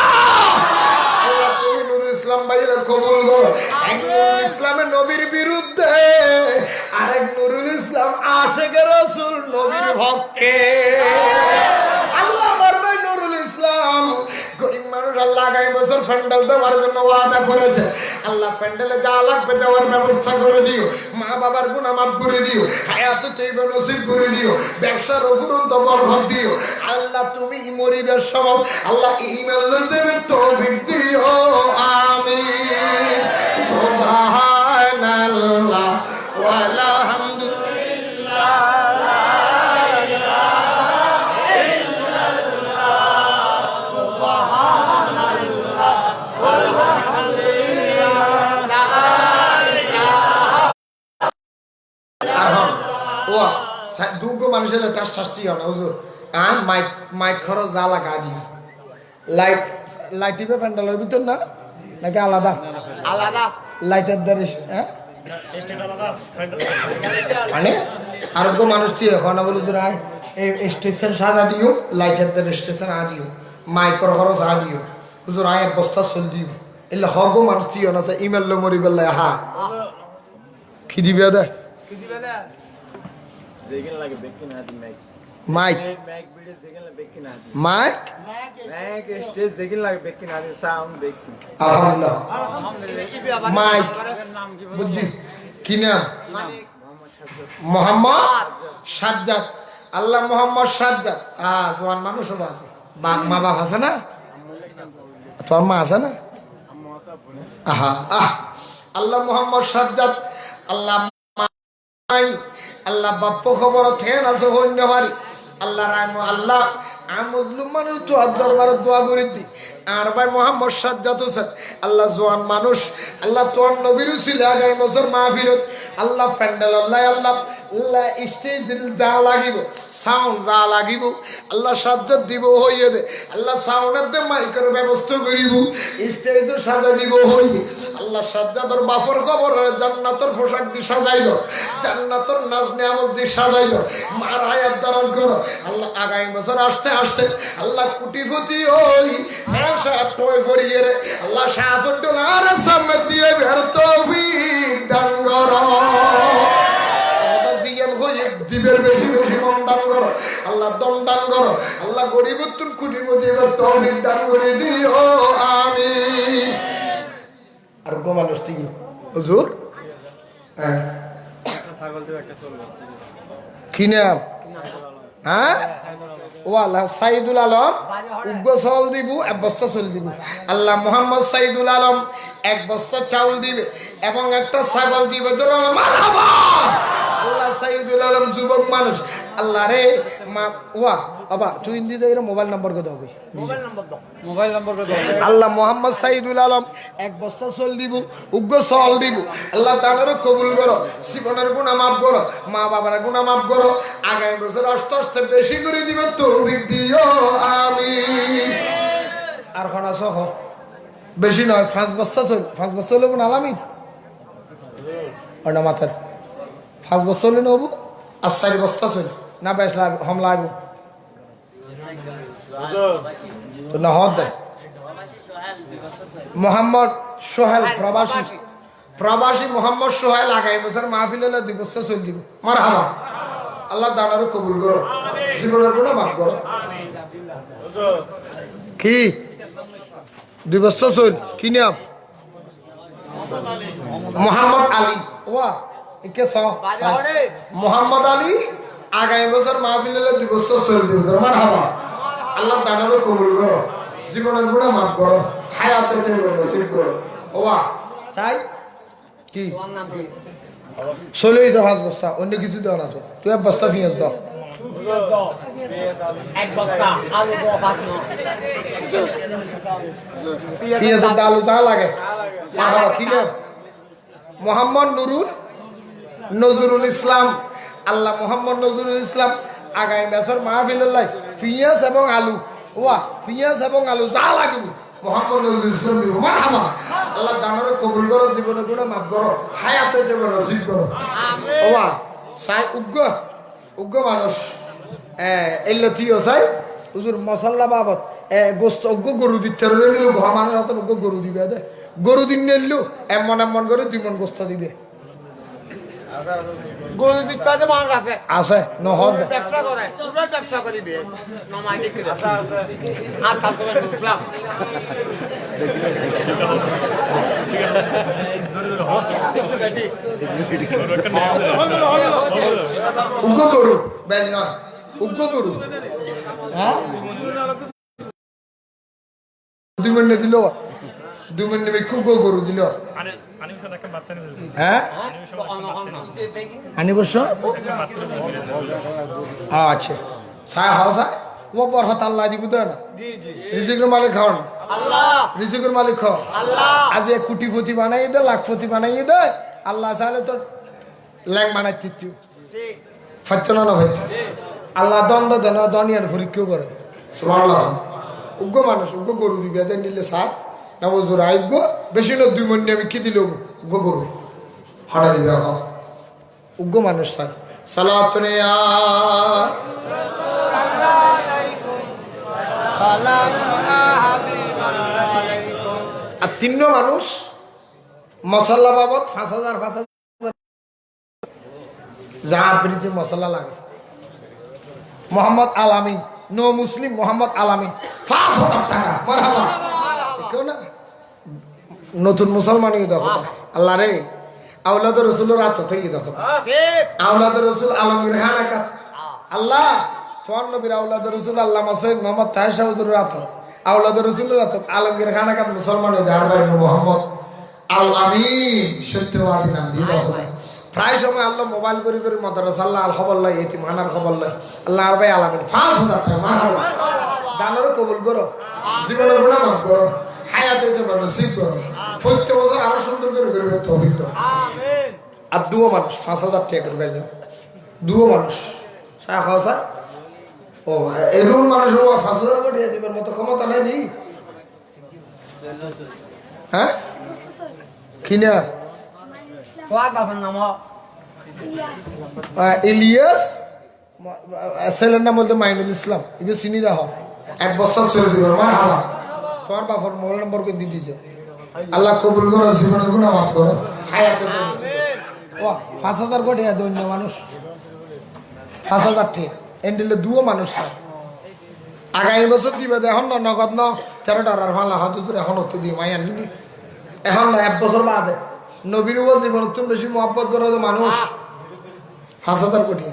আল্লাহ তুমি নুরুল ইসলাম ভাইয়ের কবুল করো। এক নুরুল ইসলামের নবীর বিরুদ্ধে আরেক নুরুল ইসলাম আশিকে রাসূল নবীর পক্ষে আল্লাহ আমার ভাই নুরুল ইসলাম গরিব মানুষ আল্লাহ আগামী বছর বছর প্যান্ডেল দেওয়ার জন্য ওয়াদা করেছে আল্লাহ প্যান্ডেলে যা লাগবে দেওয়ার ব্যবস্থা করে দিও মা বাবার গুনাহ মাফ করে দিও হায়াত তৈবা নসিব করে দিও ব্যবসার উপরন্ত বরকত দিও আল্লাহ তুমি মরিবের সময় আল্লাহ ঈমান লজের তৌফিক দিও আমিন সুবহানাল্লাহ ওয়ালা দুগো মানুষের টাস টাস দিও না হুজুর আর মাইক মাইক খরচ যা লাগা দিও লাইট লাইটিবে প্যান্ডেলের ভিতর না নাকি আলাদা আলাদা লাইটের দ্বারা হ্যাঁ মানে আরোগ্য মানুষ দিয়ে এখন বলে তোরা এই স্টেশন সাজা দিও লাইটের দ্বারা স্টেশন আ দিও মাইকর খরচ আ দিও হুজুর আয় বস্তা চল দিও এলে হগো মানুষ দিও না ইমেল লো মরি বেলা হা কি দিবে দে মাইক মাইক আলহামদুলিল্লাহ মাইক বুঝছি কি নাম মোহাম্মদ সাজ্জাদ আল্লাহ মোহাম্মদ সাজ্জাদ জোয়ান মানুষ আছে মা বাপ আছে না তোর মা আছে না আল্লাহ মোহাম্মদ সাজ্জাদ আল্লাহ আল্লাহ বাপ্প খবর থেন আছে হইন্য পারি আল্লাহ রাম আল্লাহ মুসলিম মানুষ তো দরবার দোয়া করে দি আর ভাই মোহাম্মদ সাজ্জাদ হোসেন আল্লাহ জোয়ান মানুষ আল্লাহ তোর নবীর ছিল আগামী বছর মাহফিলত আল্লাহ প্যান্ডেল আল্লাহ আল্লাহ আল্লাহ স্টেজ যা লাগিব সাউন্ড যা লাগিব আল্লাহ সাজ্জাদ দিব হইয়ে দে আল্লাহ সাউন্ডের দে মাইকের ব্যবস্থা করিব স্টেজও সাজা দিব হইয়ে আল্লাহ সাজ্জাদর বাফর খবর জান্নাতের পোশাক দিয়ে সাজাইল জান্নাতের নাজ নিয়ামত দিয়ে সাজাইল মার হায়াত দারাজ করো আল্লাহ আগামী বছর আসতে আসতে আল্লাহ কুটিপতি ওই সাহেব টয় করিয়ে রে আল্লাহ সাহাবুদ্দোলার সামনে দিয়ে বের তৌফিক দান করো দিবের বেশি বেশি মন দান করো আল্লাহ দম দান করো আল্লাহ গরিবতুল কুটিপতি তৌফিক দান করে দিও আমিন আর গো মানুষ ঠিক হুজুর কি নাম হ্যাঁ ও আল্লাহ সাইদুল আলম উগ্র চাউল দিব এক বস্তা চল দিব আল্লাহ মোহাম্মদ সাইদুল আলম এক বস্তা চাউল দিবে এবং একটা ছাগল দিবে আল্লাহ সাইদুল আলম যুবক মানুষ আল্লাহ রে মা ওয়া বাবা তুই হিন্দি যাই মোবাইল নম্বর কত হবে মোবাইল নম্বর আল্লাহ মোহাম্মদ সাইদুল আলম এক বস্তা চল দিব উগ্র চাউল দিব আল্লাহ তাদেরও কবুল করো জীবনের গুণা মাফ করো মা বাবার গুণা মাফ করো আগামী বছর আস্তে আস্তে বেশি করে দিবে তৌফিক দিও আমিন আর খানা সহ বেশি নয় 5 বস্তা চল 5 বস্তা হলে কোন আলামি ওটা মাথার 5 বস্তা হলে নেবো আর 4 বস্তা চল না বেশ হম লাগবো তো না হদ দেয় মোহাম্মদ সোহেল প্রবাসী মোহাম্মদ সোহেল আগামী বছর মাহফিল হলে 2 বছর চল দিব মারহাবা আল্লাহ দানারও কবুল করো জীবনের গুণা মাফ করো কি 2 বছর চল কি নাম মোহাম্মদ আলী ওয়া একে মোহাম্মদ আলী আগামী বছর মাহফিল হলে 2 বছর চল দিব মারহাবা আল্লাহ দানারও কবুল করো জীবনের গুণা মাফ করো হায়াতের নসিব করো ওয়া তাই কি চলেই তো 5 বস্তা অন্য কিছু দেওয়া না তো তুই 1 বস্তা পেঁয়াজ দাও পেঁয়াজের ডালু তা লাগে কি নাম মোহাম্মদ নজরুল ইসলাম আল্লাহ মোহাম্মদ নজরুল ইসলাম আগামী বছর মাহফিল পেঁয়াজ এবং আলু ওয়া পেঁয়াজ এবং আলু যা লাগবে মোহাম্মদ নজরুল ইসলাম দিব মারহাবা আল্লাহ দানারও কবুল করো জীবনের গুণা মাফ করো হায়াতের জীবন নসিব করো ওয়া সাই উগ্র মানুষ এল্লো থিও সাই হুজুর মশাল্লা বাবদ গোস্ত অজ্ঞ গরু দিতে নিল ঘর মানুষ হাতে অজ্ঞ গরু দিবে দে গরু দিন নিলু এমন করে 2 মন গোস্ত দিবে গরু বিত্তাতে মানুষ আছে আছে নহদ ব্যবসা করে পুরো ব্যবসা করি বিয়ে নমাই দেখে আছে আর তারপরে বুঝলাম উগ্র গরু বেল নয় উগ্র গরু হ্যাঁ 2 মিনিট দিল 2 মিনিট উগ্র গরু দিল হ্যাঁ আনি বসো আচ্ছা সায় হাও সায় ও বরহত আল্লাহ দিব তো না রিজিকের মালিক খাওয়ান আল্লাহ রিজিকের মালিক খাও আল্লাহ আজ এক কোটিপতি বানাই দে লাখপতি বানাই দে আল্লাহ চাইলে তো ল্যাং বানাচ্ছি তুই ঠিক ফাচ্চনা না হয়েছে আল্লাহ দণ্ড দেন দনিয়ার পরীক্ষাও করে সুবহানাল্লাহ উগ্র মানুষ উগ্র গরু দিবে এদের নিলে সার না বজুর আইগ্য বেশি না 2 মন আমি কি দিল উগ্র গরু হাড়া দিবে উগ্র মানুষ স্যার সালাতুনে আর 3 মানুষ মশলা বাবদ 5,000 যা প্রীতি মশলা লাগে মোহাম্মদ আলামিন নো মুসলিম মোহাম্মদ আলামিন 5,000 টাকা মারহাবা কেউ না নতুন মুসলমানই দেখো আল্লাহ রে আওলাদ রসুলের রাত থেকে দেখো ঠিক আওলাদ রসুল আলমগীর হানাকাত আল্লাহ তোমার নবীর আওলাদ রসুল আল্লামা সৈয়দ মোহাম্মদ তাহের সাহুজুর রাত আওলাদ রসুলের রাত আলমগীর হানাকাত মুসলমান মোহাম্মদ আলামিন সত্যবাদী নাম দিয়ে দেখো প্রায় সময় আল্লাহ মোবাইল করে করে মাদ্রাসা আল্লাহ আল খবর লয় এতিম হানার খবর লয় আল্লাহ আর ভাই আলামিন 5,000 টাকা মারহাবা দানের কবুল করো জীবনের গুনাহ মাফ করো হায়াত হইতে পারো নসিব করো প্রত্যেক বছর আরো সুন্দর করে করবে তৌফিক দাও আমিন আর 2 মানুষ 5,000 টাকা করে বেল 2 মানুষ সায়া খাও স্যার ও এরকম মানুষ 5,000 কোটি দিবার মতো ক্ষমতা নাই নি হ্যাঁ কিনা তোমার বাবার নাম ইলিয়াস ছেলের নাম বলতে মাইনুল ইসলাম এগুলো চিনি রাহ 1 বছর চলে দিব মারহাবা তোমার বাবার মোবাইল নম্বর করে দিয়ে দিছে আল্লাহ কবুল করো জীবনের গুনাহ মাফ করো হায়াতে ও 5,000 কোটি দৈন্য মানুষ 5,000 টাকা এন্ডিলে 2 মানুষ আগামী বছর দিবে এখন না নগদ ন 13 টাকার ফালা হাত ধরে এখন তো দিয়ে মাই আননি এখন না 1 বছর বাদে নবীর জীবন তুমি বেশি মহব্বত করো মানুষ 5,000 কোটি